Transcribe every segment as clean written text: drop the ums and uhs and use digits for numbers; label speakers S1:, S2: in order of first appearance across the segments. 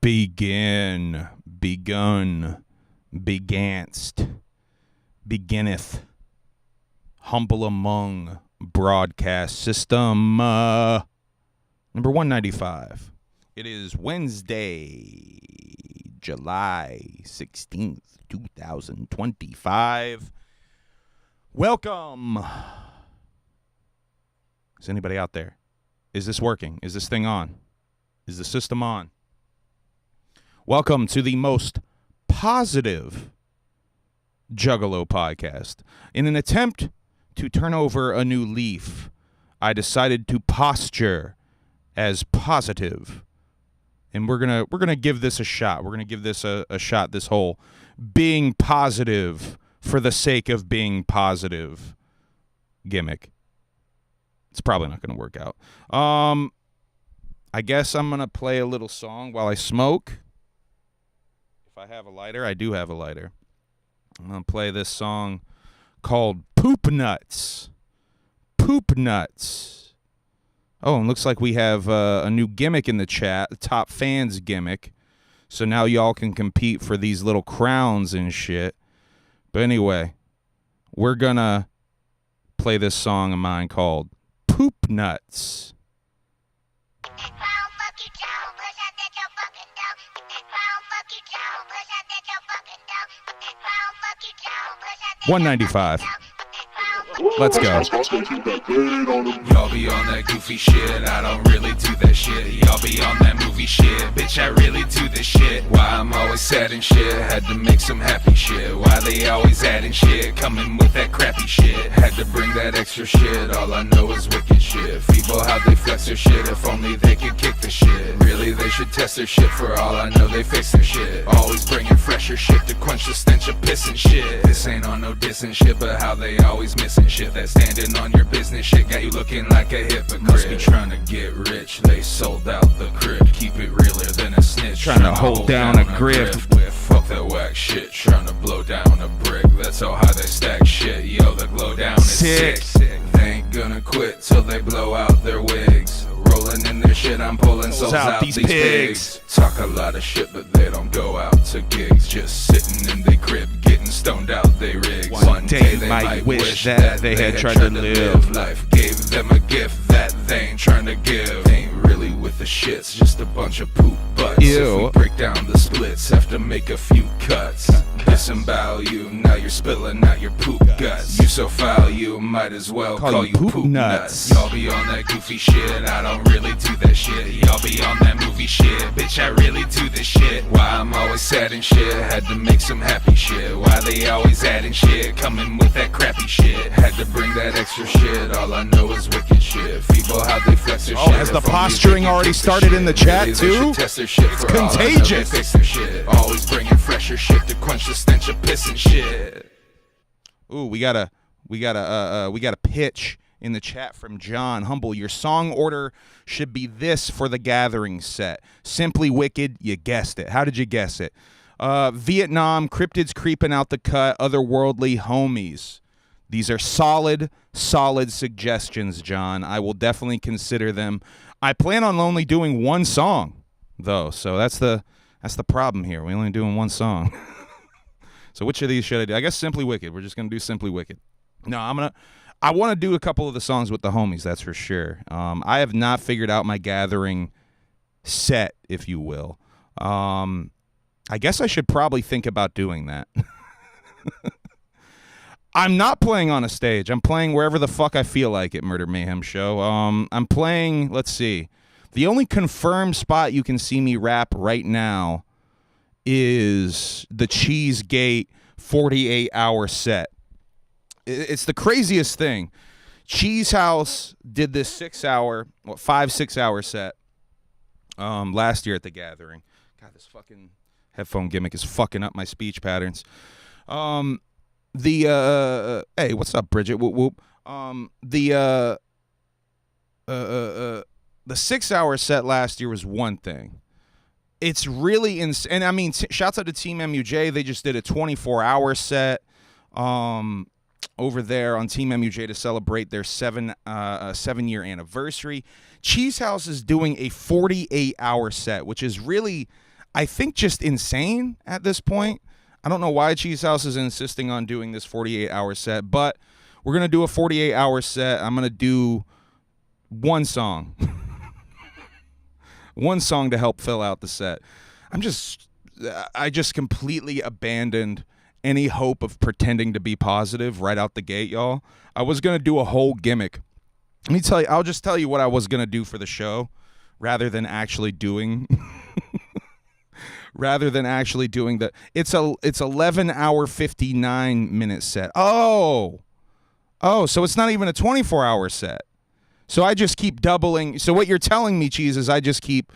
S1: Begin, begun, beganst, beginneth, humble among broadcast system number 195. It is Wednesday, July 16th, 2025. Welcome. Is anybody out there? Is this working? Is this thing on? Is the system on? Welcome to the most positive Juggalo podcast. In an attempt to turn over a new leaf, I decided to posture as positive. And we're gonna give this a shot. We're gonna give this a shot, this whole being positive for the sake of being positive gimmick. It's probably not gonna work out. I guess I'm gonna play a little song while I smoke. If I have a lighter, I do have a lighter. I'm going to play this song called Poopnuts. Poopnuts. Oh, and looks like we have a new gimmick in the chat, the top fans gimmick. So now y'all can compete for these little crowns and shit. But anyway, we're going to play this song of mine called Poopnuts. 195. Let's go.
S2: Y'all be on that goofy shit, I don't really do that shit. Y'all be on that movie shit, bitch, I really do this shit. Why I'm always sad and shit, had to make some happy shit. Why they always adding shit, coming with that crappy shit. Had to bring that extra shit, all I know is wicked shit. Feeble how they flex their shit, if only they could kick the shit. Really they should test their shit, for all I know they fix their shit. Always bringing fresher shit to quench the stench of piss and shit. This ain't on no dissing shit, but how they always missing shit. That standing on your business shit got you looking like a hypocrite. Must be trying to get rich, they sold out the crib. Keep it realer than a snitch,
S1: trying to hold down a grip.
S2: Fuck that whack shit, trying to blow down a brick. That's how high they stack shit, yo, the glow down is sick. They ain't gonna quit till they blow out their wigs. Rolling in their shit, I'm pulling souls out these pigs. Talk a lot of shit, but they don't go out to gigs. Just sitting in their crib, getting stoned out they rigs. One day they might wish that they had tried to live. Life gave them a gift that they ain't trying to give. Ain't really with the shits, just a bunch of poop butts. If we break down the splits, have to make a few cuts. Disembowel you, now you're spilling out your poop guts. You so foul, you might as well call you poop nuts. Y'all be on that goofy shit, I don't really do that shit. Y'all be on that movie shit, bitch, I really do this shit. Why I'm always sad and shit, had to make some happy shit. Why they always adding shit, coming with that crappy shit. Had to bring that extra shit, all I know is wicked shit. Feeble how they flex their shit.
S1: Has the posturing already started in the chat too?
S2: It's
S1: contagious.
S2: Always bringing fresher shit to quench the stench of piss and shit.
S1: Ooh, we got a pitch in the chat from John. Humble, your song order should be this for the Gathering set. Simply Wicked, you guessed it. How did you guess it? Vietnam, Cryptids Creeping Out the Cut, Otherworldly, Homies. These are solid suggestions, John. I will definitely consider them. I plan on only doing one song, though, so that's the problem here. We're only doing one song. So which of these should I do? I guess Simply Wicked. We're just gonna do Simply Wicked. No, I want to do a couple of the songs with the homies. That's for sure. I have not figured out my Gathering set, if you will. I guess I should probably think about doing that. I'm not playing on a stage. I'm playing wherever the fuck I feel like at Murder Mayhem Show. I'm playing, let's see. The only confirmed spot you can see me rap right now is the Cheesegate 48-hour set. It's the craziest thing. Cheese House did this 5-6 hour set last year at the Gathering. God, this fucking headphone gimmick is fucking up my speech patterns. Hey, what's up, Bridget? Whoop whoop. The 6-hour set last year was one thing. It's really insane. And I mean, shouts out to Team MUJ. They just did a 24-hour set over there on Team MUJ to celebrate their 7-year anniversary. Cheese House is doing a 48-hour set, which is really, I think just insane at this point. I don't know why Cheese House is insisting on doing this 48-hour set, but we're going to do a 48-hour set. I'm going to do one song. One song to help fill out the set. I just completely abandoned any hope of pretending to be positive right out the gate, y'all. I was going to do a whole gimmick. Let me tell you, I'll just tell you what I was going to do for the show rather than actually doing it's 11 hour 59 minute set. Oh, so it's not even a 24-hour set. So I just keep doubling. So what you're telling me, Cheese, is I just keep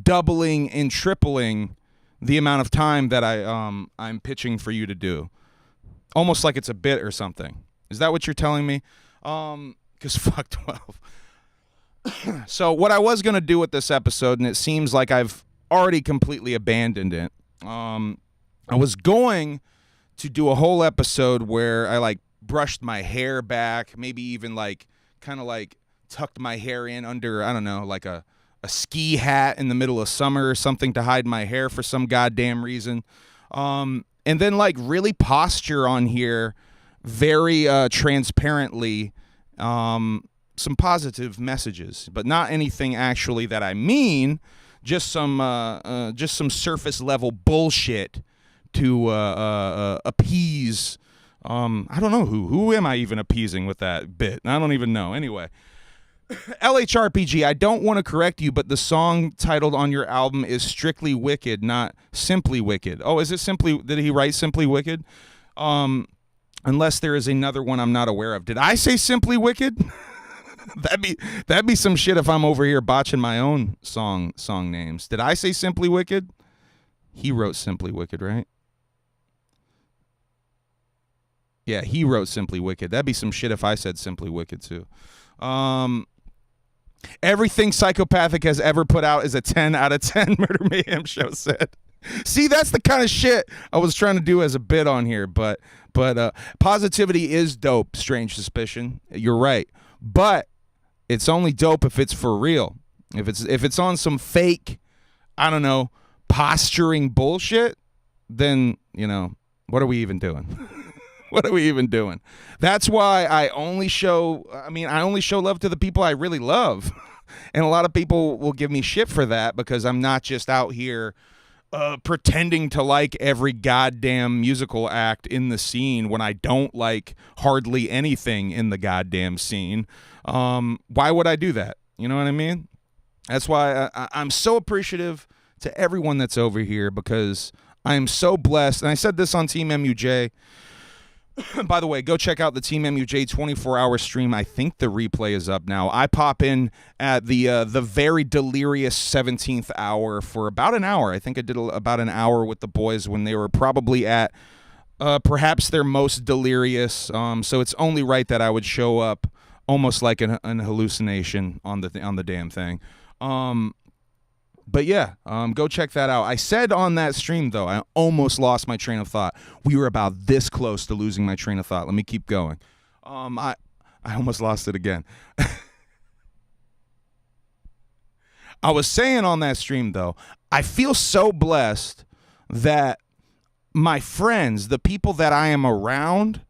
S1: doubling and tripling the amount of time that I'm pitching for you to do. Almost like it's a bit or something. Is that what you're telling me? Because fuck 12. So what I was going to do with this episode, and it seems like I've already completely abandoned it. I was going to do a whole episode where I like brushed my hair back, maybe even like kind of like tucked my hair in under, I don't know, like a ski hat in the middle of summer or something to hide my hair for some goddamn reason. And then like really posture on here very transparently some positive messages, but not anything actually that I mean, just some surface level bullshit to appease. I don't know who am I even appeasing with that bit? I don't even know. Anyway, LHRPG, I don't want to correct you, but the song titled on your album is Strictly Wicked, not Simply Wicked. Oh, is it Simply? Did he write Simply Wicked? Unless there is another one I'm not aware of. Did I say Simply Wicked? That'd be some shit if I'm over here botching my own song names. Did I say Simply Wicked? He wrote Simply Wicked, right? Yeah, he wrote Simply Wicked. That'd be some shit if I said Simply Wicked too. Everything Psychopathic has ever put out is a 10 out of 10, Murder Mayhem Show said. See, that's the kind of shit I was trying to do as a bit on here, but positivity is dope, Strange Suspicion. You're right. But it's only dope if it's for real. If it's on some fake, I don't know, posturing bullshit, then, you know, what are we even doing? What are we even doing? That's why I only show love to the people I really love. And a lot of people will give me shit for that because I'm not just out here pretending to like every goddamn musical act in the scene when I don't like hardly anything in the goddamn scene. Why would I do that? You know what I mean? That's why I'm so appreciative to everyone that's over here because I am so blessed. And I said this on Team MUJ. By the way, go check out the Team MUJ 24-hour stream. I think the replay is up now. I pop in at the very delirious 17th hour for about an hour. I think I did about an hour with the boys when they were probably at perhaps their most delirious. So it's only right that I would show up almost like an hallucination on the damn thing. But yeah, go check that out. I said on that stream, though, I almost lost my train of thought. We were about this close to losing my train of thought. Let me keep going. I almost lost it again. I was saying on that stream, though, I feel so blessed that my friends, the people that I am around,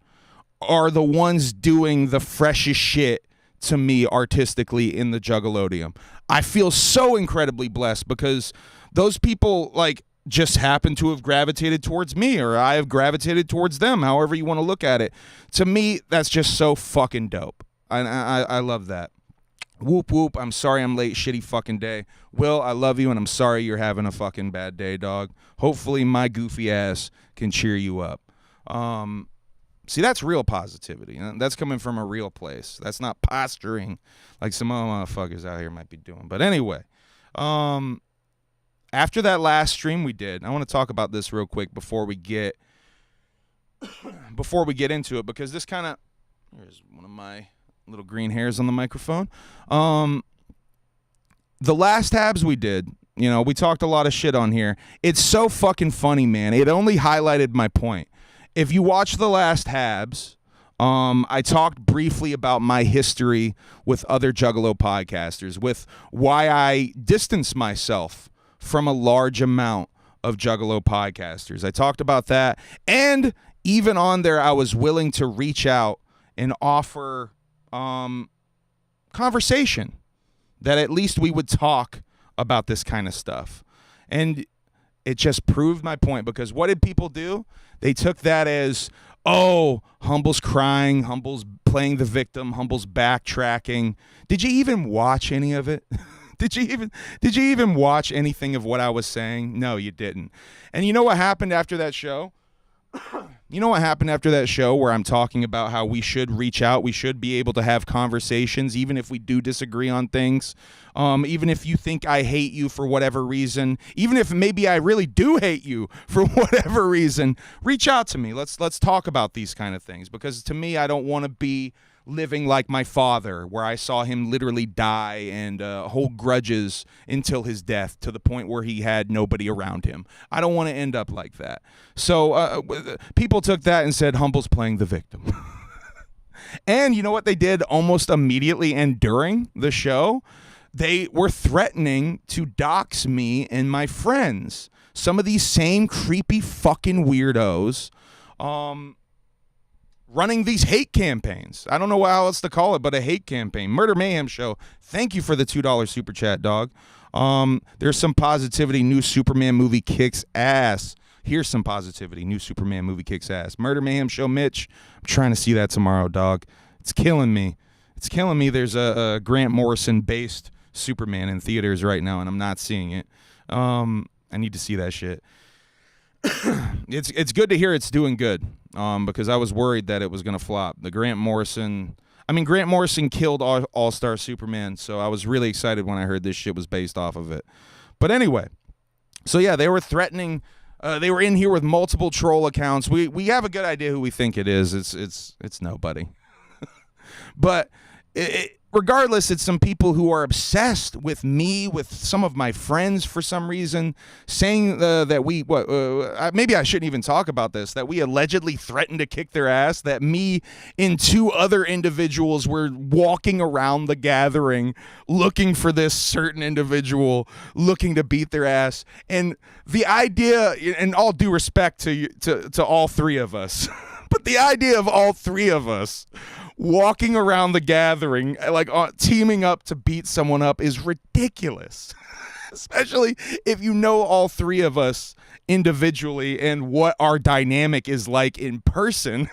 S1: are the ones doing the freshest shit to me artistically in the Juggalodium. I feel so incredibly blessed because those people like just happen to have gravitated towards me or I have gravitated towards them, however you want to look at it. To me, that's just so fucking dope. I love that. Whoop whoop, I'm sorry I'm late, shitty fucking day. Will, I love you and I'm sorry you're having a fucking bad day, dog. Hopefully my goofy ass can cheer you up. See, that's real positivity. That's coming from a real place. That's not posturing like some other motherfuckers out here might be doing. But anyway, after that last stream we did, I want to talk about this real quick before we get into it, because this kind of, here's one of my little green hairs on the microphone. The last HABS we did, you know, we talked a lot of shit on here. It's so fucking funny, man. It only highlighted my point. If you watch the last HABS, I talked briefly about my history with other Juggalo podcasters, with why I distance myself from a large amount of Juggalo podcasters. I talked about that. And even on there, I was willing to reach out and offer conversation, that at least we would talk about this kind of stuff. And it just proved my point, because what did people do? They took that as, oh, Humble's crying, Humble's playing the victim, Humble's backtracking. Did you even watch any of it? Did you even watch anything of what I was saying? No, you didn't. And you know what happened after that show? You know what happened after that show, where I'm talking about how we should reach out, we should be able to have conversations, even if we do disagree on things, even if you think I hate you for whatever reason, even if maybe I really do hate you for whatever reason, reach out to me. Let's talk about these kind of things, because to me, I don't want to be living like my father, where I saw him literally die and hold grudges until his death, to the point where he had nobody around him. I don't want to end up like that. So people took that and said, Humble's playing the victim. And you know what they did almost immediately and during the show? They were threatening to dox me and my friends. Some of these same creepy fucking weirdos running these hate campaigns. I don't know how else to call it, but a hate campaign. Murder Mayhem Show, thank you for the $2 super chat, dog. There's some positivity. New Superman movie kicks ass. Here's some positivity. New Superman movie kicks ass. Murder Mayhem Show, Mitch. I'm trying to see that tomorrow, dog. It's killing me. It's killing me. There's a Grant Morrison-based Superman in theaters right now, and I'm not seeing it. I need to see that shit. It's good to hear it's doing good, because I was worried that it was going to flop. The Grant Morrison killed All-Star Superman, so I was really excited when I heard this shit was based off of it. But anyway, so yeah, they were threatening. They were in here with multiple troll accounts. We have a good idea who we think it is. It's nobody. But regardless, it's some people who are obsessed with me, with some of my friends for some reason, saying that we, maybe I shouldn't even talk about this, that we allegedly threatened to kick their ass, that me and two other individuals were walking around the gathering looking for this certain individual, looking to beat their ass. And the idea, and all due respect to all three of us, but the idea of all three of us walking around the gathering, like teaming up to beat someone up, is ridiculous. Especially if you know all three of us individually and what our dynamic is like in person.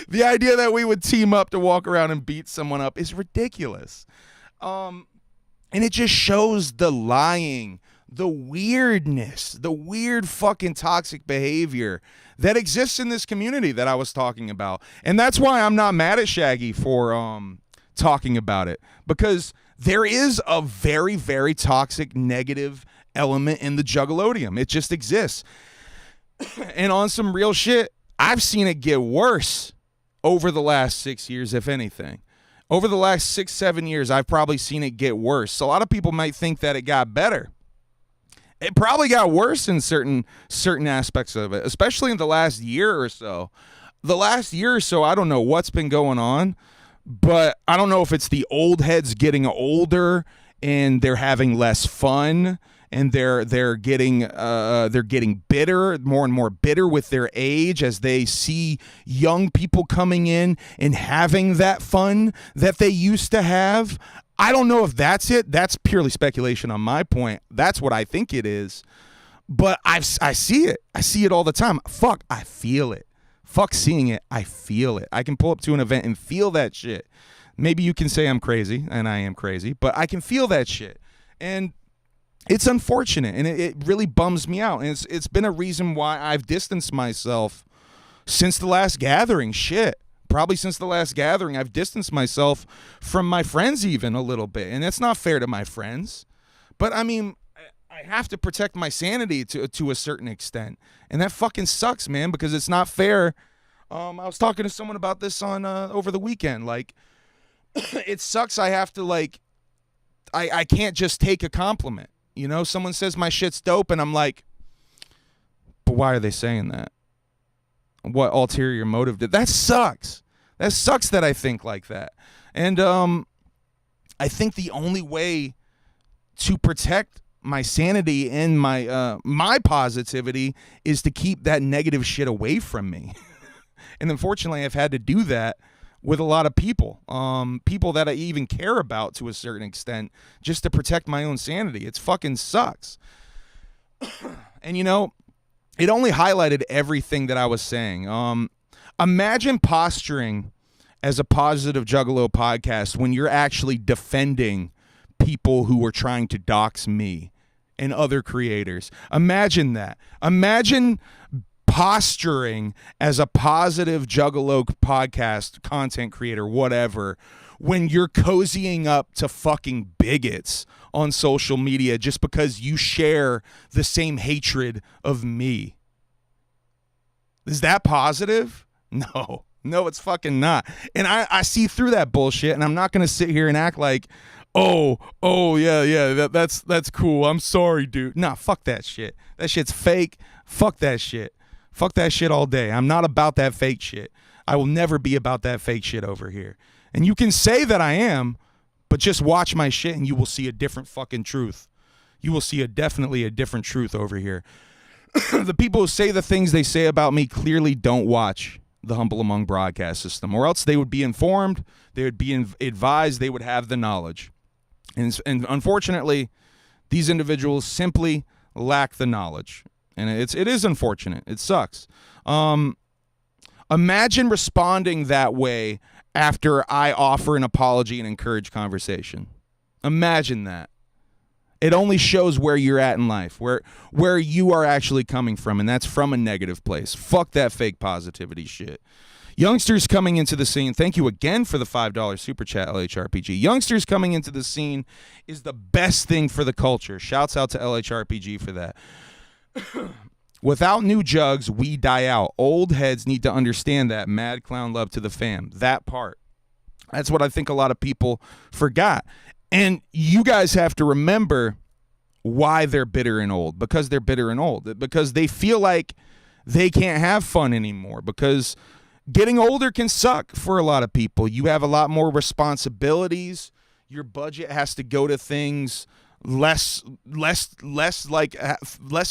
S1: The idea that we would team up to walk around and beat someone up is ridiculous. And it just shows the lying, the weirdness, the weird fucking toxic behavior that exists in this community that I was talking about. And that's why I'm not mad at Shaggy for talking about it, because there is a very, very toxic, negative element in the Juggalodium. It just exists. And on some real shit, I've seen it get worse over the last 6 years, if anything. Over the last 6-7 years, I've probably seen it get worse. So a lot of people might think that it got better. It probably got worse in certain aspects of it, especially in the last year or so. The last year or so, I don't know what's been going on, but I don't know if it's the old heads getting older and they're having less fun, and they're getting bitter, more and more bitter with their age, as they see young people coming in and having that fun that they used to have. I don't know if that's it. That's purely speculation on my point. That's what I think it is. But I see it. I see it all the time. Fuck, I feel it. Fuck seeing it. I feel it. I can pull up to an event and feel that shit. Maybe you can say I'm crazy, and I am crazy, but I can feel that shit. And it's unfortunate, and it really bums me out. And it's been a reason why I've distanced myself since the last gathering. Shit. Probably since the last gathering, I've distanced myself from my friends even a little bit. And that's not fair to my friends. But, I mean, I have to protect my sanity to a certain extent. And that fucking sucks, man, because it's not fair. I was talking to someone about this on over the weekend. Like, it sucks. I have to, like, I can't just take a compliment. You know, someone says my shit's dope, and I'm like, but why are they saying that? What ulterior motive did that? Sucks. That sucks that I think like that. And I think the only way to protect my sanity and my positivity is to keep that negative shit away from me. And unfortunately, I've had to do that with a lot of people, people that I even care about to a certain extent, just to protect my own sanity. It's fucking sucks. And you know, it only highlighted everything that I was saying. Imagine posturing as a positive Juggalo podcast when you're actually defending people who were trying to dox me and other creators. Imagine that. Imagine posturing as a positive Juggalo podcast content creator, whatever, when you're cozying up to fucking bigots on social media just because you share the same hatred of me. Is that positive? No, it's fucking not. And I see through that bullshit, and I'm not going to sit here and act like, oh, yeah, that's cool. I'm sorry, dude. Nah, fuck that shit. That shit's fake. Fuck that shit. Fuck that shit all day. I'm not about that fake shit. I will never be about that fake shit over here. And you can say that I am, but just watch my shit and you will see a different fucking truth. You will see definitely a different truth over here. The people who say the things they say about me clearly don't watch the Humble Among broadcast system, or else they would be informed, they would be advised, they would have the knowledge. And unfortunately, these individuals simply lack the knowledge. And it is unfortunate. It sucks. Imagine responding that way after I offer an apology and encourage conversation. Imagine that. It only shows where you're at in life, where you are actually coming from, and that's from a negative place. Fuck that fake positivity shit. Youngsters coming into the scene. Thank you again for the $5 super chat, LHRPG. Youngsters coming into the scene is the best thing for the culture. Shouts out to LHRPG for that. Without new jugs, we die out. Old heads need to understand that. Mad clown love to the fam. That part. That's what I think a lot of people forgot. And you guys have to remember why they're bitter and old. Because they're bitter and old. Because they feel like they can't have fun anymore. Because getting older can suck for a lot of people. You have a lot more responsibilities. Your budget has to go to things less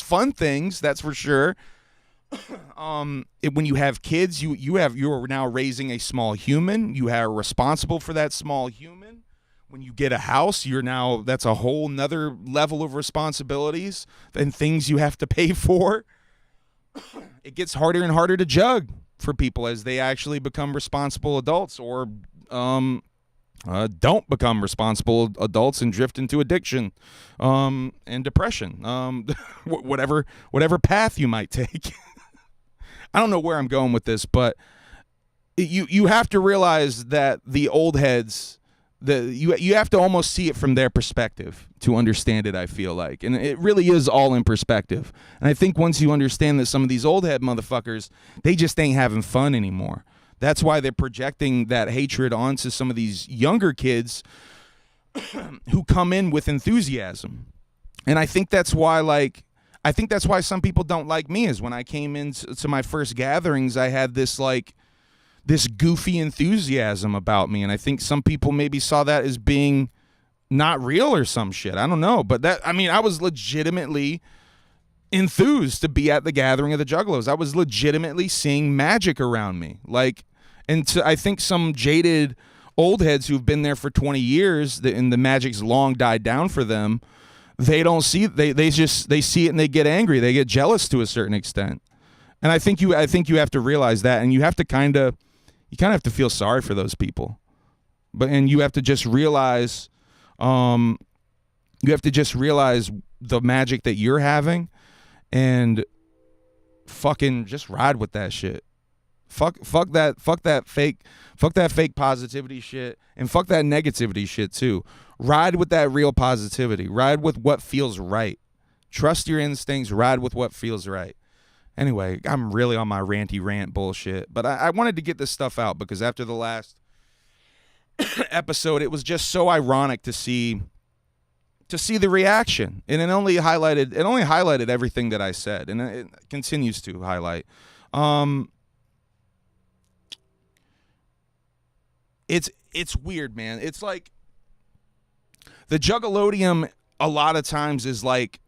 S1: fun things, that's for sure. When you have kids, you're now raising a small human. You are responsible for that small human. When you get a house, that's a whole nother level of responsibilities and things you have to pay for. It gets harder and harder to jug for people as they actually become responsible adults, or don't become responsible adults and drift into addiction and depression, whatever path you might take. I don't know where I'm going with this, but you have to realize that the old heads, you have to almost see it from their perspective to understand it, I feel like. And it really is all in perspective. And I think once you understand that some of these old head motherfuckers, they just ain't having fun anymore. That's why they're projecting that hatred onto some of these younger kids who come in with enthusiasm. And I think that's why some people don't like me, is when I came into my first gatherings, I had this goofy enthusiasm about me. And I think some people maybe saw that as being not real or some shit. I don't know. But I was legitimately enthused to be at the gathering of the Juggalos. I was legitimately seeing magic around me. I think some jaded old heads who've been there for 20 years and the magic's long died down for them, they don't see it. They see it and they get angry. They get jealous to a certain extent. And I think you have to realize that, and you have to kind of have to feel sorry for those people. And you have to just realize the magic that you're having, and fucking just ride with that shit. Fuck that fake positivity shit, and fuck that negativity shit too. Ride with that real positivity. Ride with what feels right. Trust your instincts. Ride with what feels right. Anyway, I'm really on my ranty rant bullshit, but I wanted to get this stuff out because after the last episode, it was just so ironic to see the reaction, and it only highlighted everything that I said, and it continues to highlight. It's weird, man. It's like the Juggalodium a lot of times is like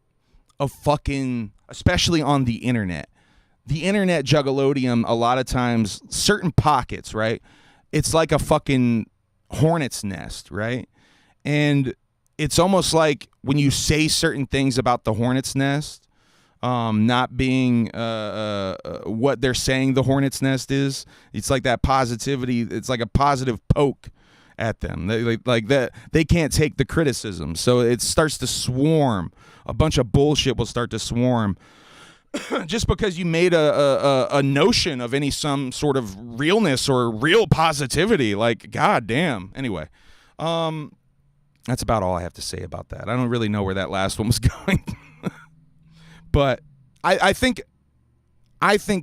S1: a fucking, especially on the internet. The internet juggalodium, a lot of times, certain pockets, right? It's like a fucking hornet's nest, right? And it's almost like when you say certain things about the hornet's nest, not being what they're saying the hornet's nest is, it's like that positivity. It's like a positive poke at them. Like that, they can't take the criticism, so it starts to swarm. A bunch of bullshit will start to swarm just because you made a notion of some sort of realness or real positivity. Like, goddamn. Anyway, that's about all I have to say about that. I don't really know where that last one was going. But I think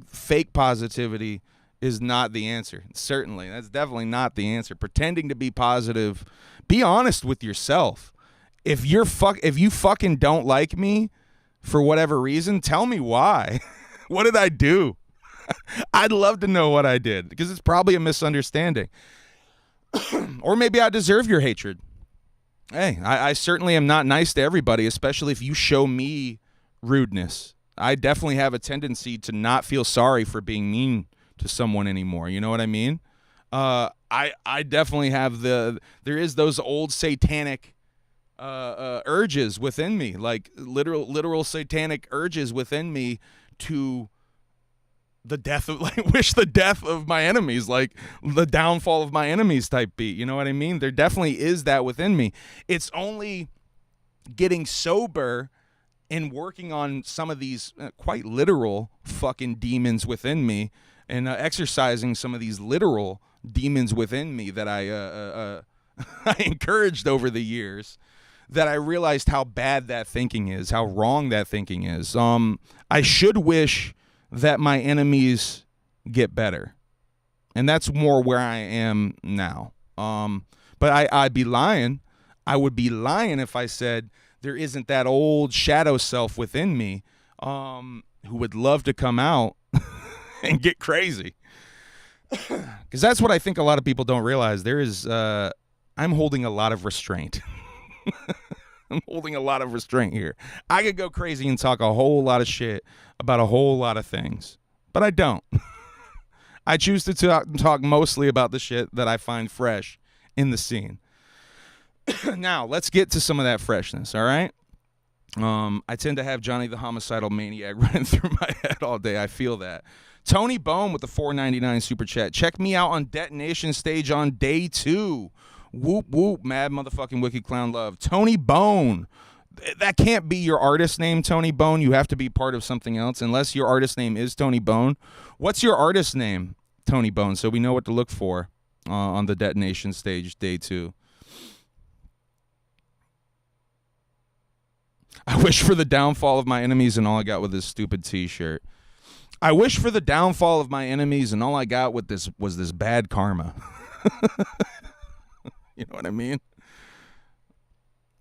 S1: fake positivity is not the answer. Certainly, that's definitely not the answer. Pretending to be positive, be honest with yourself. If you fucking don't like me for whatever reason, tell me why. What did I do? I'd love to know what I did, because it's probably a misunderstanding. Or maybe I deserve your hatred. Hey, I certainly am not nice to everybody, especially if you show me rudeness. I definitely have a tendency to not feel sorry for being mean to someone anymore. You know what I mean? I definitely have there is those old satanic urges within me, like literal satanic urges within me to the death of, like, wish the death of my enemies, like the downfall of my enemies type beat. You know what I mean? There definitely is that within me. It's only getting sober and working on some of these quite literal fucking demons within me, and exercising some of these literal demons within me that I encouraged over the years, that I realized how bad that thinking is, how wrong that thinking is. I should wish that my enemies get better, and that's more where I am now. But I'd be lying. I would be lying if I said there isn't that old shadow self within me who would love to come out and get crazy. Because that's what I think a lot of people don't realize. There is, I'm holding a lot of restraint. I'm holding a lot of restraint here. I could go crazy and talk a whole lot of shit about a whole lot of things, but I don't. I choose to talk mostly about the shit that I find fresh in the scene. Now, let's get to some of that freshness, all right? I tend to have Johnny the Homicidal Maniac running through my head all day. I feel that. Tony Bone with the $4.99 super chat. Check me out on Detonation Stage on day 2. Whoop, whoop, mad motherfucking wicked clown love. Tony Bone. That can't be your artist name, Tony Bone. You have to be part of something else, unless your artist name is Tony Bone. What's your artist name, Tony Bone, so we know what to look for on the Detonation Stage day 2? I wish for the downfall of my enemies, and all I got with this stupid t-shirt. I wish for the downfall of my enemies, and all I got with this was this bad karma. You know what I mean?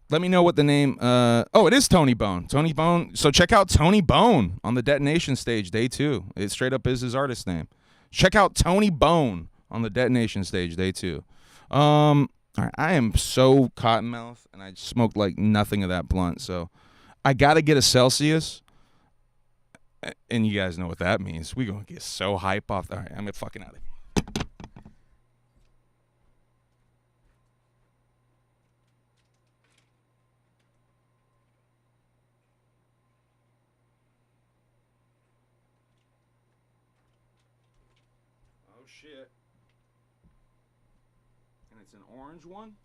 S1: Let me know what the name... oh, it is Tony Bone. Tony Bone. So check out Tony Bone on the Detonation Stage day 2. It straight up is his artist name. Check out Tony Bone on the Detonation Stage day 2. All right, I am so cottonmouth, and I smoked like nothing of that blunt, so I got to get a Celsius, and you guys know what that means. We're going to get so hype off. All right, I'm fucking out of here. Oh, shit. And it's an orange one?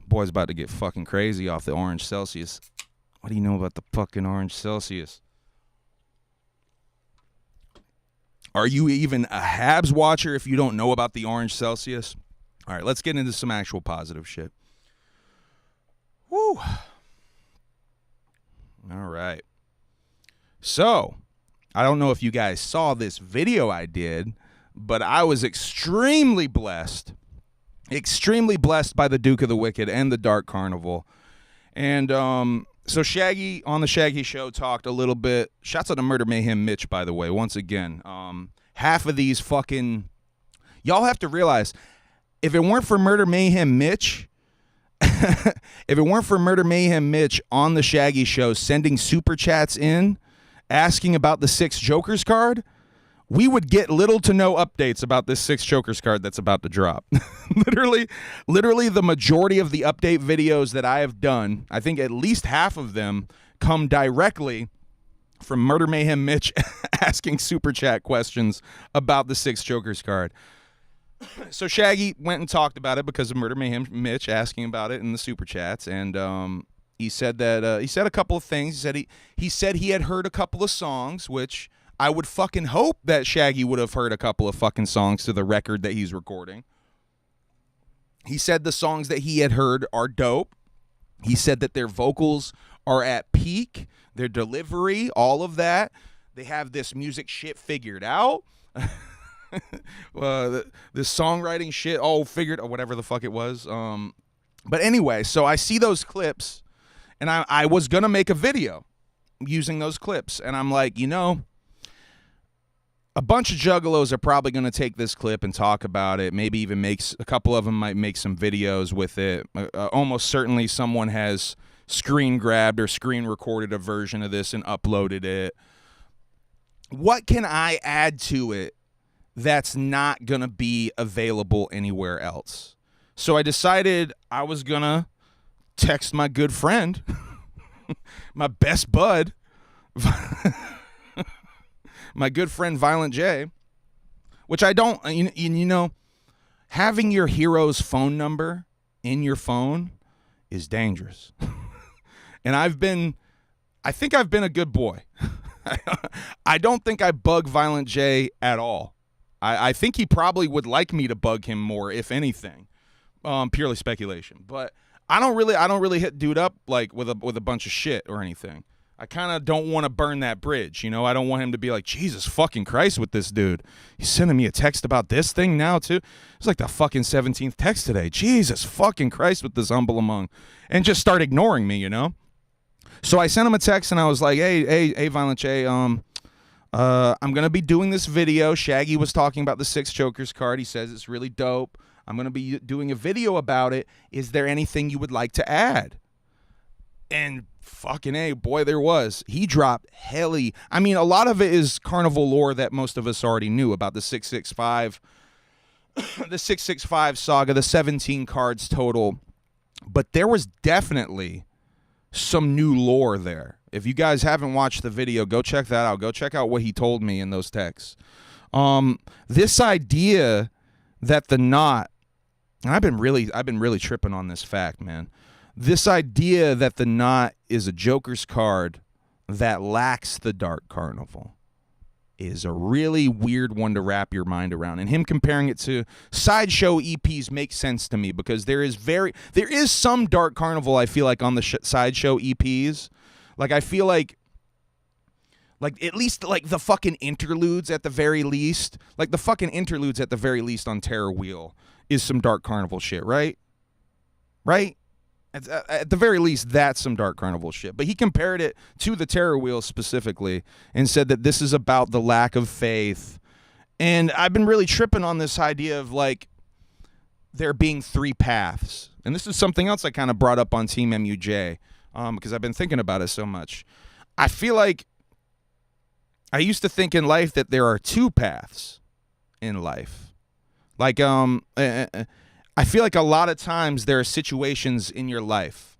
S1: Boy's about to get fucking crazy off the orange Celsius. What do you know about the fucking orange Celsius? Are you even a HABS watcher if you don't know about the orange Celsius? All right, let's get into some actual positive shit. Woo. All right. So, I don't know if you guys saw this video I did, but I was extremely blessed by the Duke of the Wicked and the Dark Carnival. And so Shaggy on the Shaggy Show talked a little bit. Shouts out to Murder Mayhem Mitch, by the way, once again. Half of these fucking... Y'all have to realize, if it weren't for Murder Mayhem Mitch, if it weren't for Murder Mayhem Mitch on the Shaggy Show sending super chats in, asking about the 6 Jokers card, we would get little to no updates about this 6 Jokers card that's about to drop. literally the majority of the update videos that I have done, I think at least half of them come directly from Murder Mayhem Mitch asking super chat questions about the 6 Jokers card. So Shaggy went and talked about it because of Murder Mayhem Mitch asking about it in the super chats, and he said that he said a couple of things. He said he had heard a couple of songs, which I would fucking hope that Shaggy would have heard a couple of fucking songs to the record that he's recording. He said the songs that he had heard are dope. He said that their vocals are at peak, their delivery, all of that. They have this music shit figured out. The songwriting shit all figured, or whatever the fuck it was. But anyway, so I see those clips, and I was gonna make a video using those clips, and I'm like, you know, a bunch of Juggalos are probably gonna take this clip and talk about it. Maybe even a couple of them might make some videos with it. Almost certainly someone has screen grabbed or screen recorded a version of this and uploaded it. What can I add to it that's not going to be available anywhere else? So I decided I was going to text my good friend, my best bud, my good friend Violent J, which I don't, you know, having your hero's phone number in your phone is dangerous. And I think I've been a good boy. I don't think I bug Violent J at all. I think he probably would like me to bug him more, if anything. Purely speculation. But I don't really hit dude up like with a bunch of shit or anything. I kind of don't want to burn that bridge, you know? I don't want him to be like, Jesus fucking Christ with this dude. He's sending me a text about this thing now, too? It's like the fucking 17th text today. Jesus fucking Christ with this humble among. And just start ignoring me, you know? So I sent him a text, and I was like, hey, Violent J, I'm going to be doing this video. Shaggy was talking about the 6 Jokers card. He says it's really dope. I'm going to be doing a video about it. Is there anything you would like to add? And fucking A, boy, there was. He dropped helly. I mean, a lot of it is Carnival lore that most of us already knew about the 665, the 665 saga, the 17 cards total. But there was definitely some new lore there. If you guys haven't watched the video, go check that out. Go check out what he told me in those texts. This idea that the knot, and I've been really tripping on this fact, man. This idea that the knot is a Joker's card that lacks the Dark Carnival is a really weird one to wrap your mind around. And him comparing it to sideshow EPs makes sense to me, because there is some Dark Carnival, I feel like, on the sideshow EPs. Like, I feel like at least like the fucking interludes at the very least, on Terror Wheel is some Dark Carnival shit, right? Right? At the very least, that's some Dark Carnival shit. But he compared it to the Terror Wheel specifically and said that this is about the lack of faith. And I've been really tripping on this idea of, like, there being 3 paths. And this is something else I kind of brought up on Team MUJ because I've been thinking about it so much. I feel like I used to think in life that there are 2 paths in life. Like, I feel like a lot of times there are situations in your life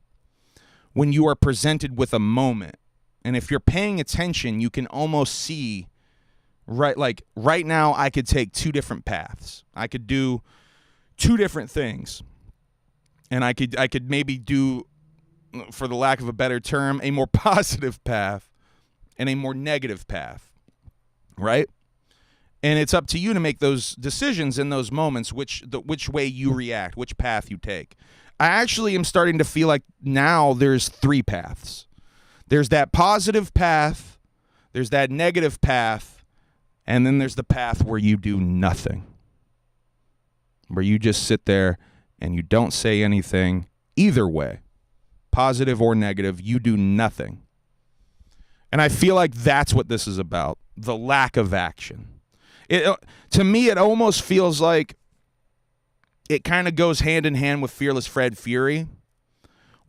S1: when you are presented with a moment, and if you're paying attention, you can almost see, right now I could take 2 different paths. I could do 2 different things, and I could maybe do, for the lack of a better term, a more positive path and a more negative path, right? And it's up to you to make those decisions in those moments, which way you react, which path you take. I actually am starting to feel like now there's 3 paths. There's that positive path, there's that negative path, and then there's the path where you do nothing. Where you just sit there and you don't say anything either way. Positive or negative, you do nothing. And I feel like that's what this is about, the lack of action. To me, it almost feels like it kind of goes hand in hand with Fearless Fred Fury,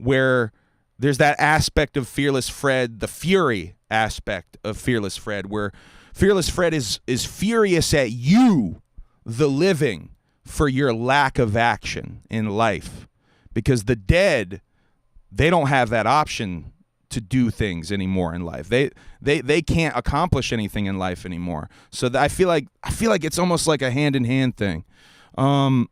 S1: where there's that aspect of Fearless Fred, the fury aspect of Fearless Fred, where Fearless Fred is furious at you, the living, for your lack of action in life. Because the dead, they don't have that option to do things anymore in life. They can't accomplish anything in life anymore. So I feel like it's almost like a hand-in-hand thing. You're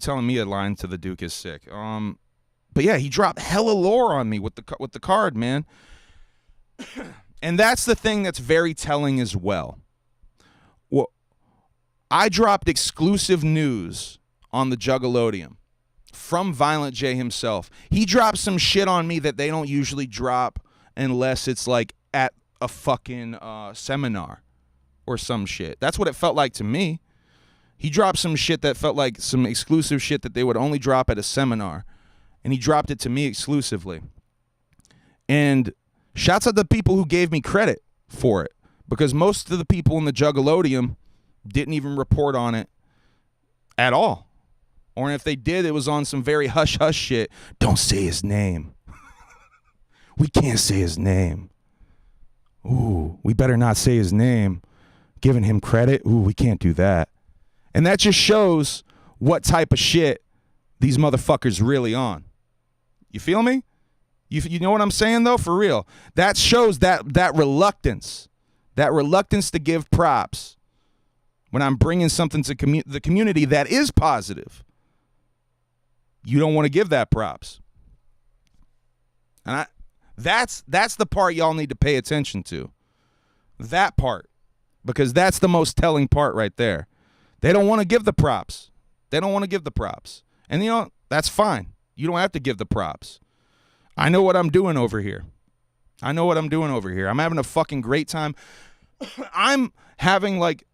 S1: telling me a line to the Duke is sick. But yeah, he dropped hella lore on me with the card, man. And that's the thing that's very telling as well. Well, I dropped exclusive news on the Juggalodium from Violent J himself. He dropped some shit on me that they don't usually drop unless it's like at a fucking seminar or some shit. That's what it felt like to me. He dropped some shit that felt like some exclusive shit that they would only drop at a seminar. And he dropped it to me exclusively. And shouts out to the people who gave me credit for it. Because most of the people in the Juggalodium didn't even report on it at all. Or if they did, it was on some very hush-hush shit. Don't say his name. We can't say his name. Ooh, we better not say his name. Giving him credit? Ooh, we can't do that. And that just shows what type of shit these motherfuckers really on. You feel me? You know what I'm saying, though? For real. That shows that reluctance. That reluctance to give props when I'm bringing something to the community that is positive. You don't want to give that props. And that's the part y'all need to pay attention to. That part. Because that's the most telling part right there. They don't want to give the props. They don't want to give the props. And, you know, that's fine. You don't have to give the props. I know what I'm doing over here. I'm having a fucking great time. I'm having, like,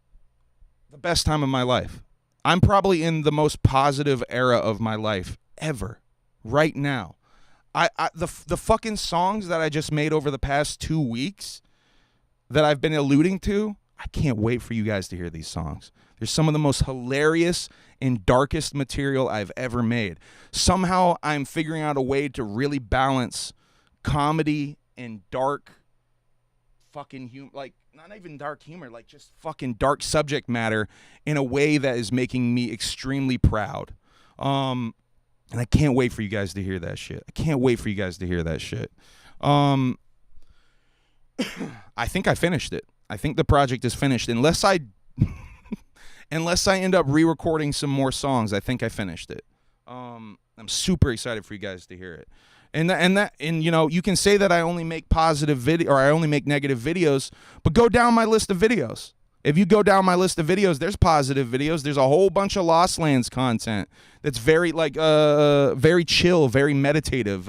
S1: the best time of my life. I'm probably in the most positive era of my life ever right now. The fucking songs that I just made over the past 2 weeks that I've been alluding to, I can't wait for you guys to hear these songs. They're some of the most hilarious and darkest material I've ever made. Somehow I'm figuring out a way to really balance comedy and dark fucking humor, like not even dark humor, like just fucking dark subject matter in a way that is making me extremely proud. And I can't wait for you guys to hear that shit. I think I finished it. I think the project is finished. Unless I end up re-recording some more songs, I think I finished it. I'm super excited for you guys to hear it. And you know, you can say that I only make positive video or I only make negative videos, but go down my list of videos. If you go down my list of videos, there's positive videos. There's a whole bunch of Lost Lands content that's very very chill, very meditative.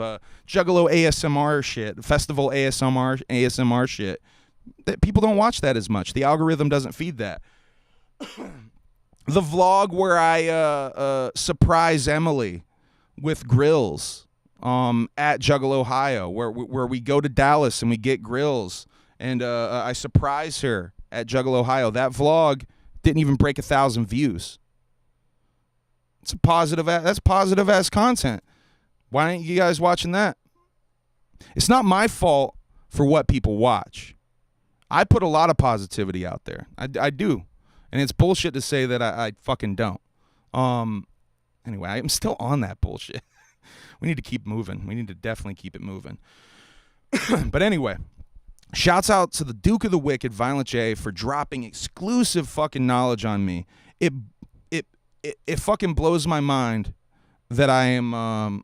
S1: Juggalo ASMR shit, festival ASMR shit. That people don't watch that as much. The algorithm doesn't feed that. The vlog where I surprise Emily with grills at Juggalo, Ohio, where we go to Dallas and we get grills, and I surprise her at Juggalo, Ohio. That vlog didn't even break 1,000 views. It's that's positive ass content. Why aren't you guys watching that? It's not my fault for what people watch. I put a lot of positivity out there. I do. And it's bullshit to say that I fucking don't. Anyway, I'm still on that bullshit. We need to keep moving. We need to definitely keep it moving. But anyway, shouts out to the Duke of the Wicked, Violent J, for dropping exclusive fucking knowledge on me. It fucking blows my mind that I am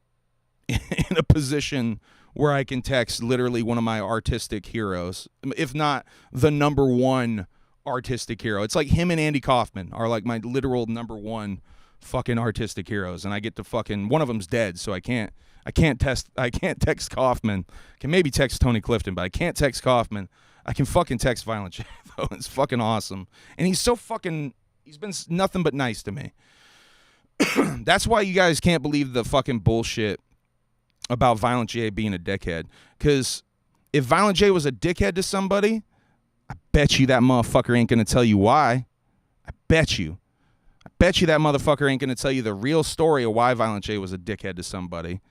S1: in a position where I can text literally one of my artistic heroes, if not the number one artistic hero. It's like him and Andy Kaufman are like my literal number one fucking artistic heroes, and I get to fucking, one of them's dead, so I can't text Kaufman. I can maybe text Tony Clifton, but I can't text Kaufman. I can fucking text Violent J, though. It's fucking awesome. And he's been nothing but nice to me. That's why you guys can't believe the fucking bullshit about Violent J being a dickhead. Because if Violent J was a dickhead to somebody, I bet you that motherfucker ain't going to tell you why. I bet you Bet you that motherfucker ain't going to tell you the real story of why Violent J was a dickhead to somebody.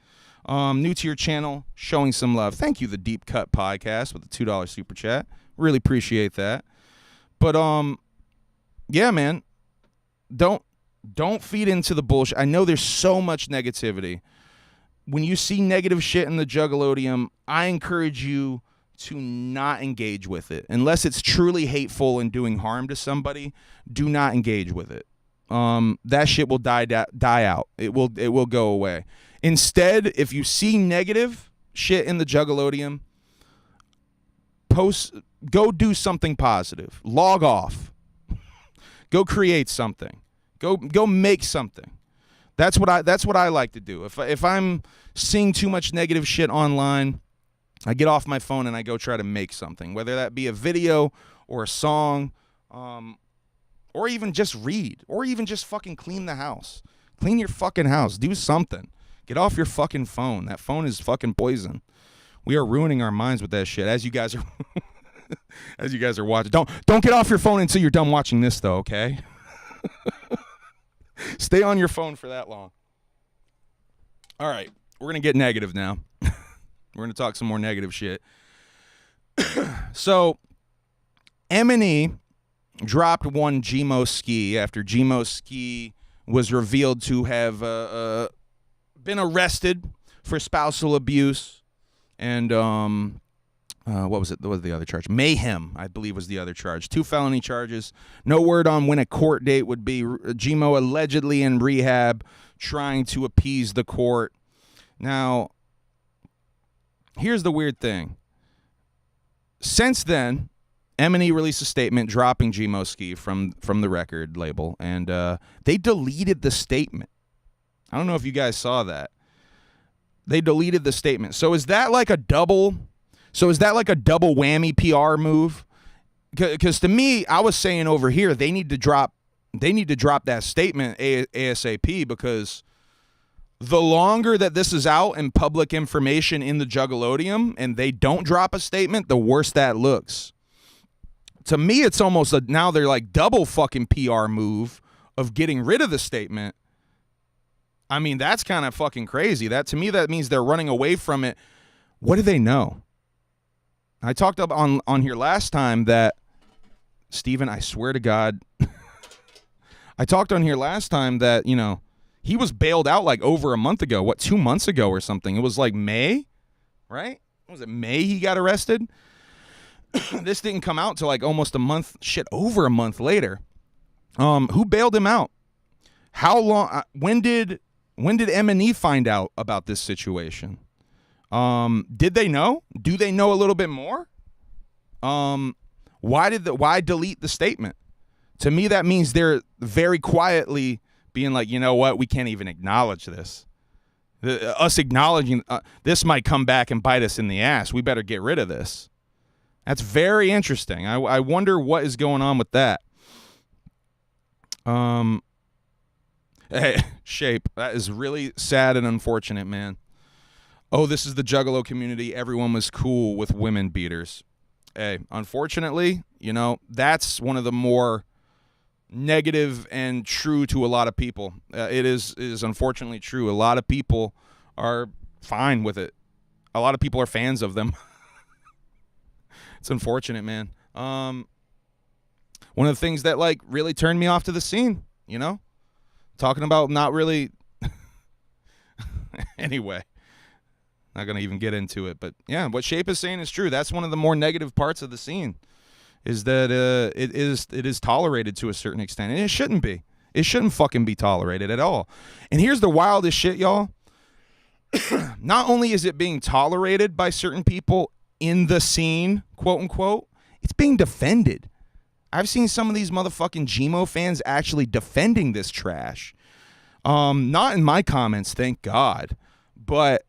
S1: New to your channel, showing some love. Thank you, the Deep Cut Podcast, with the $2 super chat. Really appreciate that. But yeah, man, don't feed into the bullshit. I know there's so much negativity. When you see negative shit in the Juggalodium, I encourage you to not engage with it. Unless it's truly hateful and doing harm to somebody, do not engage with it. That shit will die out. It will go away. Instead, if you see negative shit in the Juggalodium, go do something positive. Log off. Go create something. Go make something. That's what I like to do. If I'm seeing too much negative shit online, I get off my phone and I go try to make something, whether that be a video or a song, or even just read, or even just fucking clean the house. Clean your fucking house. Do something. Get off your fucking phone. That phone is fucking poison. We are ruining our minds with that shit. As you guys are watching. Don't get off your phone until you're done watching this, though, okay? Stay on your phone for that long. All right. We're going to get negative now. We're going to talk some more negative shit. So, M&E dropped one Gmo Ski after Gmo Ski was revealed to have been arrested for spousal abuse and what was the other charge? Mayhem, I believe, was the other charge. 2 felony charges. No word on when a court date would be. Gmo allegedly in rehab, trying to appease the court. Now, here's the weird thing. Since then, M&E released a statement dropping Gmo Ski from the record label, and they deleted the statement. I don't know if you guys saw that. They deleted the statement. So is that like a double whammy PR move? Because to me, I was saying over here they need to drop that statement ASAP, because the longer that this is out in public information in the Juggalodium and they don't drop a statement, the worse that looks. To me, it's almost now they're like double fucking PR move of getting rid of the statement. I mean, that's kind of fucking crazy. To me, that means they're running away from it. What do they know? I talked up on here last time that, Steven, I swear to God, I talked on here last time that, he was bailed out like over a month ago. 2 months ago or something? It was like May, right? Was it May he got arrested? This didn't come out till like almost a month, over a month later. Who bailed him out? How long? When did M&E find out about this situation? Did they know? Do they know a little bit more? Why delete the statement? To me, that means they're very quietly being like, you know what? We can't even acknowledge this. Us acknowledging this might come back and bite us in the ass. We better get rid of this. That's very interesting. I wonder what is going on with that. Hey, Shape, that is really sad and unfortunate, man. Oh, this is the Juggalo community. Everyone was cool with women beaters. Hey, unfortunately, that's one of the more negative and true to a lot of people. It is unfortunately true. A lot of people are fine with it. A lot of people are fans of them. It's unfortunate, man. One of the things that really turned me off to the scene, talking about not really. Anyway, not gonna even get into it, but yeah, what Shape is saying is true. That's one of the more negative parts of the scene, is that it is tolerated to a certain extent, and it shouldn't be. It shouldn't fucking be tolerated at all. And here's the wildest shit, y'all. Not only is it being tolerated by certain people in the scene, quote unquote, it's being defended. I've seen some of these motherfucking Gmo fans actually defending this trash. Not in my comments, thank God, but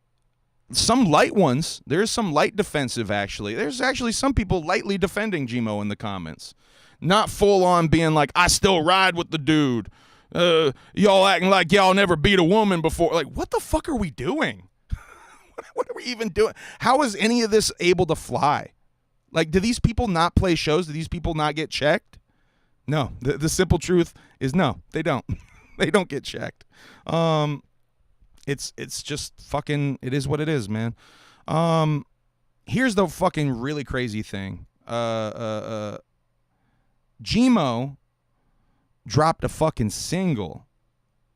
S1: some light ones. There's some light defensive, actually. There's actually some people lightly defending Gmo in the comments. Not full on being like, I still ride with the dude. Y'all acting like y'all never beat a woman before. Like, what the fuck are we doing? What are we even doing? How is any of this able to fly? Like, do these people not play shows? Do these people not get checked? No, the simple truth is no, they don't. They don't get checked. It's just fucking, it is what it is, man. Here's the fucking really crazy thing. Gmo dropped a fucking single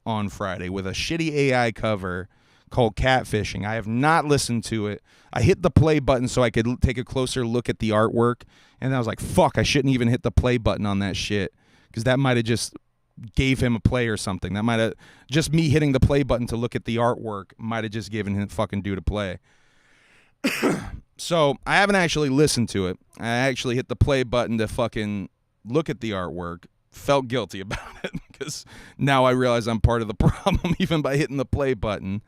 S1: on Friday with a shitty AI cover called Catfishing. I have not listened to it. I hit the play button so I could take a closer look at the artwork, and I was like, fuck, I shouldn't even hit the play button on that shit, because that might have just gave him a play or something. That might have, just me hitting the play button to look at the artwork might have just given him fucking dude a play. So I haven't actually listened to it. I actually hit the play button to fucking look at the artwork. Felt guilty about it because now I realize I'm part of the problem even by hitting the play button.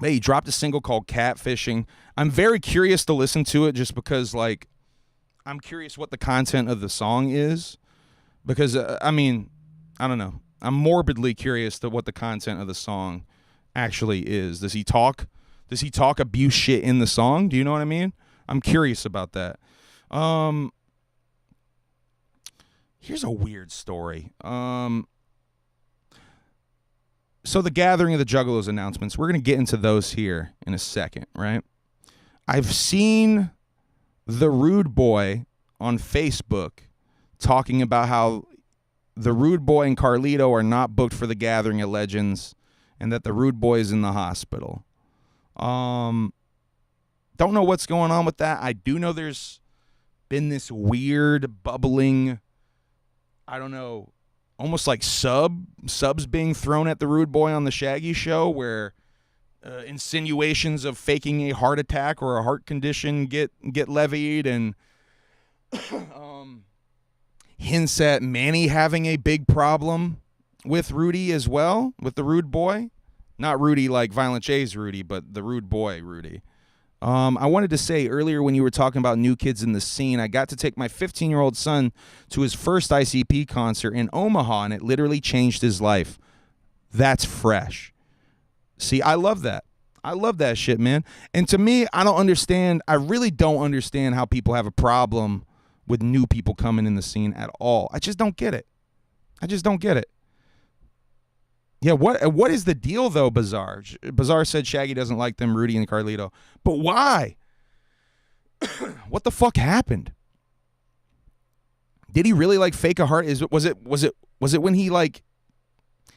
S1: He dropped a single called Catfishing. I'm very curious to listen to it just because, like, I'm curious what the content of the song is. Because, I mean, I don't know. I'm morbidly curious to what the content of the song actually is. Does he talk abuse shit in the song? Do you know what I mean? I'm curious about that. Here's a weird story. So the gathering of the Juggalos announcements, we're going to get into those here in a second, right? I've seen the Rude Boy on Facebook talking about how the Rude Boy and Carlito are not booked for the gathering of legends and that the Rude Boy is in the hospital. Don't know what's going on with that. I do know there's been this weird bubbling, I don't know, almost like subs being thrown at the Rude Boy on the Shaggy Show, where insinuations of faking a heart attack or a heart condition get levied, and hints at Manny having a big problem with Rudy as well, with the Rude Boy. Not Rudy like Violent J's Rudy, but the Rude Boy Rudy. I wanted to say earlier when you were talking about new kids in the scene, I got to take my 15-year-old son to his first ICP concert in Omaha, and it literally changed his life. That's fresh. See, I love that. I love that shit, man. And to me, I really don't understand how people have a problem with new people coming in the scene at all. I just don't get it. Yeah, what is the deal, though, Bizarre? Bizarre said Shaggy doesn't like them, Rudy and Carlito. But why? What the fuck happened? Did he really, like, fake a heart? Was it when he, like,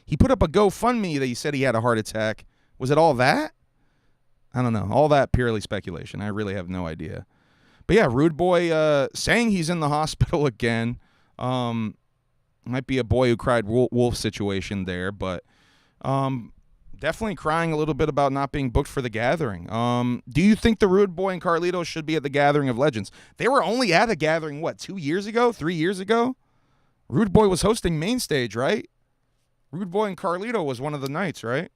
S1: he put up a GoFundMe that he said he had a heart attack? Was it all that? I don't know. All that purely speculation. I really have no idea. But yeah, Rude Boy saying he's in the hospital again. Might be a boy who cried wolf situation there, but definitely crying a little bit about not being booked for the gathering. Do you think the Rude Boy and Carlito should be at the Gathering of Legends? They were only at a gathering, 2 years ago, 3 years ago? Rude Boy was hosting Mainstage, right? Rude Boy and Carlito was one of the nights, right?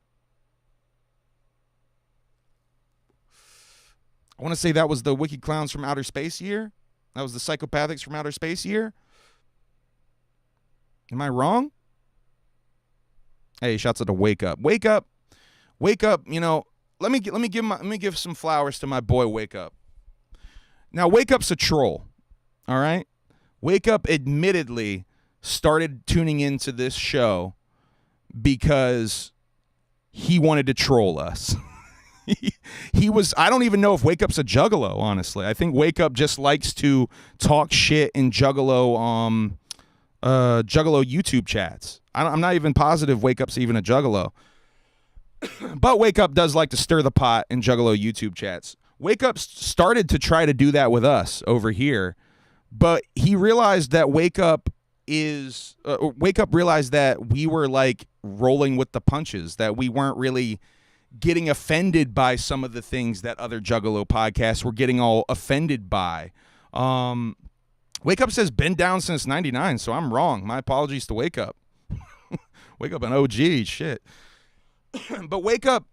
S1: I want to say that was the Wicked Clowns from Outer Space year. That was the Psychopathics from Outer Space year. Am I wrong? Hey, shouts out to Wake Up. Wake Up. You know, let me give some flowers to my boy Wake Up. Now, Wake Up's a troll. All right? Wake Up admittedly started tuning into this show because he wanted to troll us. He was, I don't even know if Wake Up's a Juggalo, honestly. I think Wake Up just likes to talk shit in Juggalo YouTube chats. I'm not even positive Wake Up's even a Juggalo. But Wake Up does like to stir the pot in Juggalo YouTube chats. Wake Up started to try to do that with us over here, but he realized that Wake Up realized that we were like rolling with the punches, that we weren't really getting offended by some of the things that other Juggalo podcasts were getting all offended by. Wake Up says been down since 99, so I'm wrong. My apologies to Wake Up. Wake Up an OG, shit. But Wake Up,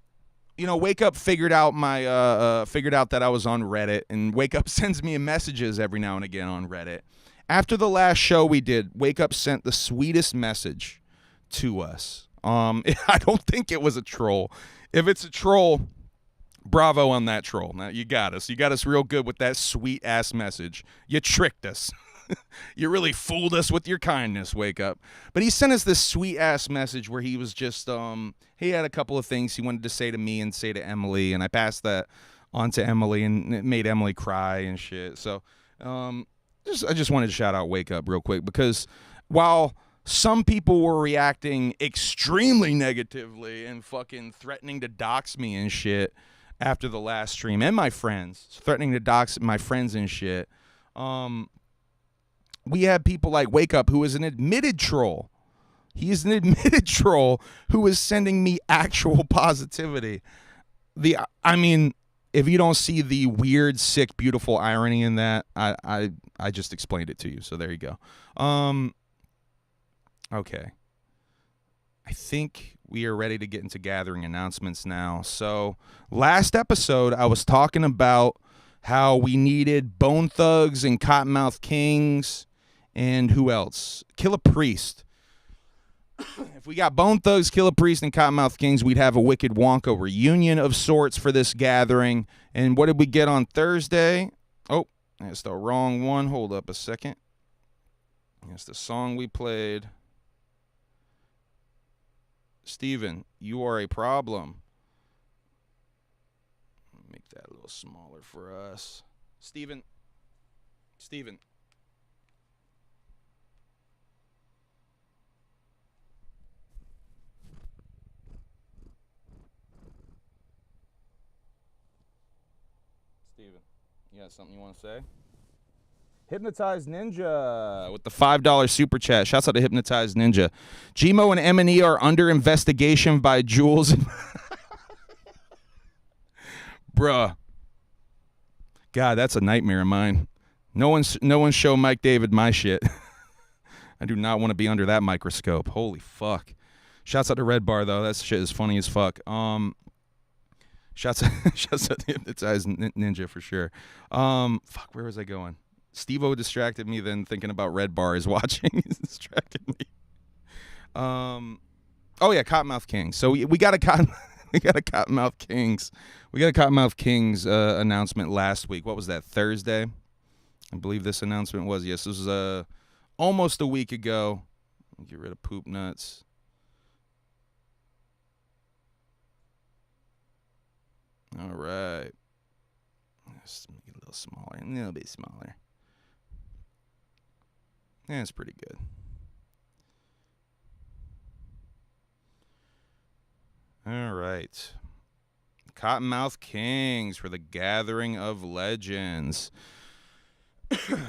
S1: Wake Up figured out that I was on Reddit, and Wake Up sends me messages every now and again on Reddit. After the last show we did, Wake Up sent the sweetest message to us. I don't think it was a troll. If it's a troll, bravo on that troll. Now, you got us. You got us real good with that sweet-ass message. You tricked us. You really fooled us with your kindness, Wake Up. But he sent us this sweet-ass message where he was just, he had a couple of things he wanted to say to me and say to Emily, and I passed that on to Emily, and it made Emily cry and shit. So I just wanted to shout out Wake Up real quick, because while some people were reacting extremely negatively and fucking threatening to dox me and shit after the last stream, and my friends, threatening to dox my friends and shit, we had people like Wake Up, who is an admitted troll. He is an admitted troll who is sending me actual positivity. I mean, if you don't see the weird, sick, beautiful irony in that, I just explained it to you. So there you go. Okay. I think we are ready to get into gathering announcements now. So last episode, I was talking about how we needed Bone Thugs and Kottonmouth Kings. And who else? Killer Priest. If we got Bone Thugs, Killer Priest, and Kottonmouth Kings, we'd have a Wicked Wonka reunion of sorts for this gathering. And what did we get on Thursday? Oh, that's the wrong one. Hold up a second. That's the song we played. Steven, you are a problem. Make that a little smaller for us. Steven. Steven. You got something you want to say? Hypnotized Ninja with the $5 super chat. Shouts out to Hypnotized Ninja. Gmo and M&E are under investigation by Jules. Bruh. God, that's a nightmare of mine. No one show Mike David my shit. I do not want to be under that microscope. Holy fuck. Shouts out to Red Bar, though. That shit is funny as fuck. Shouts out to Hypnotized Ninja for sure. Fuck, where was I going? Steve-O distracted me, then thinking about Red Bar is watching. He's distracted me. Oh yeah, Kottonmouth Kings. So we got a Kottonmouth Kings. We got a Kottonmouth Kings announcement last week. What was that, Thursday? I believe this announcement was. Yes, this was almost a week ago. Get rid of poop nuts. All right. Let's make it a little smaller. A little bit smaller. Yeah, it's pretty good. All right. Kottonmouth Kings for the Gathering of Legends.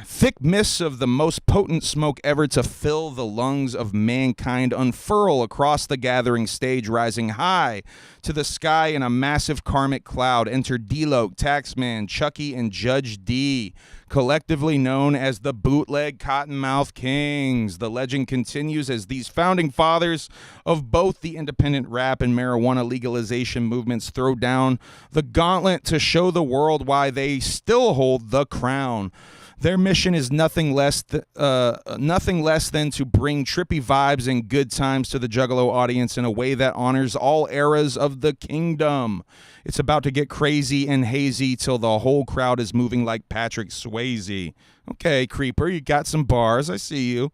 S1: Thick mists of the most potent smoke ever to fill the lungs of mankind unfurl across the gathering stage, rising high to the sky in a massive karmic cloud. Enter D-Loke, Taxman, Chucky, and Judge D, collectively known as the Bootleg Kottonmouth Kings. The legend continues as these founding fathers of both the independent rap and marijuana legalization movements throw down the gauntlet to show the world why they still hold the crown. Their mission is nothing less than to bring trippy vibes and good times to the Juggalo audience in a way that honors all eras of the kingdom. It's about to get crazy and hazy till the whole crowd is moving like Patrick Swayze. Okay, Creeper, you got some bars. I see you.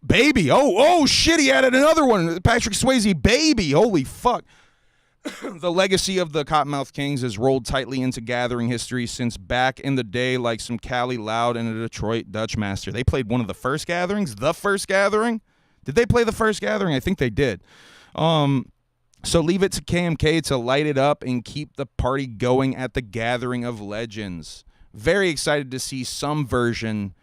S1: Baby. Oh, shit, he added another one. Patrick Swayze, baby. Holy fuck. The legacy of the Kottonmouth Kings has rolled tightly into gathering history since back in the day, like some Cali Loud and a Detroit Dutch Master. They played one of the first gatherings. The first gathering? Did they play the first gathering? I think they did. So leave it to KMK to light it up and keep the party going at the Gathering of Legends. Very excited to see some version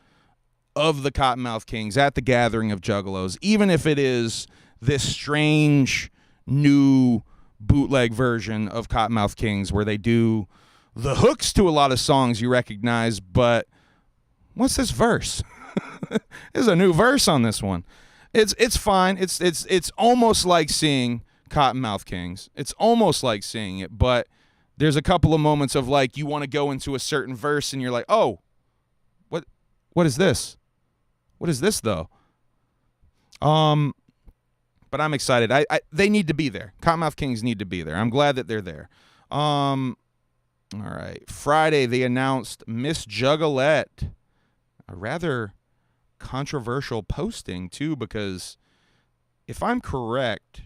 S1: of the Kottonmouth Kings at the Gathering of Juggalos, even if it is this strange new bootleg version of Kottonmouth Kings where they do the hooks to a lot of songs you recognize, but what's this verse? There's a new verse on this one. It's fine. It's almost like seeing Kottonmouth Kings. It's almost like seeing it, but there's a couple of moments of like you want to go into a certain verse and you're like, oh, what is this? What is this though? But I'm excited. They need to be there. Kottonmouth Kings need to be there. I'm glad that they're there. All right. Friday, they announced Miss Juggalette. A rather controversial posting too, because if I'm correct,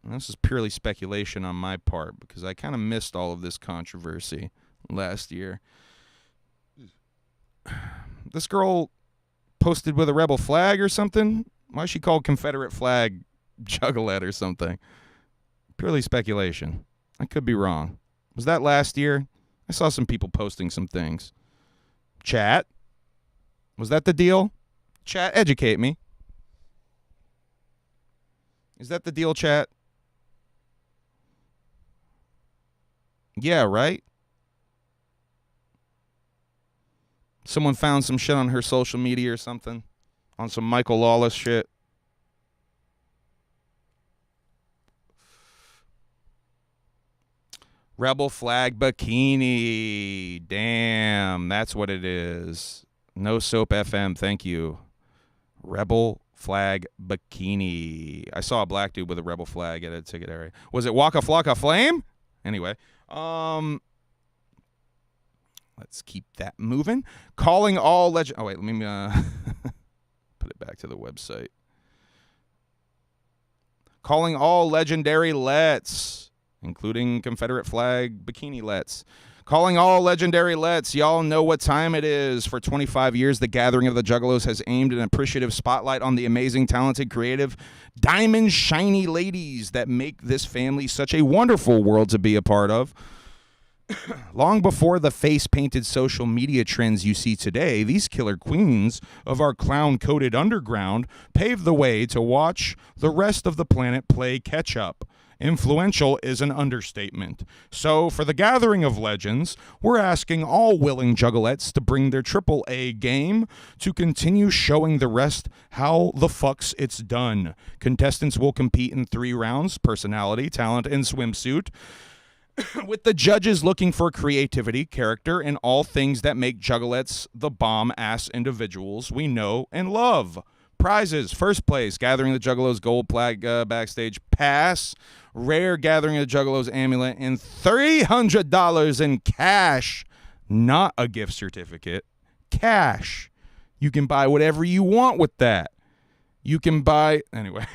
S1: and this is purely speculation on my part because I kind of missed all of this controversy last year. This girl posted with a rebel flag or something. Why is she called Confederate flag Juggalette or something? Purely speculation. I could be wrong. Was that last year? I saw some people posting some things. Chat? Was that the deal? Chat, educate me. Is that the deal, chat? Yeah, right? Someone found some shit on her social media or something. On some Michael Lawless shit. Rebel flag bikini. Damn, that's what it is. No Soap FM, thank you. Rebel flag bikini. I saw a black dude with a rebel flag at a ticket area. Was it Waka Flocka Flame? Anyway, let's keep that moving. Calling all legend. Oh wait, let me put it back to the website. Calling all legendary lets, including Confederate flag bikini lets. Calling all legendary lets. Y'all know what time it is. For 25 years, the Gathering of the Juggalos has aimed an appreciative spotlight on the amazing, talented, creative, diamond, shiny ladies that make this family such a wonderful world to be a part of. Long before the face-painted social media trends you see today, these killer queens of our clown-coated underground paved the way to watch the rest of the planet play catch-up. Influential is an understatement. So, for the Gathering of Legends, we're asking all willing Juggalettes to bring their AAA game to continue showing the rest how the fucks it's done. Contestants will compete in 3 rounds, personality, talent, and swimsuit, with the judges looking for creativity, character, and all things that make Juggalettes the bomb-ass individuals we know and love. Prizes: first place, Gathering of the Juggalos gold plaque backstage pass, rare Gathering of the Juggalos amulet, and $300 in cash. Not a gift certificate. Cash. You can buy whatever you want with that. You can buy... Anyway.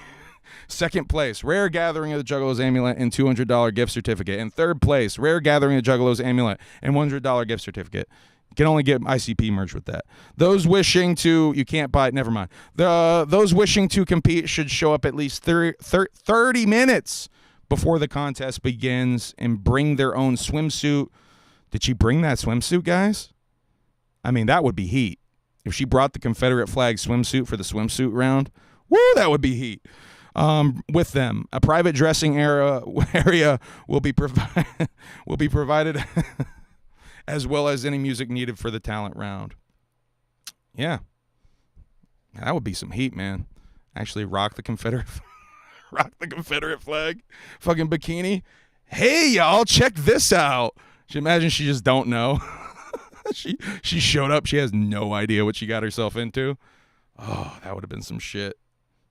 S1: Second place, rare Gathering of the Juggalos amulet and $200 gift certificate. And third place, rare Gathering of the Juggalos amulet and $100 gift certificate. You can only get ICP merch with that. Those wishing to, you can't buy it, never mind. Those wishing to compete should show up at least 30 minutes before the contest begins and bring their own swimsuit. Did she bring that swimsuit, guys? I mean, that would be heat. If she brought the Confederate flag swimsuit for the swimsuit round, woo, that would be heat. With them, a private dressing area will be provided as well as any music needed for the talent round. Yeah. That would be some heat, man. Actually rock the Confederate flag fucking bikini. Hey, y'all, check this out. She imagine she just don't know. she showed up. She has no idea what she got herself into. Oh, that would have been some shit.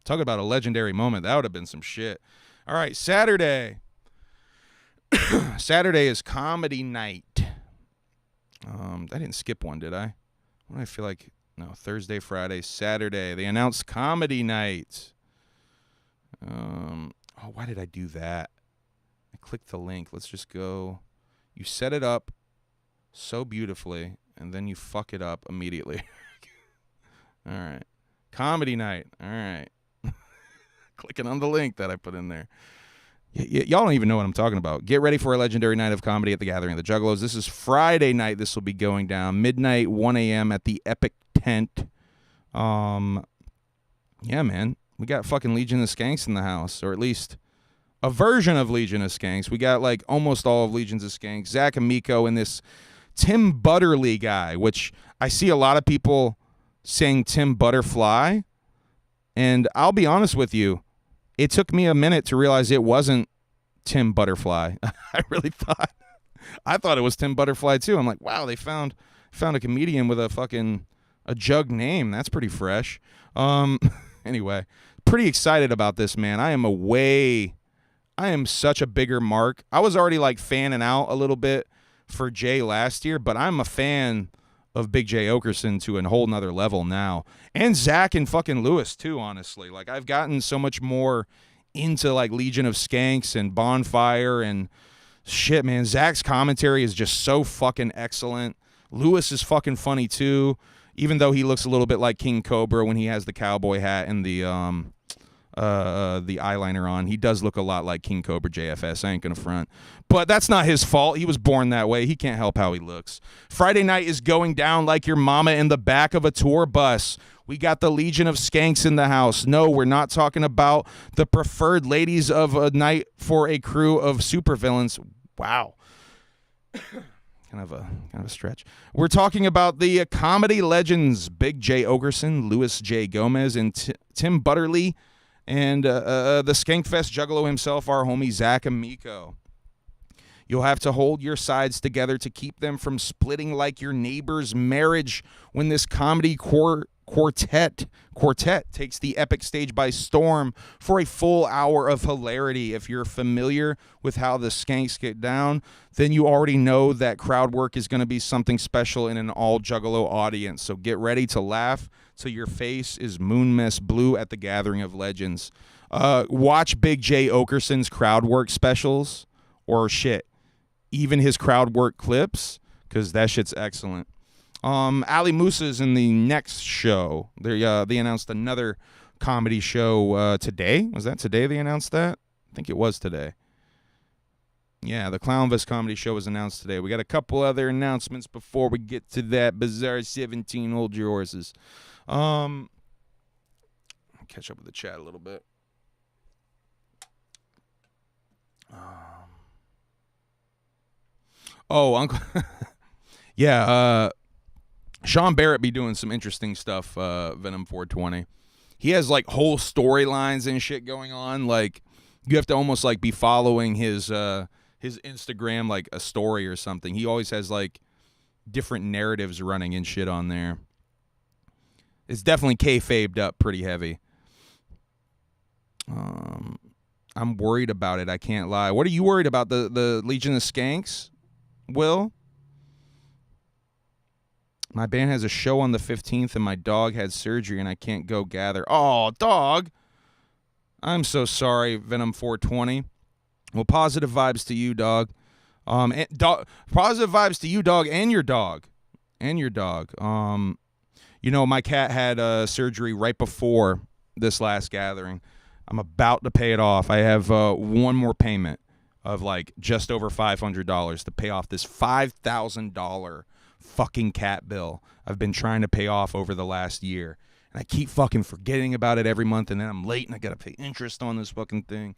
S1: Talk about a legendary moment. That would have been some shit. All right, Saturday. Saturday is comedy night. I didn't skip one, did I? What do I feel like? No, Thursday, Friday, Saturday. They announced comedy night. Why did I do that? I clicked the link. Let's just go. You set it up so beautifully, and then you fuck it up immediately. All right. Comedy night. All right. Clicking on the link that I put in there. Y'all don't even know what I'm talking about. Get ready for a legendary night of comedy at the Gathering of the Juggalos. This is Friday night. This will be going down midnight, 1 a.m. at the Epic Tent. Yeah, man. We got fucking Legion of Skanks in the house, or at least a version of Legion of Skanks. We got like almost all of Legions of Skanks. Zach Amico and this Tim Butterly guy, which I see a lot of people saying Tim Butterfly. And I'll be honest with you, it took me a minute to realize it wasn't Tim Butterfly. I thought it was Tim Butterfly too. I'm like, wow, they found a comedian with a jug name. That's pretty fresh. Anyway, pretty excited about this, man. I am such a bigger mark. I was already like fanning out a little bit for Jay last year, but I'm a fan of Big J Okerson to a whole nother level now. And Zach and fucking Lewis too, honestly. Like, I've gotten so much more into like Legion of Skanks and Bonfire and shit, man. Zach's commentary is just so fucking excellent. Lewis is fucking funny too, even though he looks a little bit like King Cobra when he has the cowboy hat and the eyeliner on. He does look a lot like King Cobra JFS. I ain't gonna front. But that's not his fault. He was born that way. He can't help how he looks. Friday night is going down like your mama in the back of a tour bus. We got the Legion of Skanks in the house. No, we're not talking about the preferred ladies of a night for a crew of supervillains. Wow. Kind of a stretch. We're talking about the comedy legends Big J Okerson, Louis J. Gomez, and Tim Butterly, and the Skankfest Juggalo himself, our homie Zach Amico. You'll have to hold your sides together to keep them from splitting like your neighbor's marriage when this comedy quartet takes the epic stage by storm for a full hour of hilarity. If you're familiar with how the Skanks get down, then you already know that crowd work is going to be something special in an all Juggalo audience. So get ready to laugh till your face is moon mist blue at the Gathering of Legends. Watch Big J Okerson's crowd work specials, or shit, even his crowd work clips, because that shit's excellent. Ali Musa's in the next show. They announced another comedy show today. Was that today they announced that? I think it was today. Yeah, the Clownfest comedy show was announced today. We got a couple other announcements before we get to that. Bizarre 17, hold your horses. Catch up with the chat a little bit. Uncle. Yeah, Sean Barrett be doing some interesting stuff, Venom 420. He has like whole storylines and shit going on. Like, you have to almost like be following his Instagram, like a story or something. He always has like different narratives running and shit on there. It's definitely kayfabed up pretty heavy. I'm worried about it. I can't lie. What are you worried about? The Legion of Skanks, Will? My band has a show on the 15th, and my dog had surgery, and I can't go gather. Oh, dog. I'm so sorry, Venom 420. Well, positive vibes to you, dog. Positive vibes to you, dog, and your dog. And your dog. You know, my cat had surgery right before this last gathering. I'm about to pay it off. I have one more payment of like just over $500 to pay off this $5,000 fucking cat bill I've been trying to pay off over the last year. And I keep fucking forgetting about it every month, and then I'm late and I gotta pay interest on this fucking thing.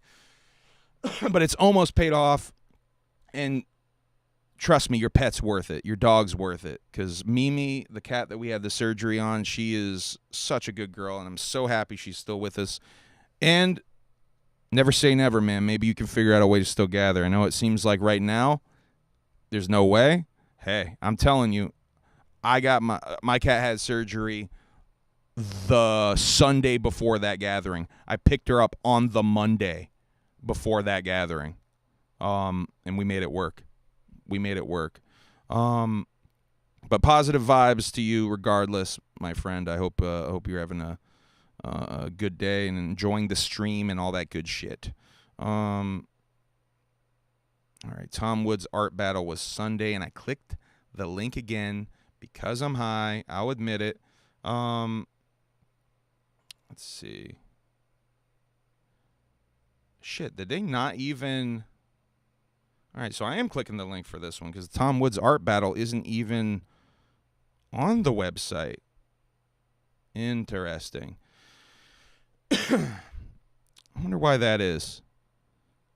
S1: But it's almost paid off, and trust me, your pet's worth it. Your dog's worth it. Because Mimi, the cat that we had the surgery on, she is such a good girl, and I'm so happy she's still with us. And never say never, man. Maybe you can figure out a way to still gather. I know it seems like right now there's no way. Hey, I'm telling you, I got my cat had surgery the Sunday before that gathering. I picked her up on the Monday before that gathering, and we made it work. But positive vibes to you regardless, my friend. I hope you're having a good day and enjoying the stream and all that good shit. All right, Tom Wood's art battle was Sunday, and I clicked the link again because I'm high. I'll admit it. Let's see. Shit, did they not even... All right, so I am clicking the link for this one because Tom Wood's art battle isn't even on the website. Interesting. I wonder why that is.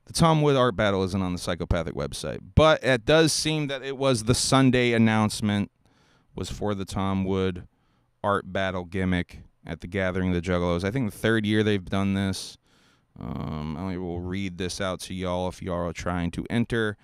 S1: The Tom Wood art battle isn't on the Psychopathic website, but it does seem that it was the Sunday announcement was for the Tom Wood art battle gimmick at the Gathering of the Juggalos. I think the third year they've done this. I will read this out to y'all if y'all are trying to enter.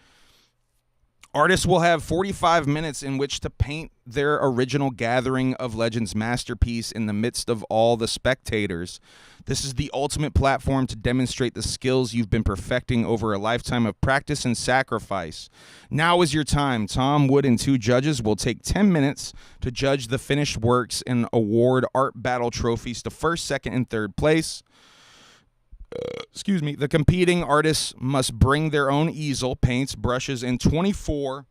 S1: Artists will have 45 minutes in which to paint their original Gathering of Legends masterpiece in the midst of all the spectators. This is the ultimate platform to demonstrate the skills you've been perfecting over a lifetime of practice and sacrifice. Now is your time. Tom Wood and 2 judges will take 10 minutes to judge the finished works and award art battle trophies to first, second, and third place. The competing artists must bring their own easel, paints, brushes, and 24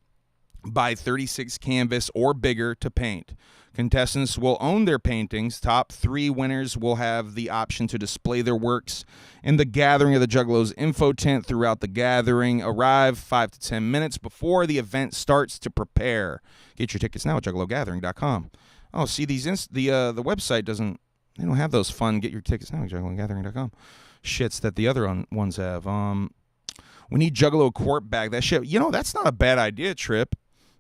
S1: by 36 canvas or bigger to paint. Contestants will own their paintings. Top 3 winners will have the option to display their works in the Gathering of the Juggalos info tent throughout the gathering. Arrive 5 to 10 minutes before the event starts to prepare. Get your tickets now at juggalogathering.com. Oh, see, the website doesn't, they don't have those fun get your tickets now at juggalogathering.com shits that the other ones have. We need Juggalo Court back. That shit, that's not a bad idea, Trip.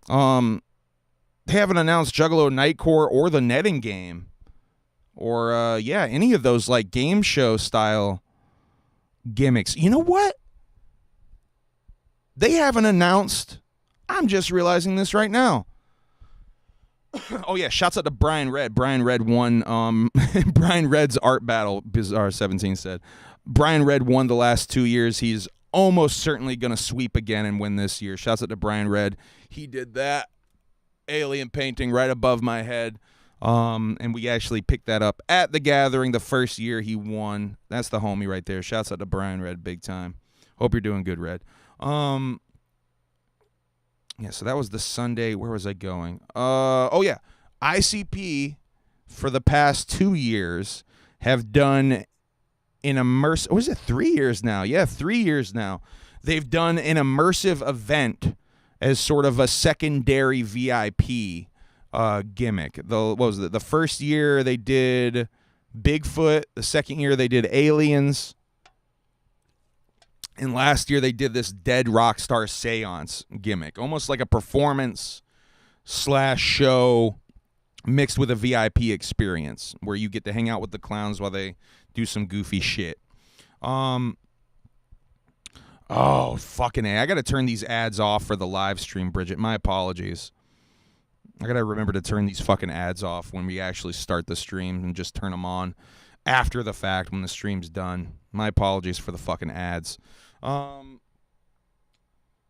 S1: They haven't announced Juggalo Nightcore or the netting game. Or, any of those, like, game show style gimmicks. You know what? They haven't announced. I'm just realizing this right now. Oh, yeah, shouts out to Brian Red. Brian Red won Brian Red's art battle, Bizarre 17 said. Brian Red won the last 2 years. He's almost certainly going to sweep again and win this year. Shouts out to Brian Red. He did that alien painting right above my head, and we actually picked that up at the Gathering the first year he won. That's the homie right there. Shouts out to Brian Red big time. Hope you're doing good, Red. Yeah, so that was the Sunday. Where was I going? ICP for the past 2 years have done an immersive. What is it? 3 years now. Yeah, 3 years now. They've done an immersive event as sort of a secondary VIP gimmick. What was it? The first year they did Bigfoot. The second year they did aliens. And last year they did this dead rock star seance gimmick, almost like a performance/show mixed with a VIP experience where you get to hang out with the clowns while they do some goofy shit. Oh, fucking A. I got to turn these ads off for the live stream, Bridget. My apologies. I got to remember to turn these fucking ads off when we actually start the stream and just turn them on after the fact when the stream's done. My apologies for the fucking ads. But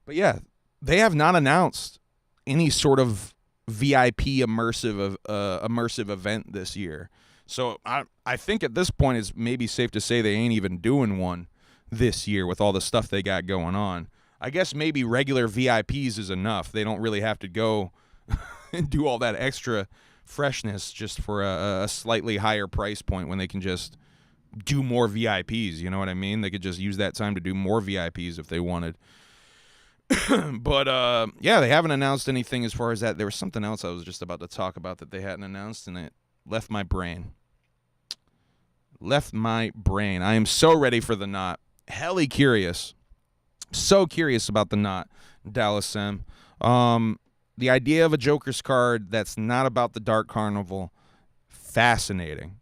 S1: yeah, they have not announced any sort of VIP immersive event this year. So I think at this point it's maybe safe to say they ain't even doing one this year with all the stuff they got going on. I guess maybe regular VIPs is enough. They don't really have to go and do all that extra freshness just for a slightly higher price point when they can just do more VIPs. You know what I mean? They could just use that time to do more VIPs if they wanted. But, yeah, they haven't announced anything as far as that. There was something else I was just about to talk about that they hadn't announced, and it left my brain. I am so ready for the knot. Helly curious. So curious about the knot, Dallas M. The idea of a Joker's card that's not about the Dark Carnival, fascinating.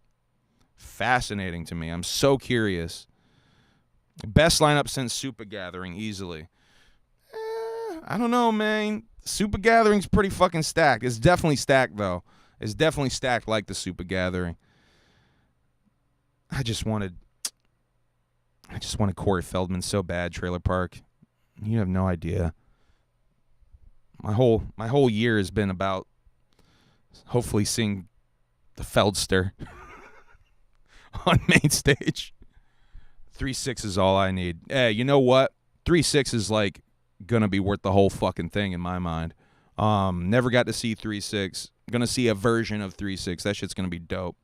S1: Fascinating to me. I'm so curious. Best lineup since Super Gathering, easily. I don't know, man. Super Gathering's pretty fucking stacked. It's definitely stacked, though. It's definitely stacked like the Super Gathering. I just wanted Corey Feldman so bad, Trailer Park. You have no idea. My whole year has been about hopefully seeing the Feldster on Mainstage. 3-6 is all I need. Hey, you know what? 3-6 is like gonna be worth the whole fucking thing in my mind. Never got to see 3-6. Gonna see a version of 3-6. That shit's gonna be dope.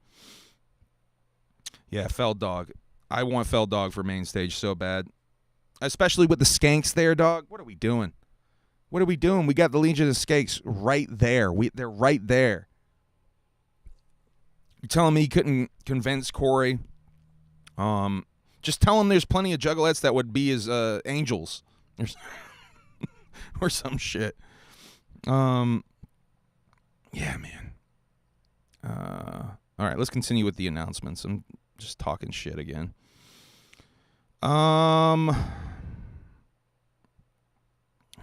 S1: Yeah, Feld Dog. I want Feld Dog for Mainstage so bad. Especially with the skanks there, dog. What are we doing? What are we doing? We got the Legion of Skanks right there. They're right there. You're telling me you couldn't convince Corey? Just tell him there's plenty of Juggalettes that would be his angels. Or some shit. Yeah, man. All right, let's continue with the announcements. I'm just talking shit again.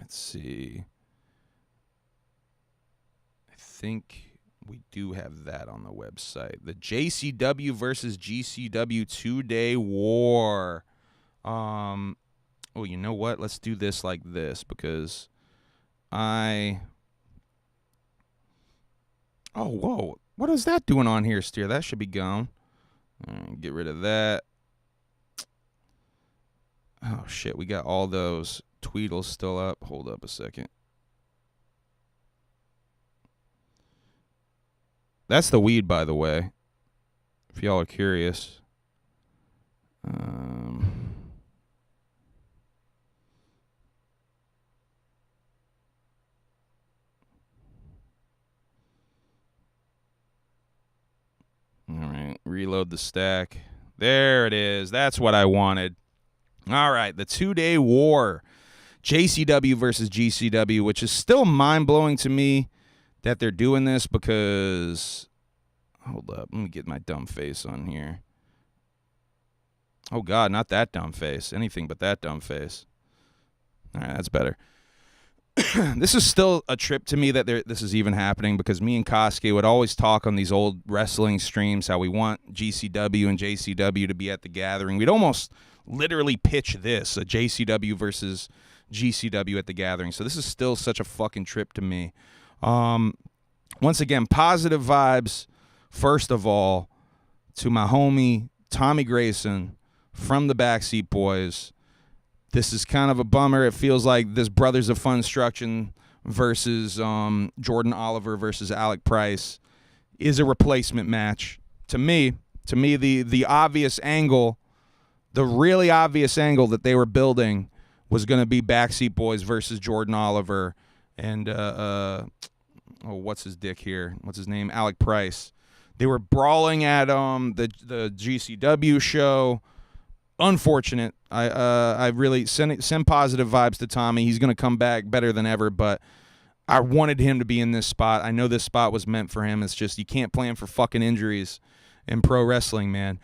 S1: Let's see. think we do have that on the website. The JCW versus GCW 2-day war. Oh, you know what? Let's do this like this because Oh, whoa. What is that doing on here, Steer? That should be gone. All right, get rid of that. Oh, shit. We got all those Tweedles still up. Hold up a second. That's the weed, by the way, if y'all are curious. All right, reload the stack. There it is. That's what I wanted. All right, the 2-day war, JCW versus GCW, which is still mind-blowing to me that they're doing this because, hold up, let me get my dumb face on here. Oh, God, not that dumb face. Anything but that dumb face. All right, that's better. This is still a trip to me that this is even happening because me and Kosuke would always talk on these old wrestling streams how we want GCW and JCW to be at the gathering. We'd almost literally pitch this, a JCW versus GCW at the gathering. So this is still such a fucking trip to me. Once again, positive vibes, first of all, to my homie Tommy Grayson from the Backseat Boys. This is kind of a bummer. It feels like this Brothers of Funstruction versus Jordan Oliver versus Alec Price is a replacement match. To me, the obvious angle, the really obvious angle that they were building was going to be Backseat Boys versus Jordan Oliver and what's his dick here? What's his name? Alec Price. They were brawling at the GCW show. Unfortunate. I really send positive vibes to Tommy. He's going to come back better than ever, but I wanted him to be in this spot. I know this spot was meant for him. It's just you can't plan for fucking injuries in pro wrestling, man.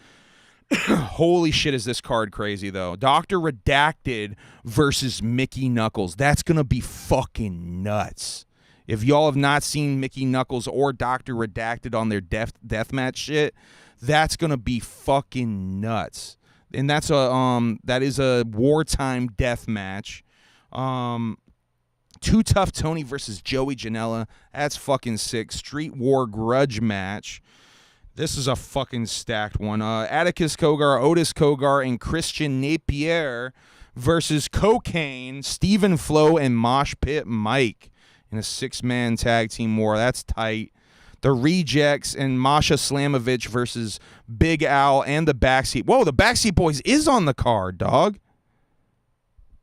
S1: Holy shit, is this card crazy, though. Dr. Redacted versus Mickey Knuckles. That's going to be fucking nuts. If y'all have not seen Mickey Knuckles or Dr. Redacted on their deathmatch shit, that's going to be fucking nuts. And that is a wartime death match. Too Tough Tony versus Joey Janela. That's fucking sick. Street War grudge match. This is a fucking stacked one. Atticus Kogar, Otis Kogar, and Christian Napier versus Cocaine, Stephen Flo, and Mosh Pit Mike in a 6-man tag team war. That's tight. The Rejects and Masha Slamovich versus Big Al and the Backseat. Whoa, the Backseat Boys is on the card, dog.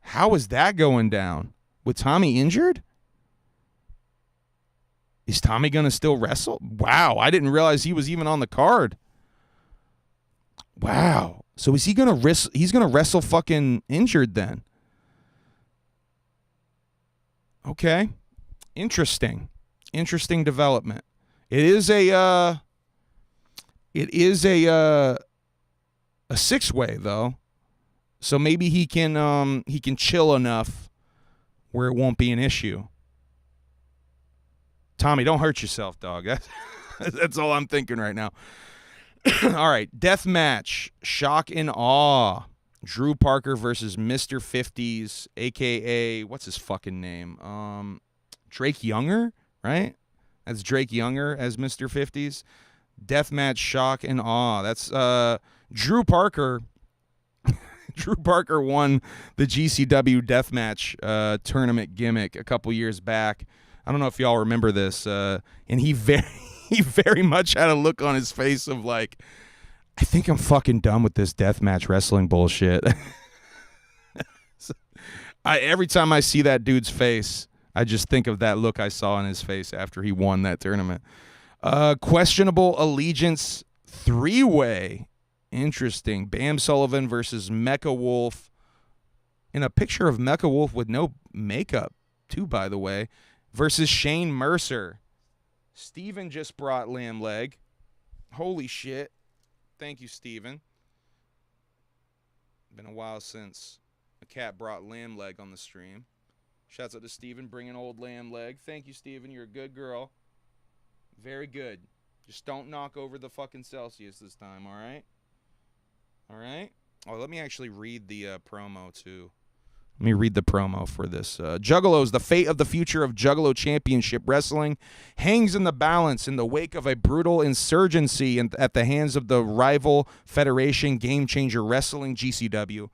S1: How is that going down? With Tommy injured? Is Tommy going to still wrestle? Wow, I didn't realize he was even on the card. Wow. So is he going to wrestle? He's going to wrestle fucking injured then. Okay. Interesting development. It is a 6-way though, so maybe he can chill enough where it won't be an issue. Tommy, don't hurt yourself, dog. That's all I'm thinking right now. All right, death match, shock and awe. Drew Parker versus Mr. 50s, aka what's his fucking name? Drake Younger, right? That's Drake Younger as Mr. 50s. Deathmatch, shock, and awe. That's Drew Parker. Drew Parker won the GCW Deathmatch tournament gimmick a couple years back. I don't know if y'all remember this. And he very much had a look on his face of like, I think I'm fucking done with this deathmatch wrestling bullshit. Every time I see that dude's face, I just think of that look I saw on his face after he won that tournament. Questionable allegiance 3-way. Interesting. Bam Sullivan versus Mecha Wolf. In a picture of Mecha Wolf with no makeup, too, by the way. Versus Shane Mercer. Steven just brought lamb leg. Holy shit. Thank you, Steven. Been a while since a cat brought lamb leg on the stream. Shouts out to Steven bringing old lamb leg. Thank you, Steven. You're a good girl. Very good. Just don't knock over the fucking Celsius this time, all right? All right? Oh, let me actually read the promo, too. Let me read the promo for this. Juggalos, the fate of the future of Juggalo Championship Wrestling hangs in the balance in the wake of a brutal insurgency at the hands of the rival federation Game Changer Wrestling, GCW.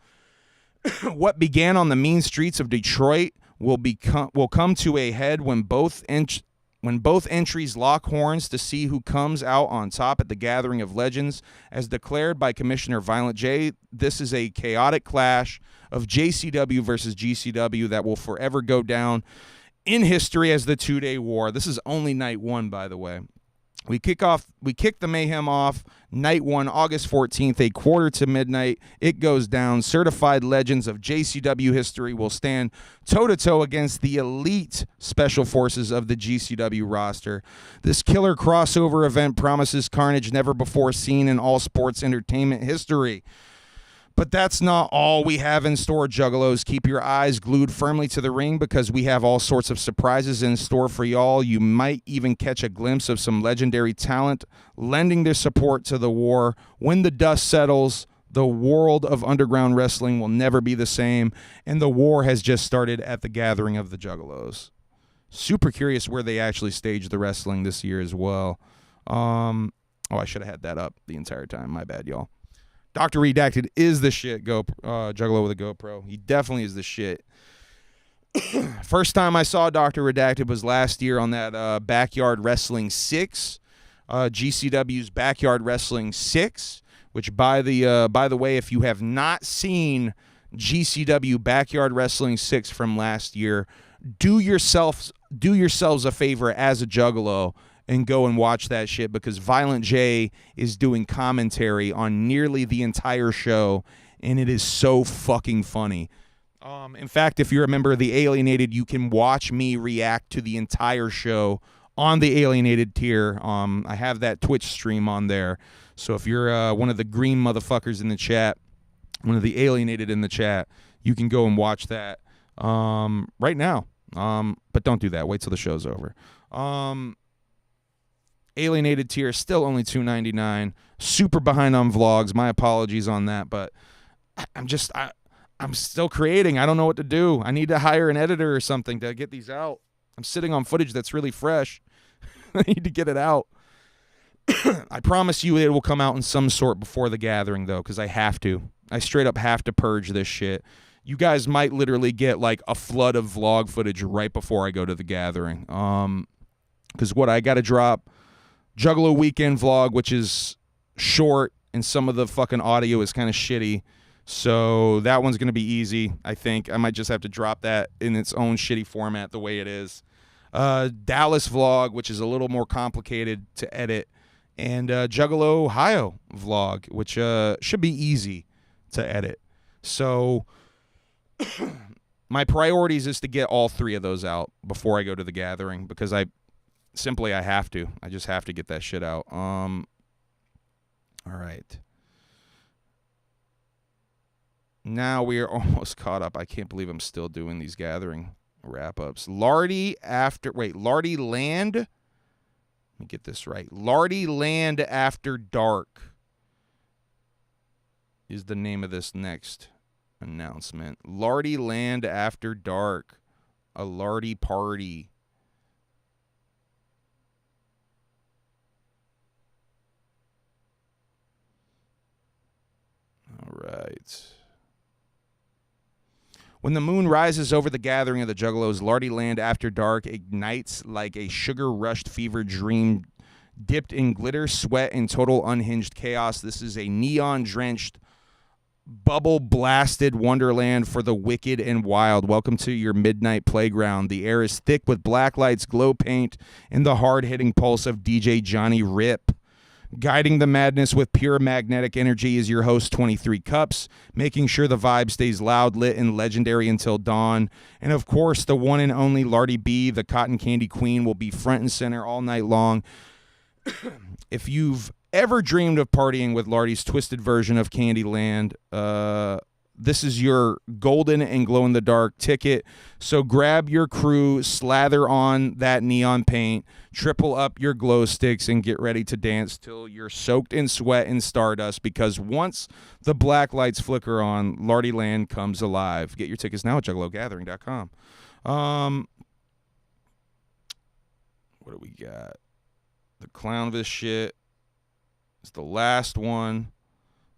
S1: What began on the mean streets of Detroit will come to a head when both entries lock horns to see who comes out on top at the Gathering of Legends. As declared by Commissioner Violent J, this is a chaotic clash of JCW versus GCW that will forever go down in history as the two-day war. This is only night one, by the way. We kick the mayhem off night one, August 14th, a quarter to midnight. It goes down. Certified legends of JCW history will stand toe-to-toe against the elite special forces of the GCW roster. This killer crossover event promises carnage never before seen in all sports entertainment history. But that's not all we have in store, Juggalos. Keep your eyes glued firmly to the ring because we have all sorts of surprises in store for y'all. You might even catch a glimpse of some legendary talent lending their support to the war. When the dust settles, the world of underground wrestling will never be the same, and the war has just started at the Gathering of the Juggalos. Super curious where they actually stage the wrestling this year as well. I should have had that up the entire time. My bad, y'all. Dr. Redacted is the shit, Juggalo with a GoPro. He definitely is the shit. First time I saw Dr. Redacted was last year on that Backyard Wrestling 6, GCW's Backyard Wrestling 6, which by the way, if you have not seen GCW Backyard Wrestling 6 from last year, do yourselves a favor as a Juggalo and go and watch that shit because Violent J is doing commentary on nearly the entire show, and it is so fucking funny. In fact, if you're a member of the Alienated, you can watch me react to the entire show on the Alienated tier. I have that Twitch stream on there. So if you're one of the green motherfuckers in the chat, one of the Alienated in the chat, you can go and watch that right now. But don't do that. Wait till the show's over. Alienated tier, still only $2.99. Super behind on vlogs. My apologies on that, but I'm still creating. I don't know what to do. I need to hire an editor or something to get these out. I'm sitting on footage that's really fresh. I need to get it out. I promise you it will come out in some sort before the Gathering, though, because I have to. I straight up have to purge this shit. You guys might literally get like a flood of vlog footage right before I go to the Gathering. Because what I got to drop, Juggalo weekend vlog, which is short, and some of the fucking audio is kind of shitty. So that one's going to be easy, I think. I might just have to drop that in its own shitty format the way it is. Dallas vlog, which is a little more complicated to edit. And Juggalo Ohio vlog, which should be easy to edit. So my priorities is to get all three of those out before I go to the Gathering because I have to. I just have to get that shit out. All right. Now we are almost caught up. I can't believe I'm still doing these Gathering wrap-ups. Lardy Land. Let me get this right. Lardy Land After Dark is the name of this next announcement. Lardy Land After Dark. A Lardy party. All right. When the moon rises over the Gathering of the Juggalos, Lardy Land After Dark ignites like a sugar-rushed fever dream dipped in glitter, sweat, and total unhinged chaos. This is a neon-drenched, bubble-blasted wonderland for the wicked and wild. Welcome to your midnight playground. The air is thick with black lights, glow paint, and the hard-hitting pulse of DJ Johnny Rip. Guiding the madness with pure magnetic energy is your host, 23 Cups, making sure the vibe stays loud, lit, and legendary until dawn. And of course, the one and only Lardy B, the Cotton Candy Queen, will be front and center all night long. If you've ever dreamed of partying with Lardy's twisted version of Candyland, this is your golden and glow-in-the-dark ticket. So grab your crew, slather on that neon paint, triple up your glow sticks, and get ready to dance till you're soaked in sweat and stardust, because once the black lights flicker on, Lardy Land comes alive. Get your tickets now at juggalogathering.com. What do we got? The Clownvis shit is the last one.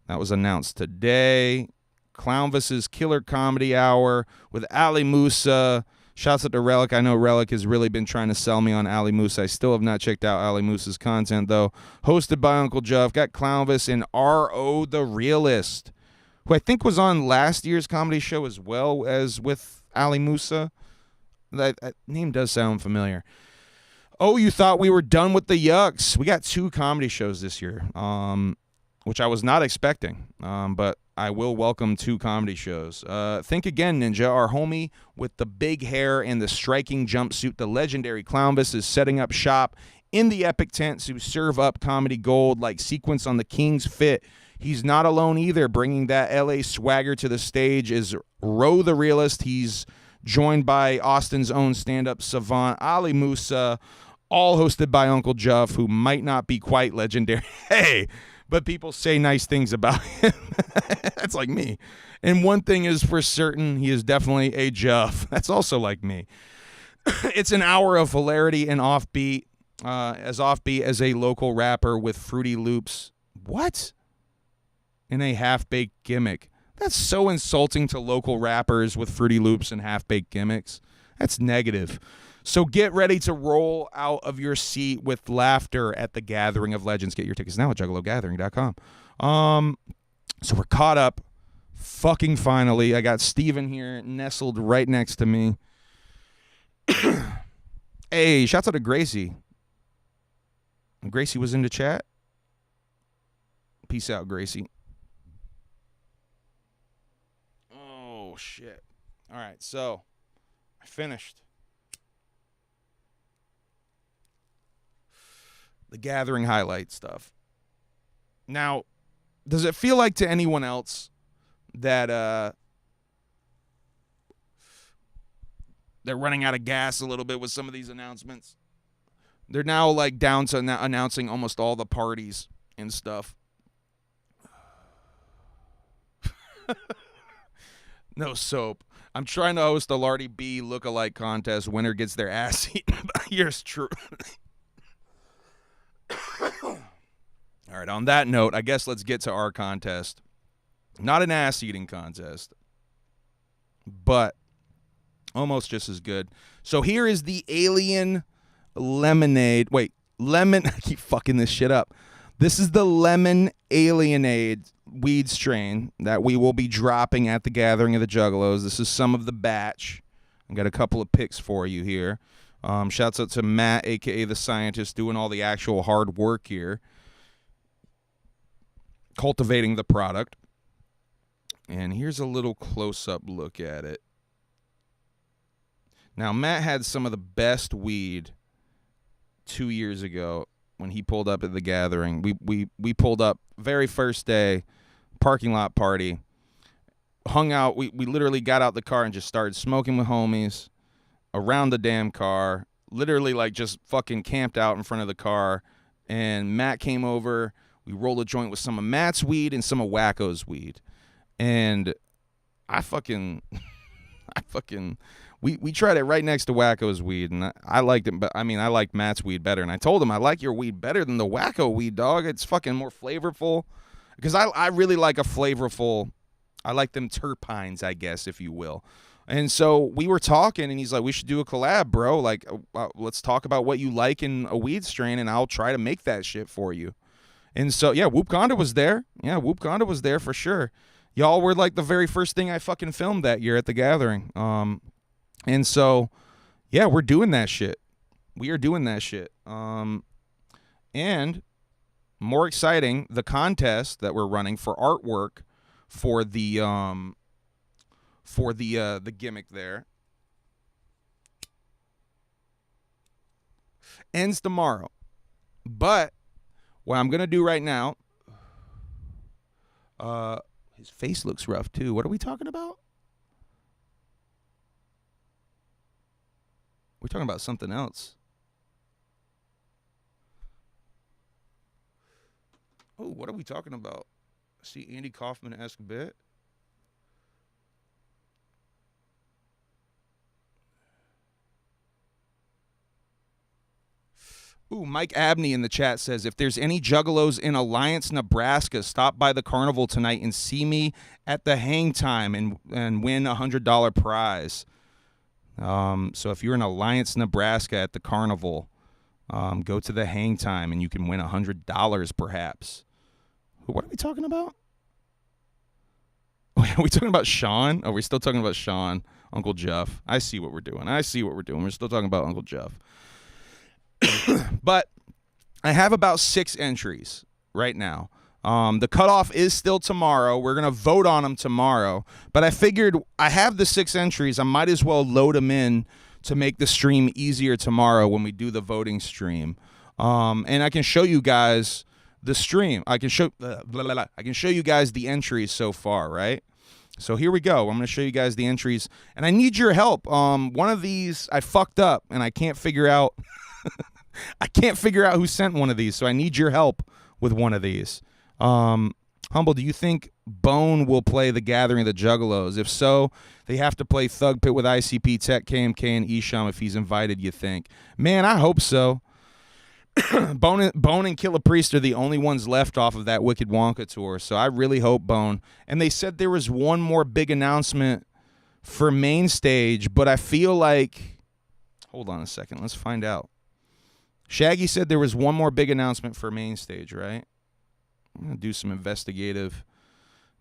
S1: That was announced today. Clownvis's Killer Comedy Hour with Ali Musa. Shouts out to Relic. I know Relic has really been trying to sell me on Ali Musa. I still have not checked out Ali Musa's content, though. Hosted by Uncle Jeff. Got Clownvis and R.O. the Realist, who I think was on last year's comedy show as well as with Ali Musa. That name does sound familiar. Oh, you thought we were done with the yucks. We got 2 comedy shows this year, which I was not expecting, but I will welcome 2 comedy shows. Think Again, Ninja, our homie with the big hair and the striking jumpsuit, the legendary Clownvis, is setting up shop in the Epic Tent to serve up comedy gold like Sequence on the King's Fit. He's not alone either. Bringing that LA swagger to the stage is Ro the Realist. He's joined by Austin's own stand-up savant, Ali Musa, all hosted by Uncle Jeff, who might not be quite legendary. Hey, but people say nice things about him. That's like me. And one thing is for certain, he is definitely a Jeff. That's also like me. It's an hour of hilarity and offbeat, as offbeat as a local rapper with fruity loops. What? In a half-baked gimmick. That's so insulting to local rappers with fruity loops and half-baked gimmicks. That's negative. So get ready to roll out of your seat with laughter at the Gathering of Legends. Get your tickets now at juggalogathering.com. So we're caught up. Fucking finally. I got Steven here nestled right next to me. Hey, shouts out to Gracie. Gracie was in the chat. Peace out, Gracie. Oh, shit. All right, so I finished the Gathering highlight stuff. Now, does it feel like to anyone else that they're running out of gas a little bit with some of these announcements? They're now like down to announcing almost all the parties and stuff. No soap. I'm trying to host a Lardy B lookalike contest. Winner gets their ass eaten by yours truly. All right, on that note, I guess let's get to our contest. Not an ass-eating contest, but almost just as good. So here is the Alien Lemonade. Wait, lemon. I keep fucking this shit up. This is the Lemon Alienade weed strain that we will be dropping at the Gathering of the Juggalos. This is some of the batch. I got a couple of picks for you here. Shouts out to Matt, a.k.a. the scientist, doing all the actual hard work here, cultivating the product. And here's a little close-up look at it. Now, Matt had some of the best weed 2 years ago when he pulled up at the Gathering. We pulled up very first day, parking lot party, hung out. We literally got out the car and just started smoking with homies around the damn car, literally like just fucking camped out in front of the car. And Matt came over. We rolled a joint with some of Matt's weed and some of Wacko's weed. And we tried it right next to Wacko's weed, and I liked it, but I mean, I liked Matt's weed better. And I told him, I like your weed better than the Wacko weed, dog. It's fucking more flavorful. Because I really like a flavorful, I like them terpines, I guess, if you will. And so we were talking, and he's like, we should do a collab, bro. Like, let's talk about what you like in a weed strain, and I'll try to make that shit for you. And so, yeah, Whoop Conda was there. Yeah, Whoop Conda was there for sure. Y'all were like the very first thing I fucking filmed that year at the Gathering. And so, yeah, we're doing that shit. We are doing that shit. And more exciting, the contest that we're running for artwork for the gimmick there ends tomorrow. But what I'm gonna do right now, His face looks rough, too. What are we talking about? We're talking about something else. Oh, what are we talking about? See Andy Kaufman-esque bit? Ooh, Mike Abney in the chat says, if there's any Juggalos in Alliance, Nebraska, stop by the Carnival tonight and see me at the hang time and win a $100 prize. So if you're in Alliance, Nebraska at the Carnival, go to the hang time and you can win $100 perhaps. What are we talking about? Are we talking about Sean? Oh, we're still talking about Sean, Uncle Jeff. I see what we're doing. We're still talking about Uncle Jeff. But I have about 6 entries right now. The cutoff is still tomorrow. We're going to vote on them tomorrow. But I figured I have the 6 entries. I might as well load them in to make the stream easier tomorrow when we do the voting stream. And I can show you guys the stream. I can show you guys the entries so far, right? So here we go. I'm going to show you guys the entries. And I need your help. One of these I fucked up, and I can't figure out... I can't figure out who sent one of these, so I need your help with one of these. Humble, do you think Bone will play The Gathering of the Juggalos? If so, they have to play Thug Pit with ICP, Tech, KMK, and Isham if he's invited, you think? Man, I hope so. Bone and Killah Priest are the only ones left off of that Wicked Wonka tour, so I really hope Bone. And they said there was one more big announcement for Mainstage, but I feel like... Hold on a second. Let's find out. Shaggy said there was one more big announcement for Mainstage, right? I'm going to do some investigative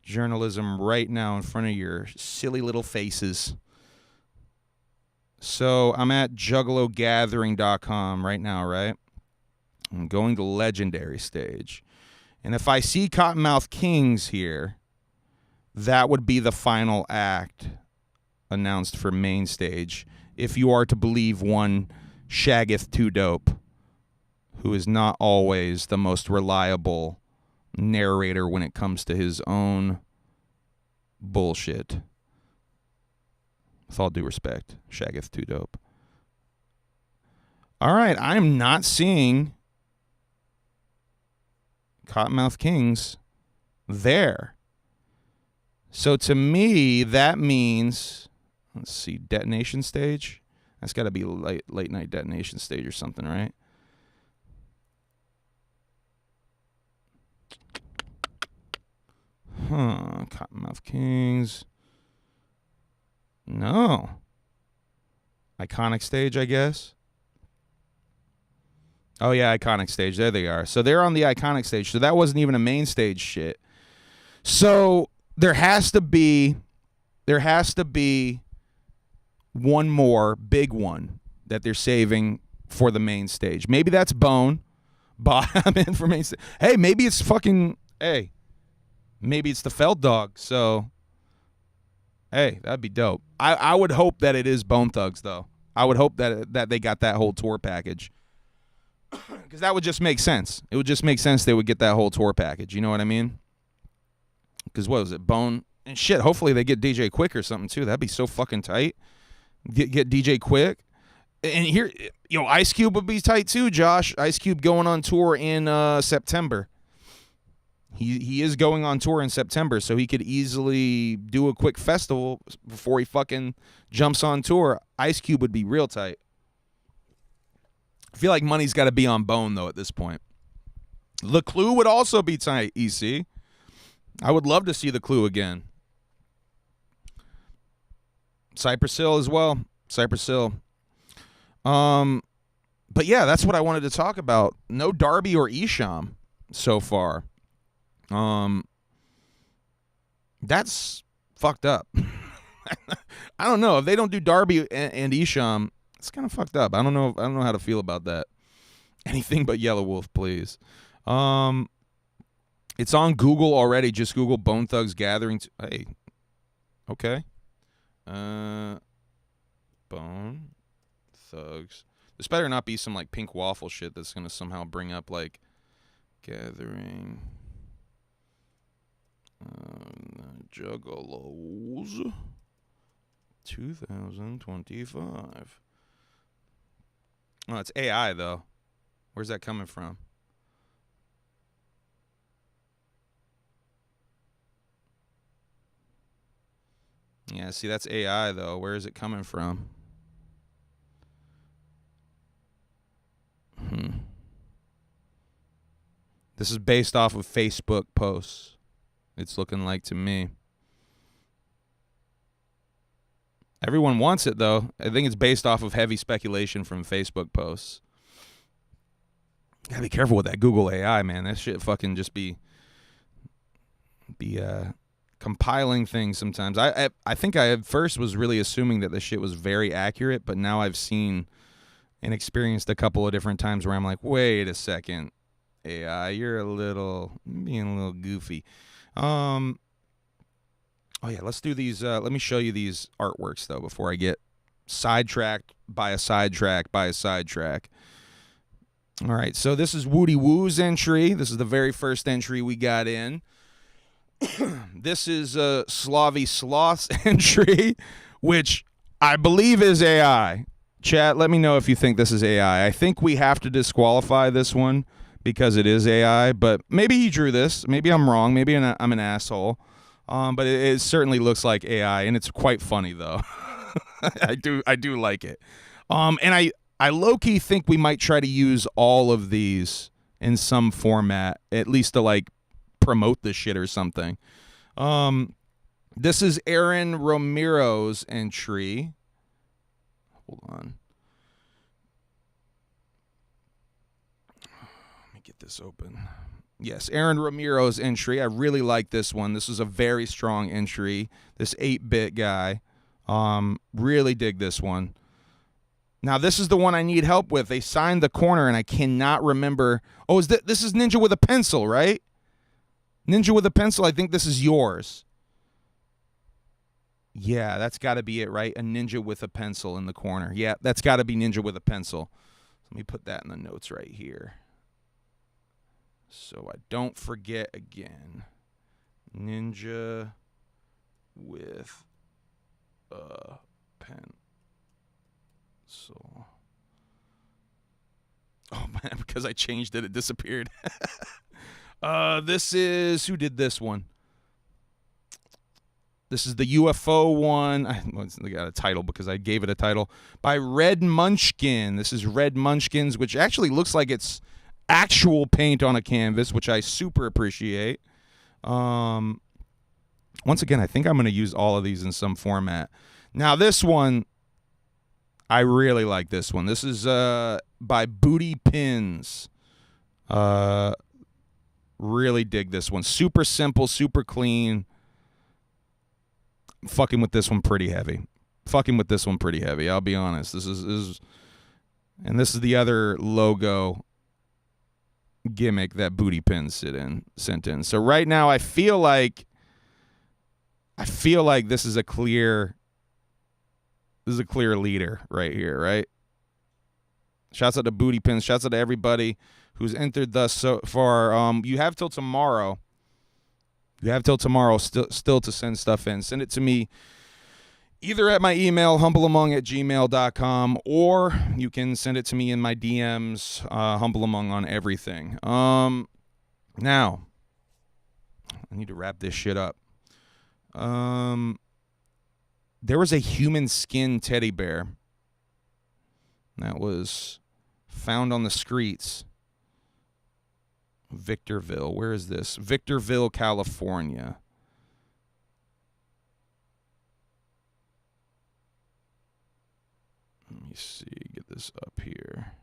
S1: journalism right now in front of your silly little faces. So I'm at juggalogathering.com right now, right? I'm going to Legendary Stage. And if I see Kottonmouth Kings here, that would be the final act announced for Mainstage, if you are to believe one Shaggeth Too Dope, who is not always the most reliable narrator when it comes to his own bullshit. With all due respect, Shaggeth Too Dope. All right, I'm not seeing Kottonmouth Kings there. So to me, that means, let's see, Detonation Stage. That's got to be late night Detonation Stage or something, right? Kottonmouth Kings. No. Iconic Stage, I guess. Oh, yeah, Iconic Stage. There they are. So they're on the Iconic Stage. So that wasn't even a main stage shit. So there has to be one more big one that they're saving for the main stage. Maybe that's Bone. I'm in for main stage. Hey, maybe it's fucking... Hey. Maybe it's the Feld Dog, so hey, that'd be dope. I would hope that it is Bone Thugs, though. I would hope that they got that whole tour package, because that would just make sense. It would just make sense they would get that whole tour package. You know what I mean? Because what was it, Bone and shit? Hopefully they get DJ Quick or something too. That'd be so fucking tight. Get DJ Quick, and here, Ice Cube would be tight too. Josh, Ice Cube going on tour in September. He is going on tour in September, so he could easily do a quick festival before he fucking jumps on tour. Ice Cube would be real tight. I feel like money's got to be on Bone, though, at this point. The Clue would also be tight, EC. I would love to see The Clue again. Cypress Hill as well. Cypress Hill. But yeah, that's what I wanted to talk about. No Darby or Isham so far. That's fucked up. I don't know if they don't do Darby and Isham. It's kind of fucked up. I don't know how to feel about that. Anything but Yellow Wolf, please. It's on Google already. Just Google Bone Thugs Gathering. Hey, okay. Bone Thugs. This better not be some like pink waffle shit that's gonna somehow bring up like Gathering. Juggalos 2025. Oh, it's AI, though. Where's that coming from? Yeah, see, that's AI, though. Where is it coming from? This is based off of Facebook posts. It's looking like to me. Everyone wants it, though. I think it's based off of heavy speculation from Facebook posts. Gotta be careful with that Google AI, man. That shit fucking just be compiling things sometimes. I think I at first was really assuming that this shit was very accurate, but now I've seen and experienced a couple of different times where I'm like, wait a second, AI, you're being a little goofy. Oh yeah, let's do these. Let me show you these artworks though before I get sidetracked by a sidetrack by a sidetrack. All right, so this is Woody Woo's entry. This is the very first entry we got in. This is Slavy Sloth's entry, which I believe is AI. Chat, let me know if you think this is AI. I think we have to disqualify this one because it is AI, but maybe he drew this. Maybe I'm wrong. Maybe I'm an asshole. But it certainly looks like AI, and it's quite funny though. I do like it. And I low-key think we might try to use all of these in some format, at least to like promote this shit or something. This is Aaron Romero's entry. Hold on. Let me get this open. Yes, Aaron Romero's entry. I really like this one. This is a very strong entry. This 8-bit guy. Really dig this one. Now, this is the one I need help with. They signed the corner, and I cannot remember. Oh, this is Ninja with a Pencil, right? Ninja with a Pencil, I think this is yours. Yeah, that's got to be it, right? A ninja with a pencil in the corner. Yeah, that's got to be Ninja with a Pencil. Let me put that in the notes right here, so I don't forget again. Ninja with a pencil. Oh, man, because I changed it, it disappeared. This is... Who did this one? This is the UFO one. I got a title because I gave it a title. By Red Munchkin. This is Red Munchkins, which actually looks like it's actual paint on a canvas, which I super appreciate. Once again, I think I'm going to use all of these in some format. Now, this one, I really like this one. This is by Booty Pins. Really dig this one. Super simple, super clean. I'm fucking with this one pretty heavy. I'll be honest. This is the other logo gimmick that Booty Pins sent in. So right now I feel like this is a clear leader right here, right? Shouts out to Booty Pins. Shouts out to everybody who's entered thus so far. You have till tomorrow. Still to send stuff in. Send it to me either at my email, humbleamong@gmail.com, or you can send it to me in my DMs, humbleamong on everything. Now, I need to wrap this shit up. There was a human skin teddy bear that was found on the streets. Victorville. Where is this? Victorville, California. Let me see. Get this up here.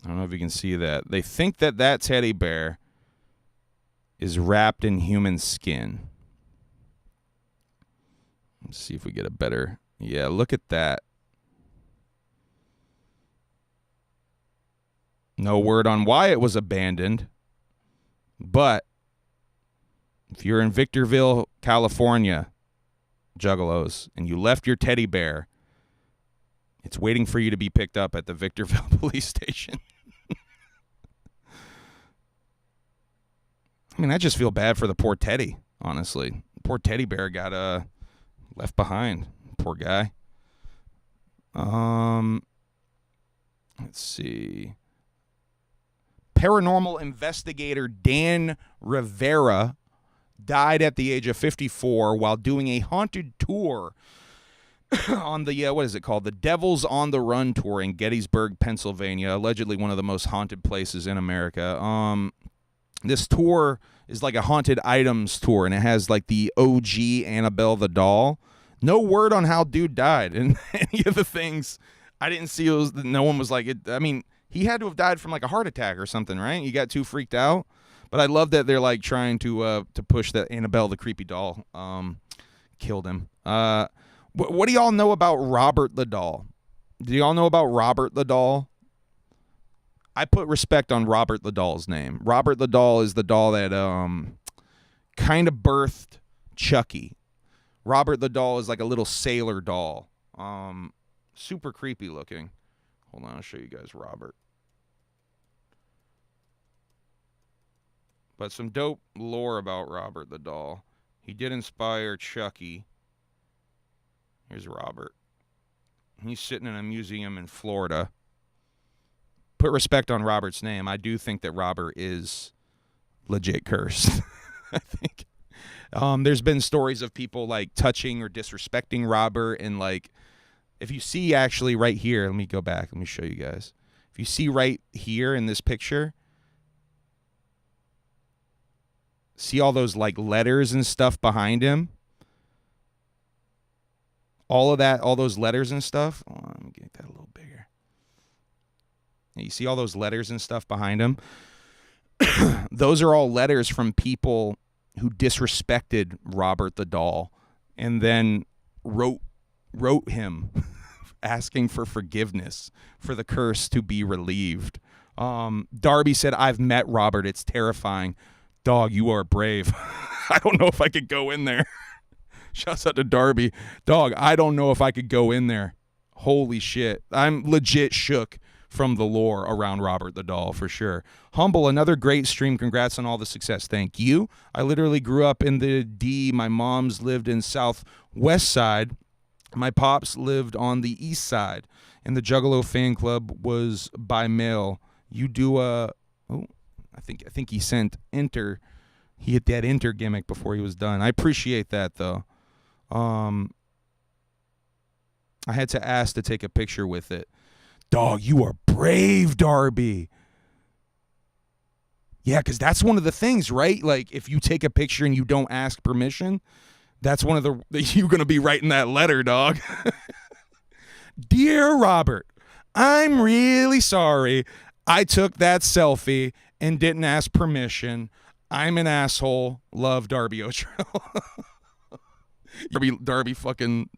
S1: I don't know if you can see that. They think that teddy bear is wrapped in human skin. Let's see if we get a better... Yeah, look at that. No word on why it was abandoned, but if you're in Victorville, California, Juggalos, and you left your teddy bear. It's waiting for you to be picked up at the Victorville police station. I mean, I just feel bad for the poor teddy, honestly. Poor teddy bear got left behind. Poor guy. Let's see. Paranormal investigator Dan Rivera died at the age of 54 while doing a haunted tour on the, what is it called? The Devils on the Run tour in Gettysburg, Pennsylvania, allegedly one of the most haunted places in America. This tour is like a haunted items tour, and it has like the OG Annabelle the doll. No word on how dude died, and any of the things I didn't see. No one was like, I mean, he had to have died from like a heart attack or something, right? He got too freaked out. But I love that they're like trying to push that Annabelle the creepy doll killed him. What do y'all know about Robert the doll? Do y'all know about Robert the doll? I put respect on Robert the doll's name. Robert the doll is the doll that kind of birthed Chucky. Robert the doll is like a little sailor doll. Super creepy looking. Hold on, I'll show you guys Robert. But some dope lore about Robert the doll. He did inspire Chucky. Here's Robert. He's sitting in a museum in Florida. Put respect on Robert's name. I do think that Robert is legit cursed. I think. There's been stories of people like touching or disrespecting Robert, and like, if you see actually right here, let me go back. Let me show you guys. If you see right here in this picture, see all those like letters and stuff behind him? All of that, all those letters and stuff. Hold on, let me get that a little bigger. You see all those letters and stuff behind him? Those are all letters from people who disrespected Robert the doll and then wrote him asking for forgiveness for the curse to be relieved. Darby said, I've met Robert. It's terrifying. Dog, you are brave. I don't know if I could go in there. Shouts out to Darby. Dog, I don't know if I could go in there. Holy shit. I'm legit shook from the lore around Robert the doll, for sure. Humble, another great stream. Congrats on all the success. Thank you. I literally grew up in the D. My mom's lived in Southwest Side. My pops lived on the East Side. And the Juggalo fan club was by mail. You do a... Oh, I think he sent enter. He hit that enter gimmick before he was done. I appreciate that, though. I had to ask to take a picture with it. Dog, you are brave, Darby. Yeah, because that's one of the things, right? Like, if you take a picture and you don't ask permission, that's one of the... You're going to be writing that letter, dog. Dear Robert, I'm really sorry I took that selfie and didn't ask permission. I'm an asshole. Love, Darby Otrell. Darby fucking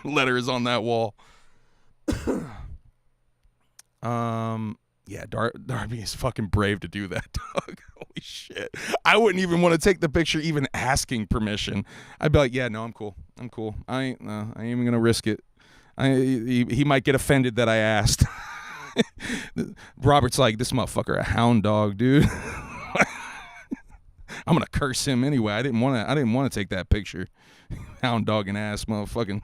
S1: letters on that wall. Yeah, Darby is fucking brave to do that, dog. Holy shit. I wouldn't even want to take the picture even asking permission. I'd be like, yeah, no, I'm cool. I ain't even going to risk it. He might get offended that I asked. Robert's like, this motherfucker a hound dog, dude. I'm going to curse him anyway. I didn't want to take that picture. Hound dog and ass motherfucking.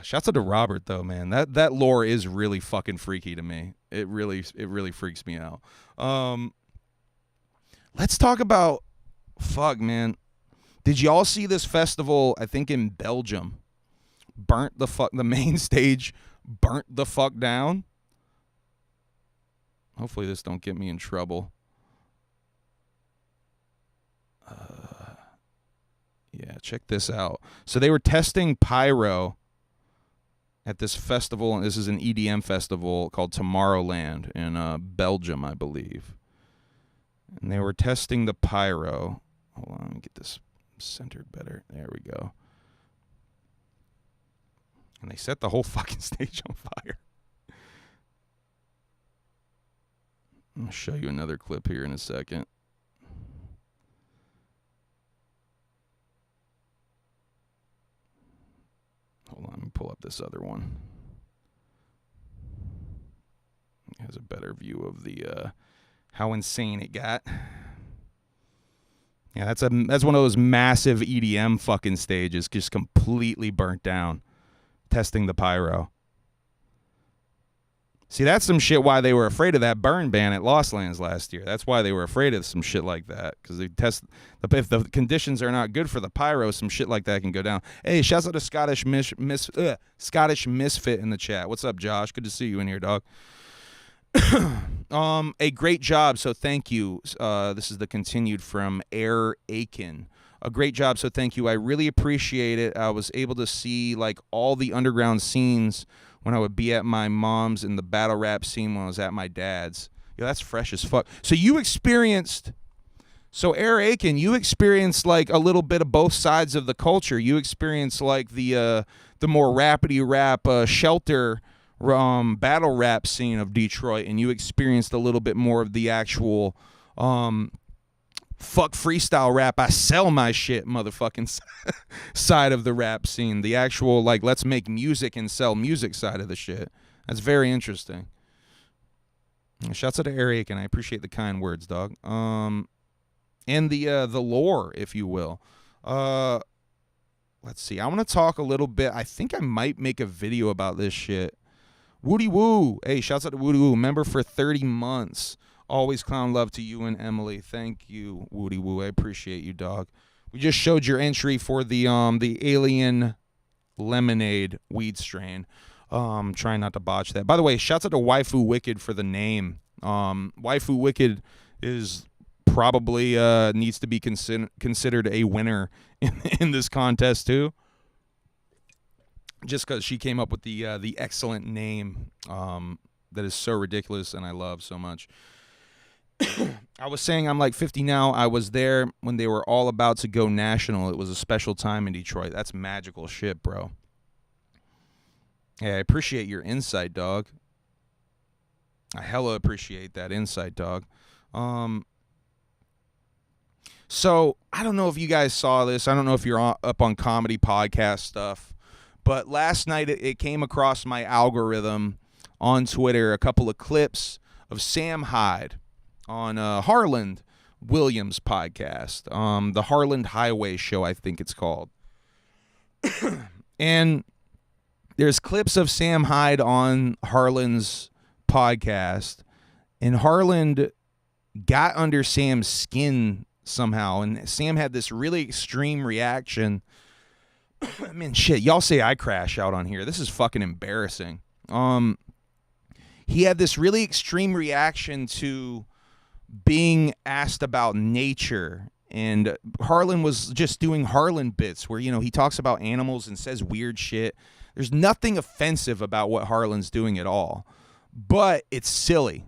S1: Shouts out to Robert though, man. That lore is really fucking freaky to me. It really freaks me out. Let's talk about man. Did y'all see this festival? I think in Belgium, the main stage burnt the fuck down. Hopefully this don't get me in trouble. Yeah, check this out. So they were testing pyro at this festival, and this is an EDM festival called Tomorrowland in Belgium, I believe. And they were testing the pyro. Hold on, let me get this centered better. There we go. And they set the whole fucking stage on fire. I'm going to show you another clip here in a second. up this other one. It has a better view of the how insane it got. Yeah, that's one of those massive EDM fucking stages, just completely burnt down, testing the pyro. See, that's some shit why they were afraid of that burn ban at Lost Lands last year. That's why they were afraid of some shit like that, because they test if the conditions are not good for the pyro, some shit like that can go down. Hey, shouts out to Scottish Scottish Misfit in the chat. What's up, Josh? Good to see you in here, dog. A great job, so thank you. This is the continued from Air Aiken. A great job, so thank you. I really appreciate it. I was able to see like all the underground scenes when I would be at my mom's, and the battle rap scene when I was at my dad's. Yeah, that's fresh as fuck. So you experienced, Air Aiken, you experienced like a little bit of both sides of the culture. You experienced like the more rapidy rap, shelter battle rap scene of Detroit, and you experienced a little bit more of the actual fuck freestyle rap, I sell my shit motherfucking side of the rap scene. The actual like let's make music and sell music side of the shit. That's very interesting. Shouts out to Eric, and I appreciate the kind words, dog. And the lore, if you will. Let's see. I want to talk a little bit. I think I might make a video about this shit. Woody Woo. Hey, shouts out to Woody Woo. Member for 30 months. Always clown love to you and Emily. Thank you, Woody Woo. I appreciate you, dog. We just showed your entry for the Alien Lemonade weed strain. Trying not to botch that. By the way, shouts out to Waifu Wicked for the name. Waifu Wicked is probably needs to be considered a winner in this contest too. Just because she came up with the excellent name that is so ridiculous and I love so much. I was saying I'm like 50 now. I was there when they were all about to go national. It was a special time in Detroit. That's magical shit, bro. Hey, I appreciate your insight, dog. I hella appreciate that insight, dog. So, I don't know if you guys saw this. I don't know if you're up on comedy podcast stuff. But last night it came across my algorithm on Twitter, a couple of clips of Sam Hyde on Harland Williams' podcast, the Harland Highway Show, I think it's called. And there's clips of Sam Hyde on Harland's podcast, and Harland got under Sam's skin somehow, and Sam had this really extreme reaction. I mean, shit, y'all say I crash out on here. This is fucking embarrassing. He had this really extreme reaction to being asked about nature, and Harlan was just doing Harlan bits where, you know, he talks about animals and says weird shit. There's nothing offensive about what Harlan's doing at all, but it's silly,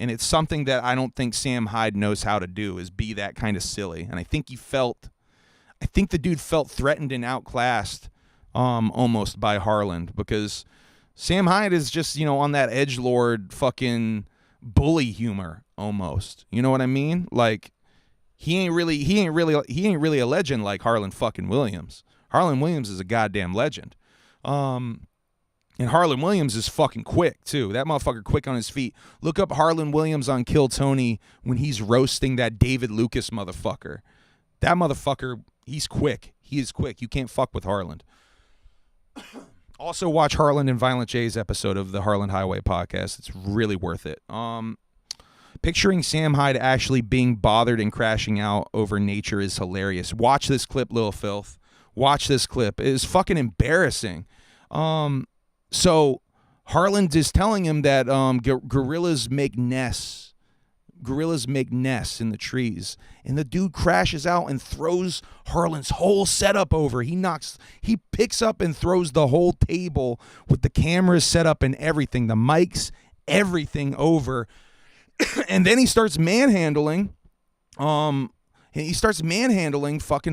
S1: and it's something that I don't think Sam Hyde knows how to do, is be that kind of silly. And I think the dude felt threatened and outclassed almost by Harland, because Sam Hyde is just, you know, on that edgelord fucking bully humor almost. You know what I mean? Like he ain't really a legend like Harlan fucking Williams. Harlan Williams is a goddamn legend. And Harlan Williams is fucking quick too. That motherfucker quick on his feet. Look up Harlan Williams on Kill Tony when he's roasting that David Lucas motherfucker. That motherfucker, he's quick. He is quick. You can't fuck with Harland. Also, watch Harland and Violent J's episode of the Harland Highway podcast. It's really worth it. Picturing Sam Hyde actually being bothered and crashing out over nature is hilarious. Watch this clip, Lil Filth. Watch this clip. It is fucking embarrassing. So Harland is telling him that gorillas make nests. Gorillas make nests in the trees, and the dude crashes out and throws Harlan's whole setup over. He picks up and throws the whole table with the cameras set up and everything, the mics, everything over. And then he starts manhandling. Fucking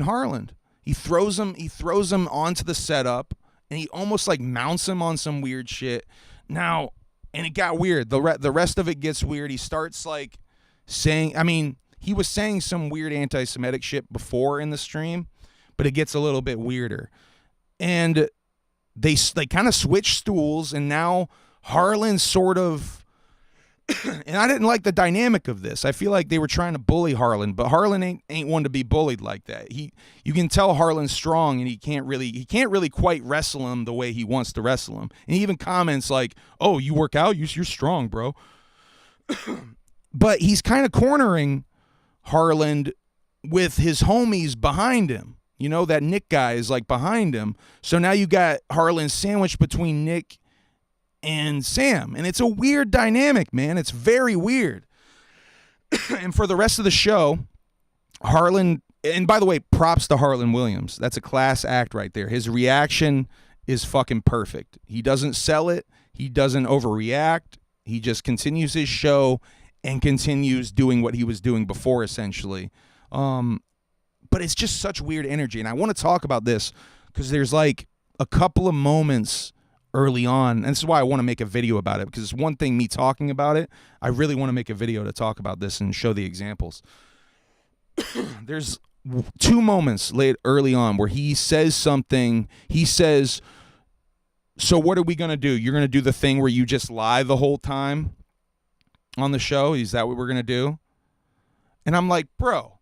S1: Harland. He throws him onto the setup, and he almost like mounts him on some weird shit. Now, and it got weird. The rest of it gets weird. He starts like saying, I mean, he was saying some weird anti-Semitic shit before in the stream, but it gets a little bit weirder. And they kind of switch stools, and now Harlan sort of, and I didn't like the dynamic of this. I feel like they were trying to bully Harlan, but Harlan ain't one to be bullied like that. You can tell Harlan's strong, and he can't really quite wrestle him the way he wants to wrestle him. And he even comments like, "Oh, you work out? You're strong, bro." But he's kind of cornering Harlan with his homies behind him. You know, that Nick guy is like behind him. So now you got Harlan sandwiched between Nick and Sam. And it's a weird dynamic, man. It's very weird. And for the rest of the show, Harlan, and by the way, props to Harlan Williams. That's a class act right there. His reaction is fucking perfect. He doesn't sell it. He doesn't overreact. He just continues his show and continues doing what he was doing before, essentially. But it's just such weird energy. And I want to talk about this because there's like a couple of moments early on. And this is why I want to make a video about it, because it's one thing me talking about it. I really want to make a video to talk about this and show the examples. There's two moments early on where he says something. He says, "So what are we going to do? You're going to do the thing where you just lie the whole time on the show? Is that what we're going to do?" And I'm like, bro,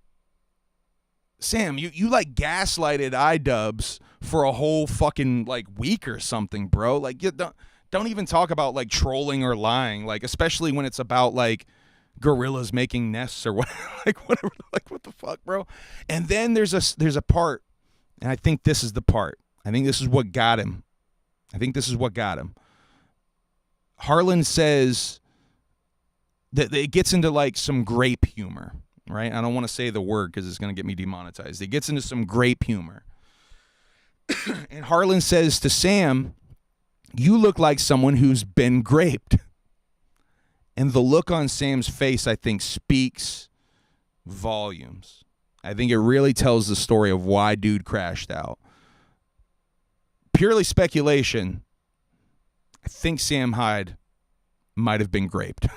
S1: Sam, you like gaslighted iDubbbz for a whole fucking like week or something, bro. Like, you don't even talk about like trolling or lying, like especially when it's about like gorillas making nests or what, like whatever, like what the fuck, bro. And then there's a part, and I think this is the part. I think this is what got him. Harlan says that it gets into like some grape humor. Right? I don't want to say the word because it's going to get me demonetized. It gets into some grape humor. And Harlan says to Sam, "You look like someone who's been graped." And the look on Sam's face, I think, speaks volumes. I think it really tells the story of why dude crashed out. Purely speculation, I think Sam Hyde might have been graped.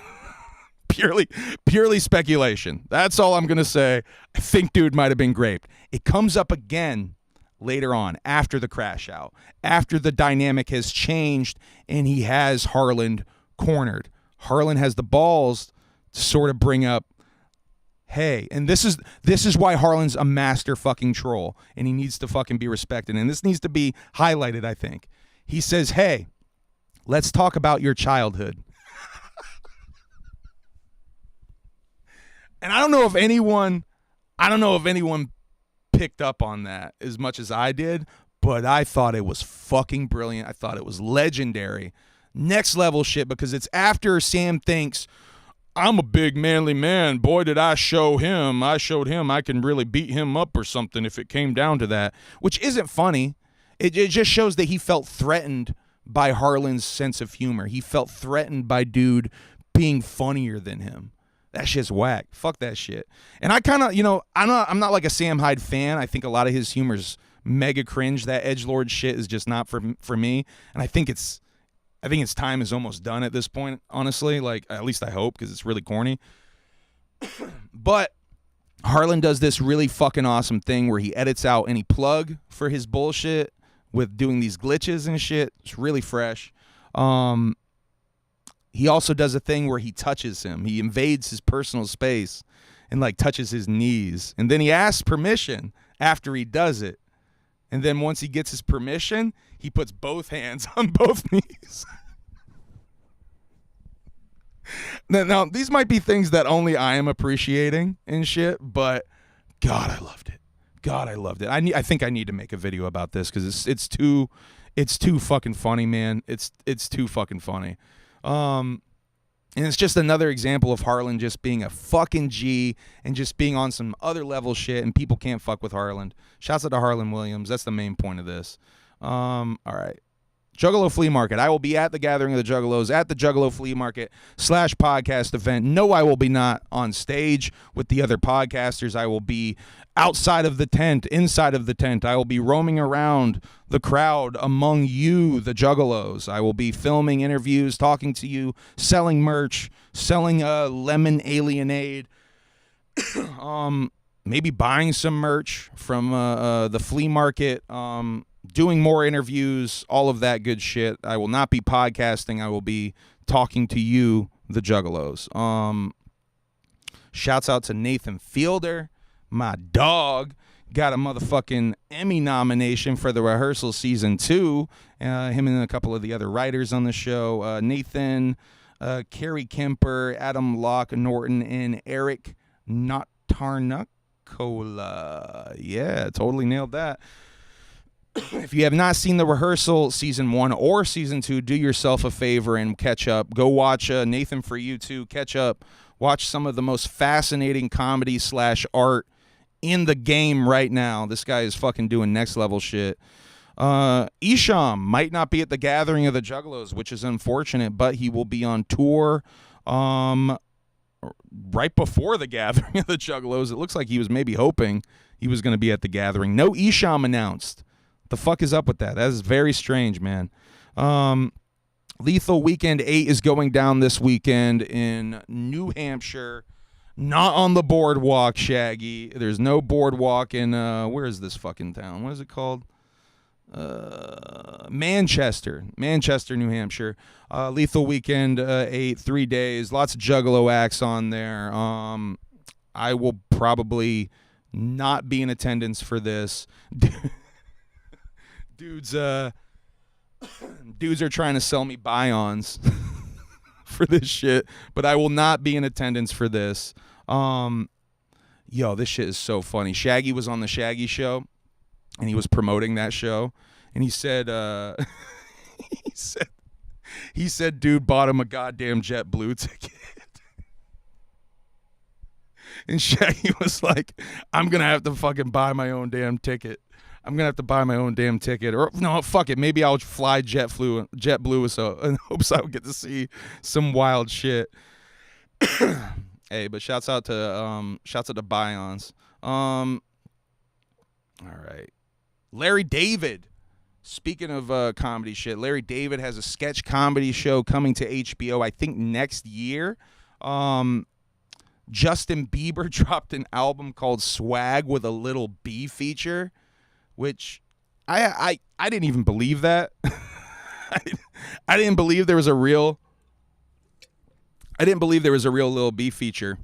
S1: Purely speculation. That's all I'm going to say. I think dude might have been graped. It comes up again later on after the crash out, after the dynamic has changed and he has Harlan cornered. Harlan has the balls to sort of bring up, hey, and this is why Harlan's a master fucking troll, and he needs to fucking be respected. And this needs to be highlighted, I think. He says, "Hey, let's talk about your childhood." And I don't know if anyone picked up on that as much as I did, but I thought it was fucking brilliant. I thought it was legendary. Next level shit, because it's after Sam thinks, "I'm a big manly man. Boy, did I show him. I showed him I can really beat him up or something if it came down to that," which isn't funny. It just shows that he felt threatened by Harlan's sense of humor. He felt threatened by dude being funnier than him. That shit's whack. Fuck that shit. And I kind of, I'm not like a Sam Hyde fan. I think a lot of his humor's mega cringe. That edgelord shit is just not for me. And I think its time is almost done at this point, honestly. Like, at least I hope, because it's really corny. But Harlan does this really fucking awesome thing where he edits out any plug for his bullshit with doing these glitches and shit. It's really fresh. He also does a thing where he touches him. He invades his personal space and like touches his knees. And then he asks permission after he does it. And then once he gets his permission, he puts both hands on both knees. Now, these might be things that only I am appreciating and shit, but God, I loved it. I think I need to make a video about this because it's too fucking funny, man. It's too fucking funny. And it's just another example of Harlan just being a fucking G and just being on some other level shit, and people can't fuck with Harlan. Shouts out to Harlan Williams. That's the main point of this. All right. Juggalo Flea Market. I will be at the Gathering of the Juggalos at the Juggalo Flea Market /podcast event. No, I will be not on stage with the other podcasters. I will be outside of the tent, inside of the tent. I will be roaming around the crowd among you, the Juggalos. I will be filming interviews, talking to you, selling merch, selling lemon alienade, maybe buying some merch from the flea market. doing more interviews, all of that good shit. I will not be podcasting. I will be talking to you, the Juggalos. Shouts out to Nathan Fielder, my dog. Got a motherfucking Emmy nomination for The Rehearsal Season 2. Him and a couple of the other writers on the show. Nathan, Carrie Kemper, Adam Locke Norton, and Eric Notarnacola. Yeah, totally nailed that. If you have not seen The Rehearsal Season 1 or Season 2, do yourself a favor and catch up. Go watch Nathan For You Too. Catch up. Watch some of the most fascinating comedy / art in the game right now. This guy is fucking doing next level shit. Isham might not be at the gathering of the Juggalos, which is unfortunate, but he will be on tour right before the gathering of the Juggalos. It looks like he was maybe hoping he was going to be at the gathering. No Isham announced. The fuck is up with that? That is very strange, man. Lethal Weekend 8 is going down this weekend in New Hampshire. Not on the boardwalk, Shaggy. There's no boardwalk in, where is this fucking town? What is it called? Manchester, New Hampshire. Lethal Weekend 8, 3 days. Lots of Juggalo acts on there. I will probably not be in attendance for this. Dudes are trying to sell me buy-ons for this shit, but I will not be in attendance for this. Yo, this shit is so funny. Shaggy was on the Shaggy Show, and he was promoting that show, and he said, he said, dude bought him a goddamn JetBlue ticket, and Shaggy was like, I'm gonna have to fucking buy my own damn ticket. I'm gonna have to buy my oon damn ticket, or no, fuck it. Maybe I'll fly JetBlue, so in hopes I'll get to see some wild shit. Hey, but shouts out to Byons. All right, Larry David. Speaking of comedy shit, Larry David has a sketch comedy show coming to HBO, I think next year. Justin Bieber dropped an album called Swag with a little B feature, which I didn't even believe that. I didn't believe there was a real Lil B feature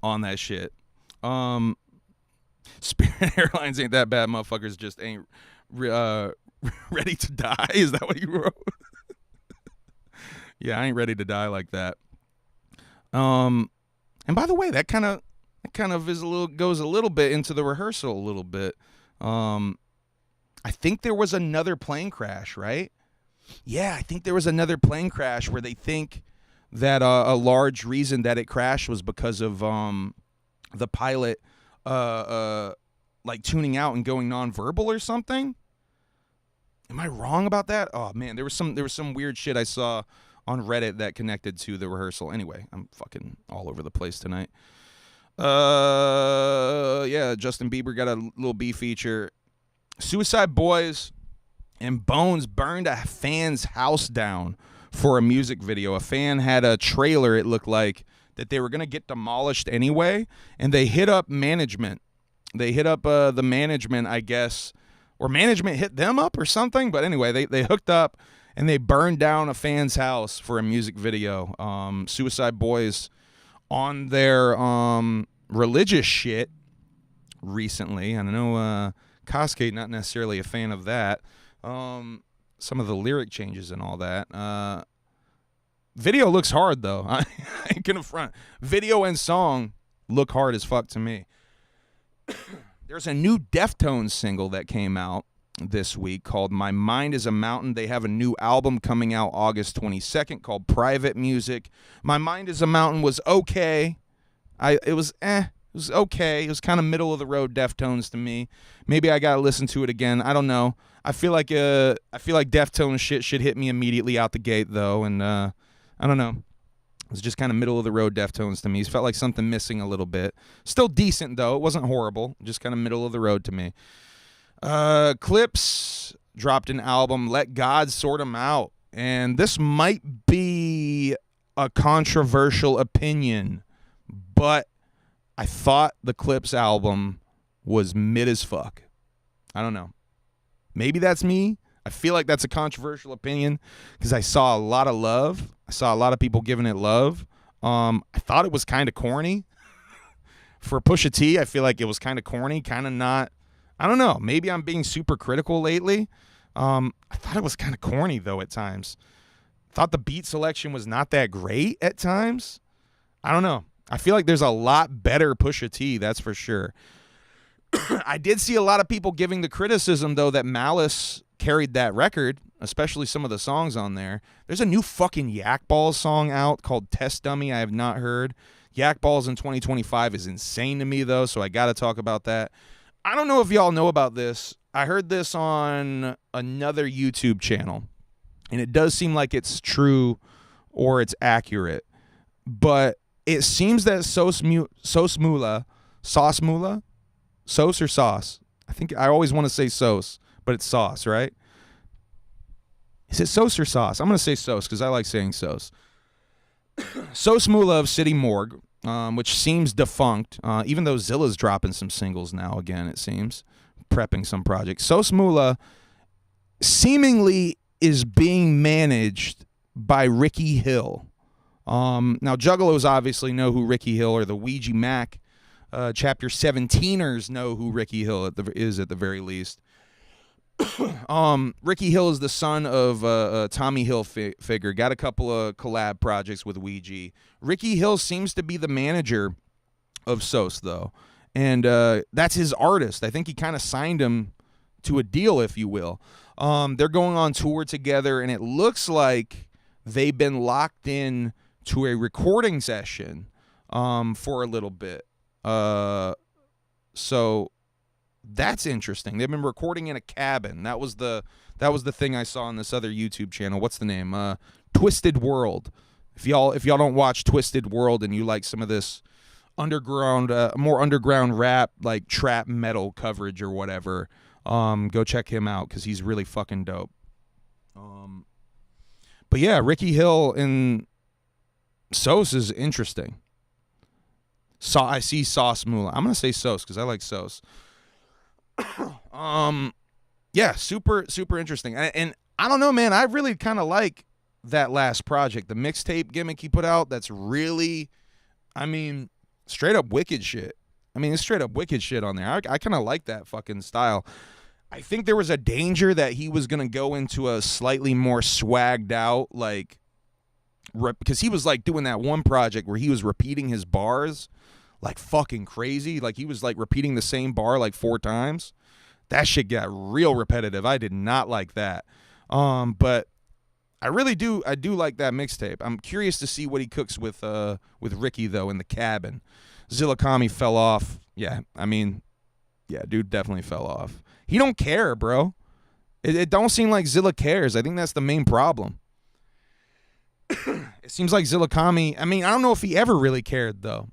S1: on that shit. Spirit Airlines ain't that bad, motherfuckers just ain't ready to die. Is that what you wrote? Yeah, I ain't ready to die like that. And by the way, that kind of goes a little bit into the rehearsal a little bit. I think there was another plane crash, right? Yeah, I think there was another plane crash where they think that a large reason that it crashed was because of the pilot like tuning out and going nonverbal or something. Am I wrong about that? Oh man, there was some weird shit I saw on Reddit that connected to the rehearsal. Anyway, I'm fucking all over the place tonight. Yeah, Justin Bieber got a little B feature. Suicide Boys and Bones burned a fan's house down for a music video. A fan had a trailer, it looked like, that they were going to get demolished anyway, and they hit up management. They hit up the management, I guess, or management hit them up or something, but anyway, they hooked up, and they burned down a fan's house for a music video. Suicide Boys on their religious shit recently. I know Cascade not necessarily a fan of that. Some of the lyric changes and all that. Video looks hard though. I ain't gonna front. Video and song look hard as fuck to me. There's a new Deftones single that came out this week called My Mind is a Mountain. They have a new album coming out August 22nd called Private Music. My Mind is a Mountain was okay. It was okay. It was kind of middle of the road Deftones to me. Maybe I gotta listen to it again. I don't know. I feel like Deftones shit should hit me immediately out the gate though, and I don't know. It was just kind of middle of the road Deftones to me. It felt like something missing a little bit. Still decent though. It wasn't horrible. Just kind of middle of the road to me. Clips dropped an album, Let God Sort 'Em Out, and this might be a controversial opinion, but I thought the Clips album was mid as fuck. I don't know. Maybe that's me. I feel like that's a controversial opinion because I saw a lot of love. I saw a lot of people giving it love. I thought it was kind of corny. For Pusha T, I feel like it was kind of corny, kind of not. I don't know. Maybe I'm being super critical lately. I thought it was kind of corny, though, at times. Thought the beat selection was not that great at times. I don't know. I feel like there's a lot better Pusha T, that's for sure. I did see a lot of people giving the criticism, though, that Malice carried that record, especially some of the songs on there. There's a new fucking Yak Balls song out called Test Dummy I have not heard. Yak Balls in 2025 is insane to me, though, so I got to talk about that. I don't know if y'all know about this. I heard this on another YouTube channel, and it does seem like it's true or it's accurate. But it seems that Sos Moola, Sos or Sauce? I think I always want to say Sos, but it's Sauce, right? Is it Sos or Sauce? I'm going to say Sos because I like saying Sos. Sos Moola of City Morgue, which seems defunct, even though Zilla's dropping some singles now again, it seems, prepping some projects. Sos Moola seemingly is being managed by Ricky Hill. Now, Juggalos obviously know who Ricky Hill or the Ouija Mac Chapter 17ers know who Ricky Hill is at the very least. Ricky Hill is the son of Tommy Hilfiger. Got a couple of collab projects with Ouija. Ricky Hill seems to be the manager of Sos, though. And that's his artist. I think he kind of signed him to a deal, if you will. They're going on tour together, and it looks like they've been locked in to a recording session for a little bit. So that's interesting. They've been recording in a cabin. That was the thing I saw on this other YouTube channel. What's the name? Twisted World. If y'all don't watch Twisted World and you like some of this underground, more underground rap, like trap metal coverage or whatever, go check him out because he's really fucking dope. But yeah, Ricky Hill and Sos is interesting. I see Sos Moola. I'm gonna say Sos because I like Sos. Yeah, super interesting. And I don't know, man. I really kind of like that last project, the mixtape gimmick he put out. That's really, I mean, straight up wicked shit. I mean, it's straight up wicked shit on there. I kind of like that fucking style. I think there was a danger that he was gonna go into a slightly more swagged out, like, because he was like doing that one project where he was repeating his bars like fucking crazy. Like he was like repeating the same bar like 4 times. That shit got real repetitive. I did not like that. But I really do. I do like that mixtape. I'm curious to see what he cooks with Ricky though in the cabin. Zillakami fell off. Yeah, I mean, yeah, dude definitely fell off. He don't care, bro. It don't seem like Zilla cares. I think that's the main problem. It seems like Zillakami, I mean, I don't know if he ever really cared though.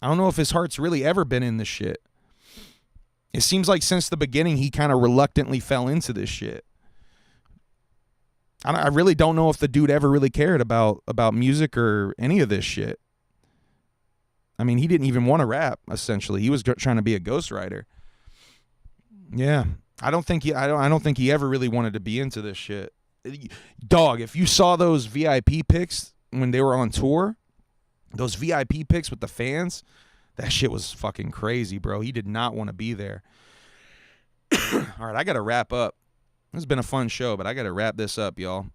S1: I don't know if his heart's really ever been in this shit. It seems like since the beginning, he kind of reluctantly fell into this shit. I really don't know if the dude ever really cared about music or any of this shit. I mean, he didn't even want to rap, essentially. He was trying to be a ghostwriter. Yeah. I don't think he ever really wanted to be into this shit. Dog, if you saw those VIP pics when they were on tour, those VIP pics with the fans, that shit was fucking crazy, bro. He did not want to be there. All right, I got to wrap up. This has been a fun show, but I got to wrap this up, y'all.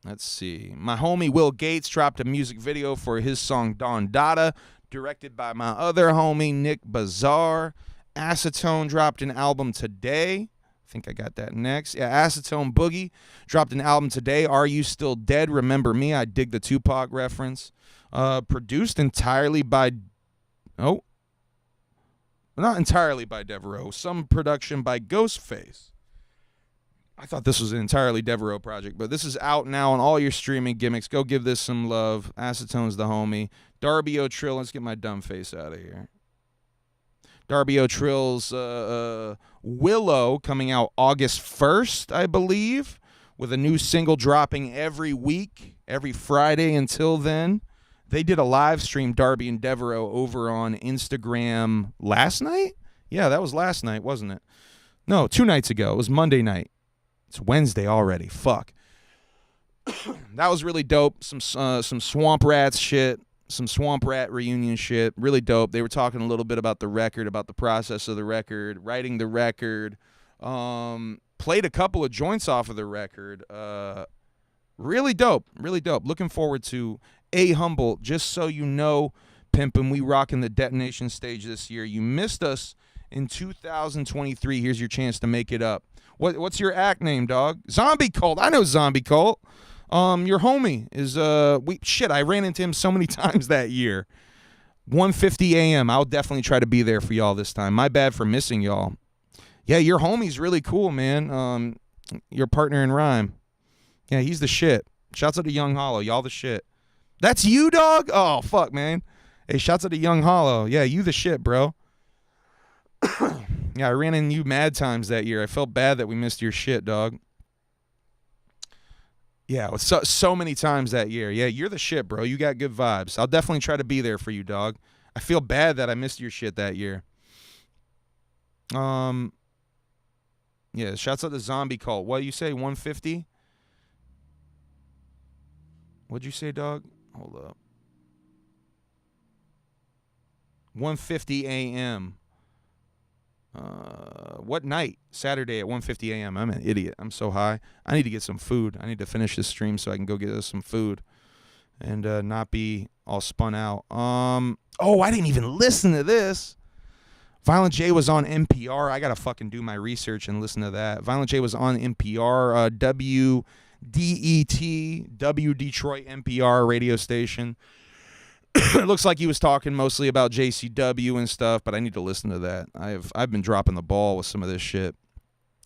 S1: Let's see. My homie Will Gates dropped a music video for his song Don Dada, directed by my other homie Nick Bazaar. Acetone dropped an album today. I think I got that next. Yeah, Acetone Boogie dropped an album today. Are You Still Dead? Remember Me? I dig the Tupac reference. Produced entirely by... Oh. Not entirely by Devereaux. Some production by Ghostface. I thought this was an entirely Devereaux project, but this is out now on all your streaming gimmicks. Go give this some love. Acetone's the homie. Darby O'Trill. Let's get my dumb face out of here. Darby O'Trill's Willow coming out August 1st, I believe, with a new single dropping every week, every Friday until then. They did a live stream, Darby and Devereaux, over on Instagram last night? Yeah, that was last night, wasn't it? No, 2 nights ago. It was Monday night. It's Wednesday already. Fuck. That was really dope. Some Swamp Rats shit. Some Swamp Rat reunion shit. Really dope. They were talking a little bit about the record, about the process of the record, writing the record. Played a couple of joints off of the record. Really dope. Really dope. Looking forward to A Humble. Just so you know, Pimpin', we rocking the Detonation stage this year. You missed us in 2023. Here's your chance to make it up. What's your act name, dog? Zombie Cult. I know Zombie Cult. Your homie is I ran into him so many times that year. 1:50 a.m. I'll definitely try to be there for y'all this time. My bad for missing y'all. Yeah, your homie's really cool, man. Your partner in rhyme. Yeah, he's the shit. Shouts out to Young Hollow. Y'all the shit. That's you, dog? Oh, fuck, man. Hey, shouts out to Young Hollow. Yeah, you the shit, bro. Yeah, I ran into you mad times that year. I felt bad that we missed your shit, dog. Yeah, it was so many times that year. Yeah, you're the shit, bro. You got good vibes. I'll definitely try to be there for you, dog. I feel bad that I missed your shit that year. Yeah, shouts out to Zombie Cult. What you say, 150? What'd you say, dog? Hold up. 1:50 a.m. What night? Saturday at 1:50 a.m. I'm an idiot. I'm so high. I need to get some food. I need to finish this stream so I can go get us some food and not be all spun out. Oh, I didn't even listen to this. Violent J was on NPR. I got to fucking do my research and listen to that. Violent J was on NPR, WDET, W Detroit NPR radio station. It looks like he was talking mostly about JCW and stuff, but I need to listen to that. I've been dropping the ball with some of this shit.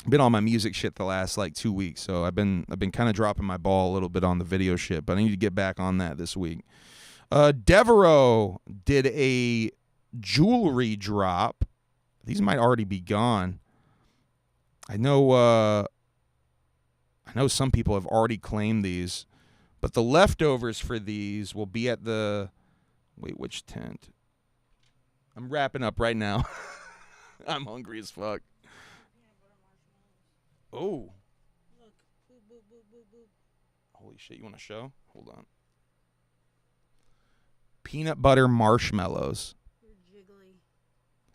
S1: I've been on my music shit the last like 2 weeks, so I've been kind of dropping my ball a little bit on the video shit, but I need to get back on that this week. Devereaux did a jewelry drop. These might already be gone. I know some people have already claimed these, but the leftovers for these will be at the... Wait, which tent? I'm wrapping up right now. I'm hungry as fuck. Oh.
S3: Look. Boop, boop, boop, boop, boop.
S1: Holy shit, you want to show? Hold on. Peanut butter marshmallows.
S3: They're jiggly.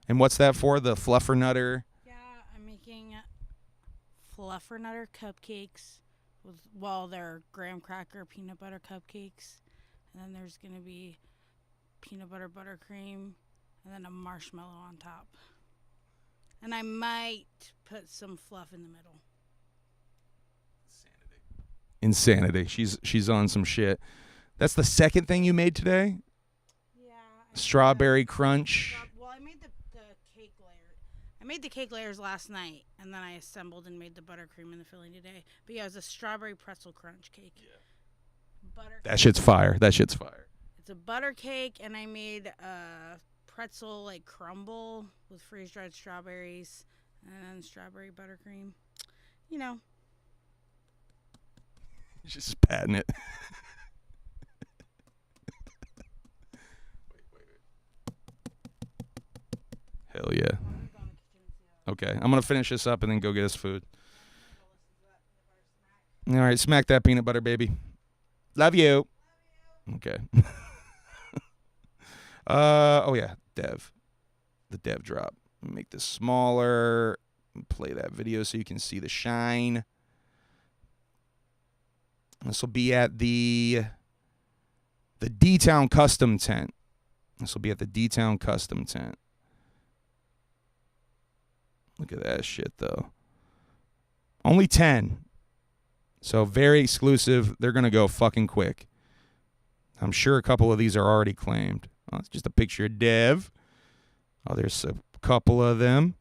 S1: And what's that for? The Fluffernutter?
S3: Yeah, I'm making Fluffernutter cupcakes. They're graham cracker peanut butter cupcakes. And then there's going to be peanut butter buttercream and then a marshmallow on top. And I might put some fluff in the middle.
S1: Insanity. She's on some shit. That's the second thing you made today?
S3: Yeah.
S1: Strawberry crunch.
S3: Well, I made the cake layer. I made the cake layers last night, and then I assembled and made the buttercream and the filling today. But yeah, it was a strawberry pretzel crunch cake. Yeah.
S1: That shit's fire.
S3: It's a butter cake, and I made a pretzel like crumble with freeze-dried strawberries and strawberry buttercream. You know.
S1: Just patting it. Wait. Hell yeah. Okay, I'm going to finish this up and then go get us food. All right, smack that peanut butter, baby. Love you. Okay. Oh, yeah, Dev. The Dev drop. Make this smaller. Play that video so you can see the shine. This will be at the D-Town Custom Tent. Look at that shit, though. Only 10. So very exclusive. They're going to go fucking quick. I'm sure a couple of these are already claimed. Oh, it's just a picture of Dev. Oh, there's a couple of them.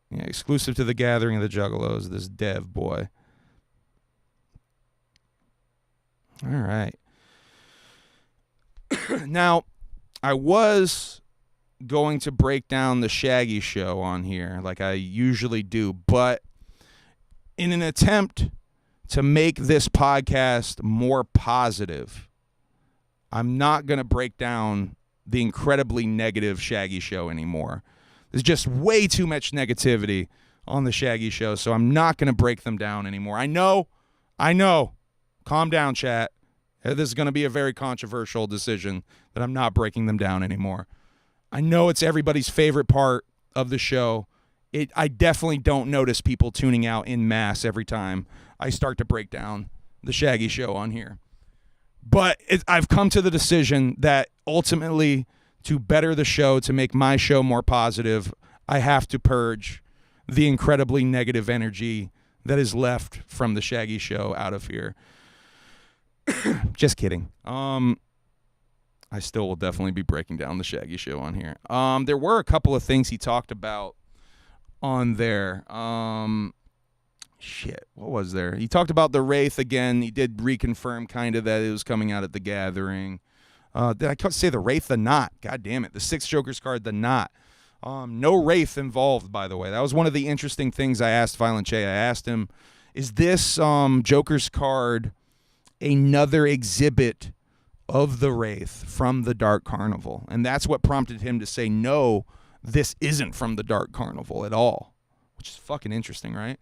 S1: Yeah, exclusive to the gathering of the Juggalos, this Dev boy. All right. Now, I was going to break down the Shaggy show on here like I usually do, but in an attempt to make this podcast more positive, I'm not going to break down the incredibly negative Shaggy show anymore. There's just way too much negativity on the Shaggy Show, so I'm not going to break them down anymore. I know. Calm down, chat. This is going to be a very controversial decision that I'm not breaking them down anymore. I know it's everybody's favorite part of the show. I definitely don't notice people tuning out in mass every time I start to break down the Shaggy Show on here. But I've come to the decision that ultimately, to better the show, to make my show more positive, I have to purge the incredibly negative energy that is left from the Shaggy Show out of here. Just kidding. I still will definitely be breaking down the Shaggy Show on here. There were a couple of things he talked about on there. What was there? He talked about the Wraith again. He did reconfirm kind of that it was coming out at the Gathering. Did I say the Wraith? The Knot. God damn it. The 6 Joker's card, the Knot. No Wraith involved, by the way. That was one of the interesting things I asked Violent J. I asked him, is this Joker's card another exhibit of the Wraith from the Dark Carnival? And that's what prompted him to say, no, this isn't from the Dark Carnival at all, which is fucking interesting, right?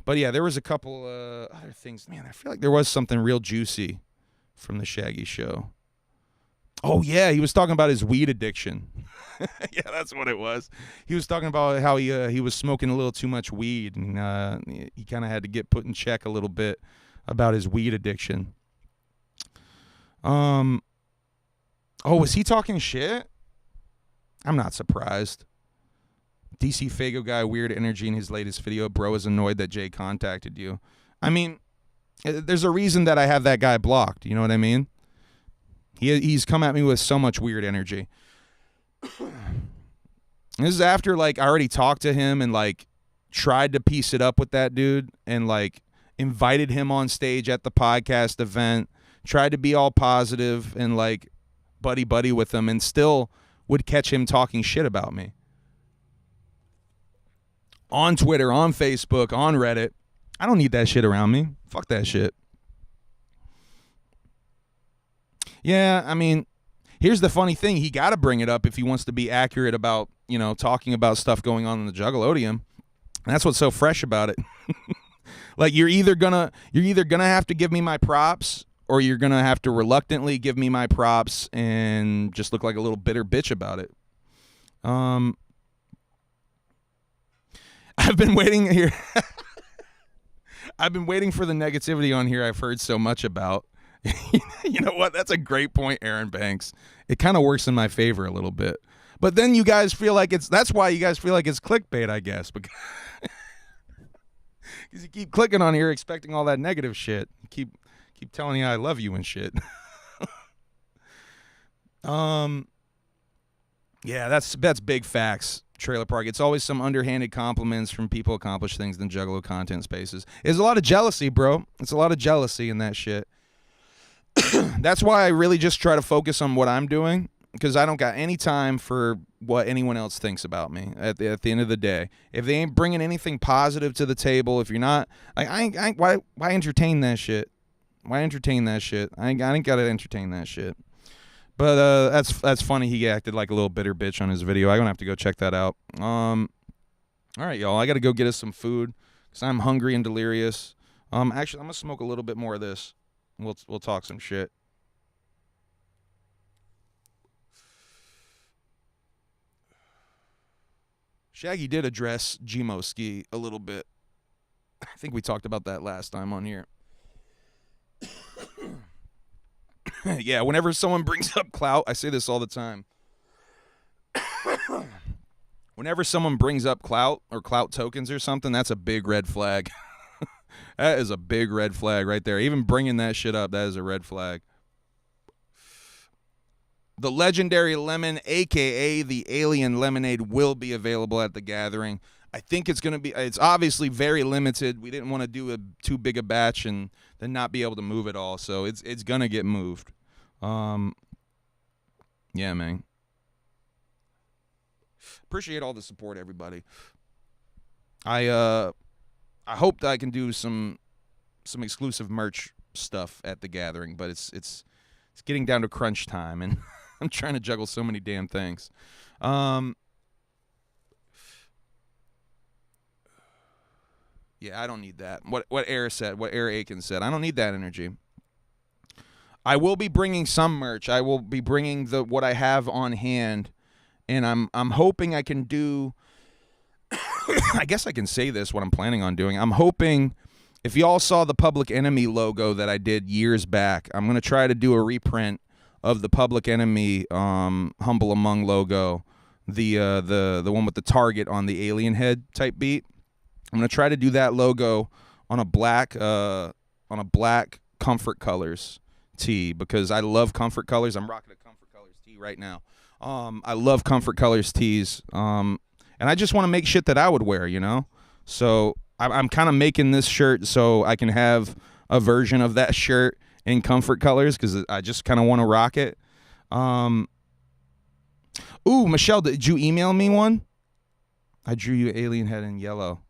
S1: But yeah, there was a couple other things. Man, I feel like there was something real juicy from the Shaggy Show. Oh yeah, he was talking about his weed addiction. Yeah, that's what it was. He was talking about how he was smoking a little too much weed, and he kind of had to get put in check a little bit about his weed addiction. Oh, was he talking shit? I'm not surprised. DC Fago guy, weird energy in his latest video. Bro is annoyed that Jay contacted you. I mean, there's a reason that I have that guy blocked. You know what I mean? He's come at me with so much weird energy. This is after, like, I already talked to him and, like, tried to piece it up with that dude and, like, invited him on stage at the podcast event, tried to be all positive and, like, buddy with him, and still would catch him talking shit about me. On Twitter, on Facebook, on Reddit. I don't need that shit around me. Fuck that shit. Yeah, I mean, here's the funny thing. He got to bring it up if he wants to be accurate about, you know, talking about stuff going on in the Juggalodium. And that's what's so fresh about it. Like, you're either gonna have to give me my props, or you're gonna have to reluctantly give me my props and just look like a little bitter bitch about it. I've been waiting here. I've been waiting for the negativity on here I've heard so much about. You know what? That's a great point, Aaron Banks. It kind of works in my favor a little bit. But then you guys feel like that's why you guys feel like it's clickbait, I guess. Because you keep clicking on here expecting all that negative shit. Keep telling you I love you and shit. Yeah, that's big facts. Trailer Park. It's always some underhanded compliments from people who accomplish things in Juggalo content spaces. There's a lot of jealousy, bro. It's a lot of jealousy in that shit. That's why I really just try to focus on what I'm doing, because I don't got any time for what anyone else thinks about me at the end of the day. If they ain't bringing anything positive to the table, if you're not, like, why entertain that shit? Why entertain that shit? I ain't got to entertain that shit. But that's funny. He acted like a little bitter bitch on his video. I'm gonna have to go check that out. All right, y'all. I gotta go get us some food because I'm hungry and delirious. Actually, I'm gonna smoke a little bit more of this. We'll talk some shit. Shaggy did address Gmo Ski a little bit. I think we talked about that last time on here. Yeah, whenever someone brings up clout, I say this all the time. Whenever someone brings up clout or clout tokens or something, that's a big red flag. That is a big red flag right there. Even bringing that shit up, that is a red flag. The legendary lemon, a.k.a. the alien lemonade, will be available at the Gathering. I think it's obviously very limited. We didn't want to do too big a batch and then not be able to move it all. So it's going to get moved. Yeah, man. Appreciate all the support, everybody. I hope that I can do some exclusive merch stuff at the Gathering, but it's getting down to crunch time, and I'm trying to juggle so many damn things. Yeah, I don't need that. What Air said, what Air Aiken said. I don't need that energy. I will be bringing some merch. I will be bringing what I have on hand, and I'm hoping I can do. I guess I can say this. What I'm planning on doing. I'm hoping, if y'all saw the Public Enemy logo that I did years back, I'm gonna try to do a reprint of the Public Enemy Humble Among logo, the one with the target on the alien head type beat. I'm gonna try to do that logo on a black Comfort Colors tee, because I love Comfort Colors. I'm rocking a Comfort Colors tee right now. I love Comfort Colors tees, and I just want to make shit that I would wear, you know. So I'm kind of making this shirt so I can have a version of that shirt in Comfort Colors, because I just kind of want to rock it. Ooh, Michelle, did you email me one? I drew you alien head in yellow.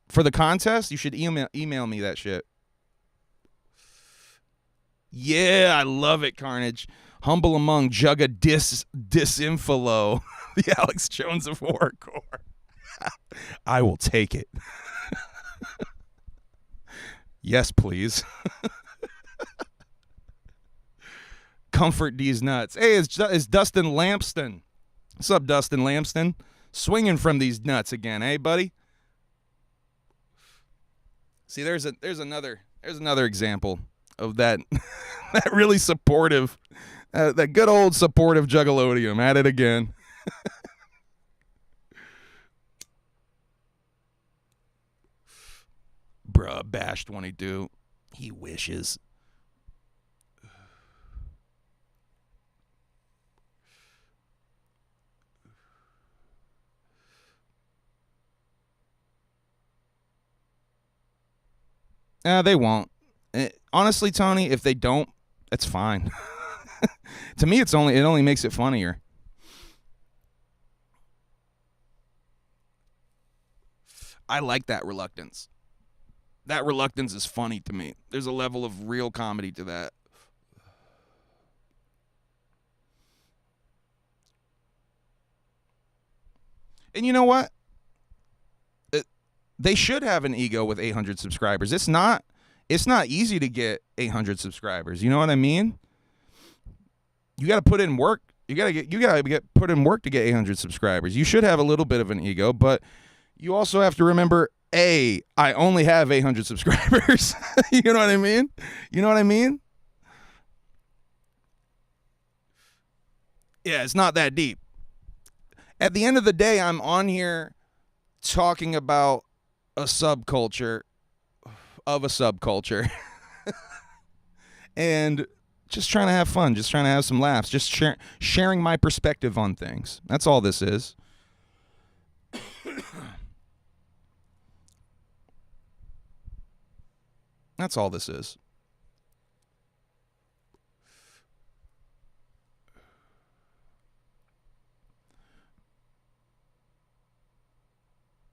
S1: For the contest, you should email me that shit. Yeah, I love it, Carnage. Humble Among Jugga Disinfolo. The Alex Jones of Horrorcore. I will take it. Yes, please. Comfort these nuts. Hey, it's Dustin Lampston. What's up, Dustin Lampston? Swinging from these nuts again, hey, buddy? See, there's another example of that that really supportive, that good old supportive Juggalodium at it again. Bruh, Bash 22. He wishes. They won't. Honestly, Tony, if they don't, that's fine. To me, it only makes it funnier. I like that reluctance. That reluctance is funny to me. There's a level of real comedy to that. And you know what? They should have an ego with 800 subscribers. It's not easy to get 800 subscribers. You know what I mean? You got to put in work. You got to put in work to get 800 subscribers. You should have a little bit of an ego, but you also have to remember, I only have 800 subscribers. You know what I mean? You know what I mean? Yeah, it's not that deep. At the end of the day, I'm on here talking about a subculture of a subculture. And just trying to have fun, just trying to have some laughs, just sharing my perspective on things. That's all this is. That's all this is.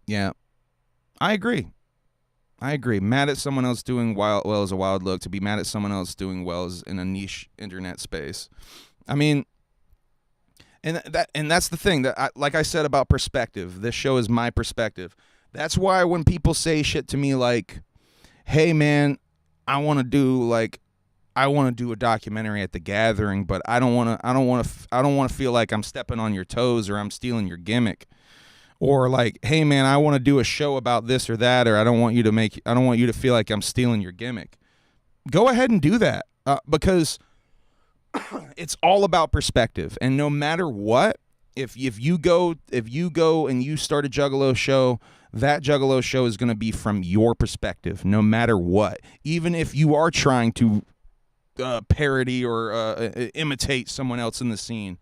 S1: Yeah, I agree. Mad at someone else doing well is a wild look. To be mad at someone else doing well is in a niche internet space. I mean, and that's the thing that like I said about perspective. This show is my perspective. That's why when people say shit to me like, "Hey man, I want to do a documentary at the Gathering, but I don't want to feel like I'm stepping on your toes or I'm stealing your gimmick." Or like, "Hey man, I want to do a show about this or that, or I don't want you to feel like I'm stealing your gimmick." Go ahead and do that, because it's all about perspective. And no matter what, if you go and you start a Juggalo show, that Juggalo show is going to be from your perspective, no matter what. Even if you are trying to parody or imitate someone else in the scene.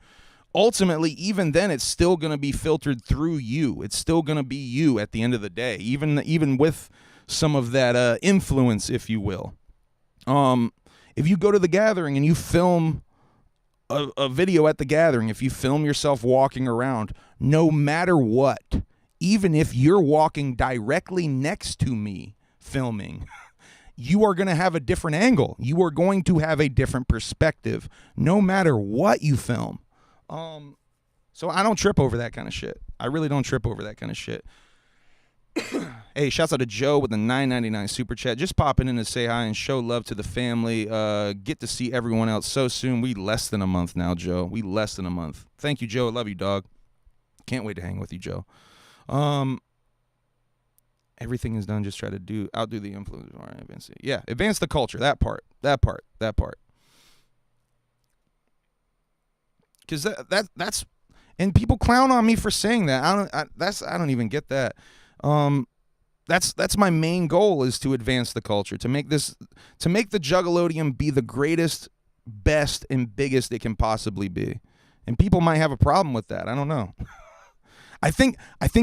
S1: Ultimately, even then, it's still going to be filtered through you. It's still going to be you at the end of the day, even with some of that influence, if you will. If you go to the Gathering and you film a video at the Gathering, if you film yourself walking around, no matter what, even if you're walking directly next to me filming, you are going to have a different angle. You are going to have a different perspective, no matter what you film. So I don't trip over that kind of shit. I really don't trip over that kind of shit. Hey, shouts out to Joe with the $9.99 super chat. Just popping in to say hi and show love to the family. Get to see everyone else so soon. We less than a month now, Joe. We less than a month. Thank you, Joe. I love you, dog. Can't wait to hang with you, Joe. Everything is done. Just try to outdo the influence. Yeah, advance the culture. That part. Because that's, and people clown on me for saying that. I don't even get that. That's my main goal, is to advance the culture, to make the Juggalodium be the greatest, best, and biggest it can possibly be. And people might have a problem with that. I don't know. I think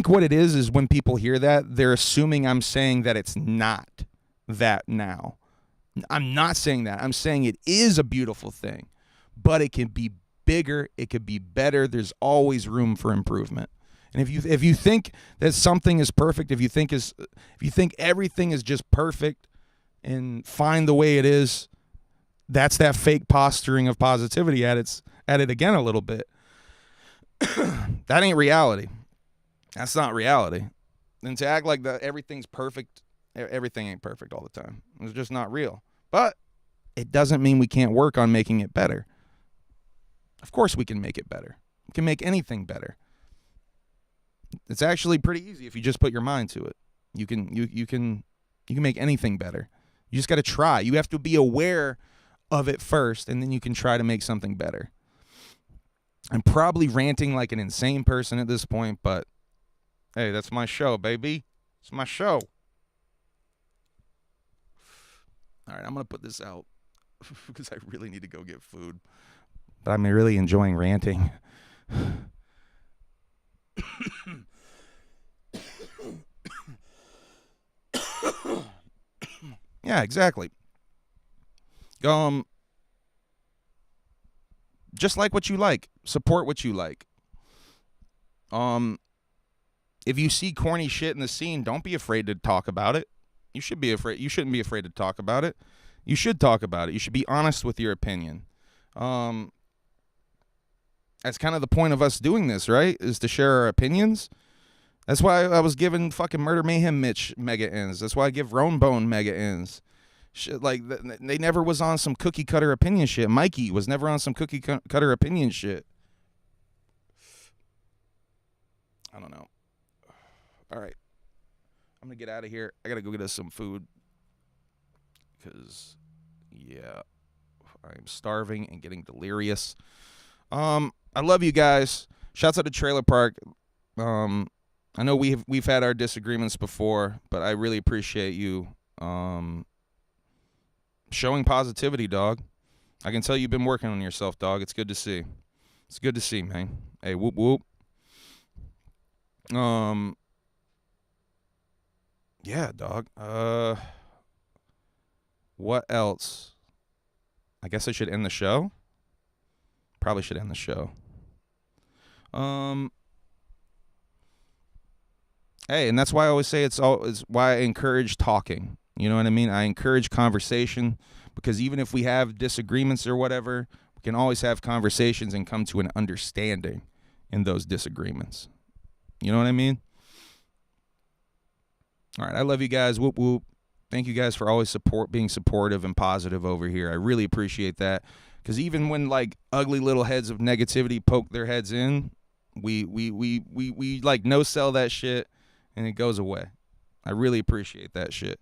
S1: what it is when people hear that, they're assuming I'm saying that it's not that now. I'm not saying that. I'm saying it is a beautiful thing, but it can be bigger. It could be better. There's always room for improvement. And if you think that something is perfect, if you think everything is just perfect and fine the way it is, that's that fake posturing of positivity at it again a little bit. That ain't reality. That's not reality. And to act like that everything's perfect, everything ain't perfect all the time. It's just not real. But it doesn't mean we can't work on making it better. Of course we can make it better. We can make anything better. It's actually pretty easy if you just put your mind to it. You can make anything better. You just got to try. You have to be aware of it first, and then you can try to make something better. I'm probably ranting like an insane person at this point, but hey, that's my show, baby. It's my show. All right, I'm going to put this out because I really need to go get food. But I'm really enjoying ranting. Yeah, exactly. Just like what you like. Support what you like. If you see corny shit in the scene, don't be afraid to talk about it. You shouldn't be afraid to talk about it. You should talk about it. You should be honest with your opinion. That's kind of the point of us doing this, right? Is to share our opinions. That's why I was giving fucking Murder Mayhem Mitch mega ends. That's why I give Roanbone mega ends. Shit, like, they never was on some cookie cutter opinion shit. Mikey was never on some cookie cutter opinion shit. I don't know. All right. I'm going to get out of here. I got to go get us some food. Because, yeah, I'm starving and getting delirious. I love you guys. Shouts out to Trailer Park. I know we've had our disagreements before, but I really appreciate you showing positivity, dog. I can tell you've been working on yourself, dog. It's good to see. It's good to see, man. Hey, whoop whoop. Yeah, dog. What else? I guess I should end the show. Probably should end the show. Hey, and that's why I always say it's why I encourage talking. You know what I mean? I encourage conversation, because even if we have disagreements or whatever, we can always have conversations and come to an understanding in those disagreements. You know what I mean? All right, I love you guys. Whoop whoop. Thank you guys for always being supportive and positive over here. I really appreciate that. Because even when like ugly little heads of negativity poke their heads in, we like no sell that shit and it goes away. I really appreciate that shit.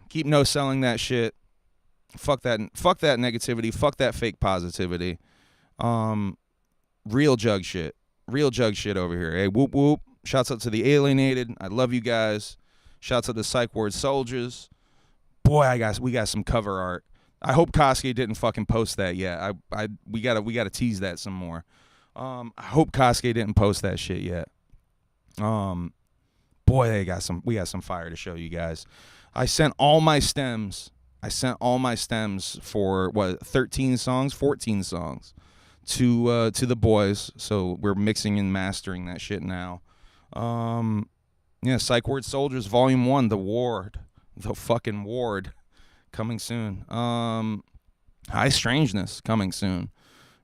S1: Keep no selling that shit. Fuck that negativity. Fuck that fake positivity. Real jug shit. Real jug shit over here. Hey, whoop whoop. Shouts out to the alienated. I love you guys. Shouts out to Psych Ward Soldiers. Boy, we got some cover art. I hope Kosuke didn't fucking post that yet. We gotta tease that some more. I hope Kosuke didn't post that shit yet. Boy, we got some fire to show you guys. I sent all my stems for 14 songs to the boys. So we're mixing and mastering that shit now. Yeah, Psych Ward Soldiers Volume 1, the fucking Ward, coming soon. High Strangeness coming soon.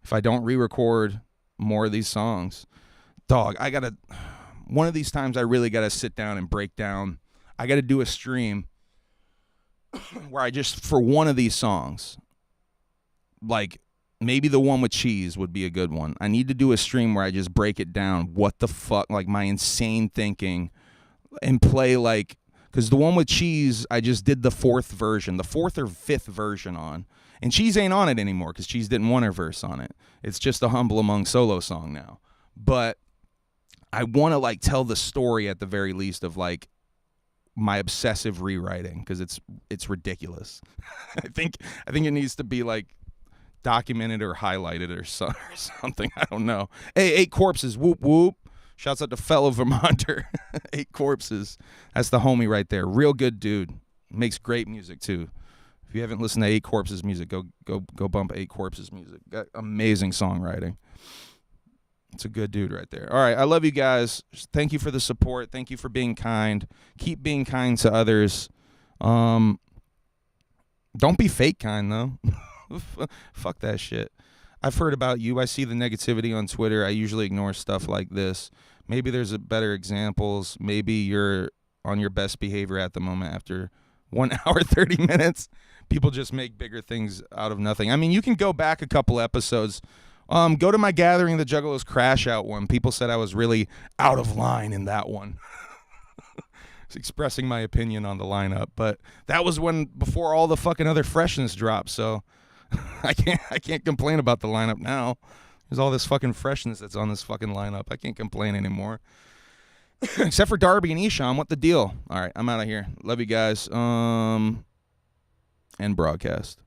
S1: If I don't re-record more of these songs, dog, one of these times I really got to sit down and break down. I got to do a stream where I just, for one of these songs, like maybe the one with cheese would be a good one. I need to do a stream where I just break it down, what the fuck, like my insane thinking, and play like, because the one with cheese, I just did the fourth or fifth version on. And Cheese ain't on it anymore because Cheese didn't want her verse on it. It's just a Humble Among solo song now. But I want to like tell the story at the very least of like my obsessive rewriting because it's ridiculous. I think it needs to be like documented or highlighted or something. I don't know. Hey, 8 Corpses, whoop whoop. Shouts out to fellow Vermonter. 8 Corpses. That's the homie right there. Real good dude. Makes great music too. If you haven't listened to 8 Corpses music, go bump 8 Corpses music. Got amazing songwriting. It's a good dude right there. All right, I love you guys. Thank you for the support. Thank you for being kind. Keep being kind to others. Don't be fake kind though. Fuck that shit. I've heard about you. I see the negativity on Twitter. I usually ignore stuff like this. Maybe there's better examples. Maybe you're on your best behavior at the moment after 1 hour, 30 minutes. People just make bigger things out of nothing. I mean, you can go back a couple episodes. Go to my Gathering the Juggalos Crash Out one. People said I was really out of line in that one. It's expressing my opinion on the lineup. But that was before all the fucking other freshness dropped, so I can't complain about the lineup now. There's all this fucking freshness that's on this fucking lineup. I can't complain anymore. Except for Darby and Isham. What the deal? All right, I'm out of here. Love you guys. End broadcast.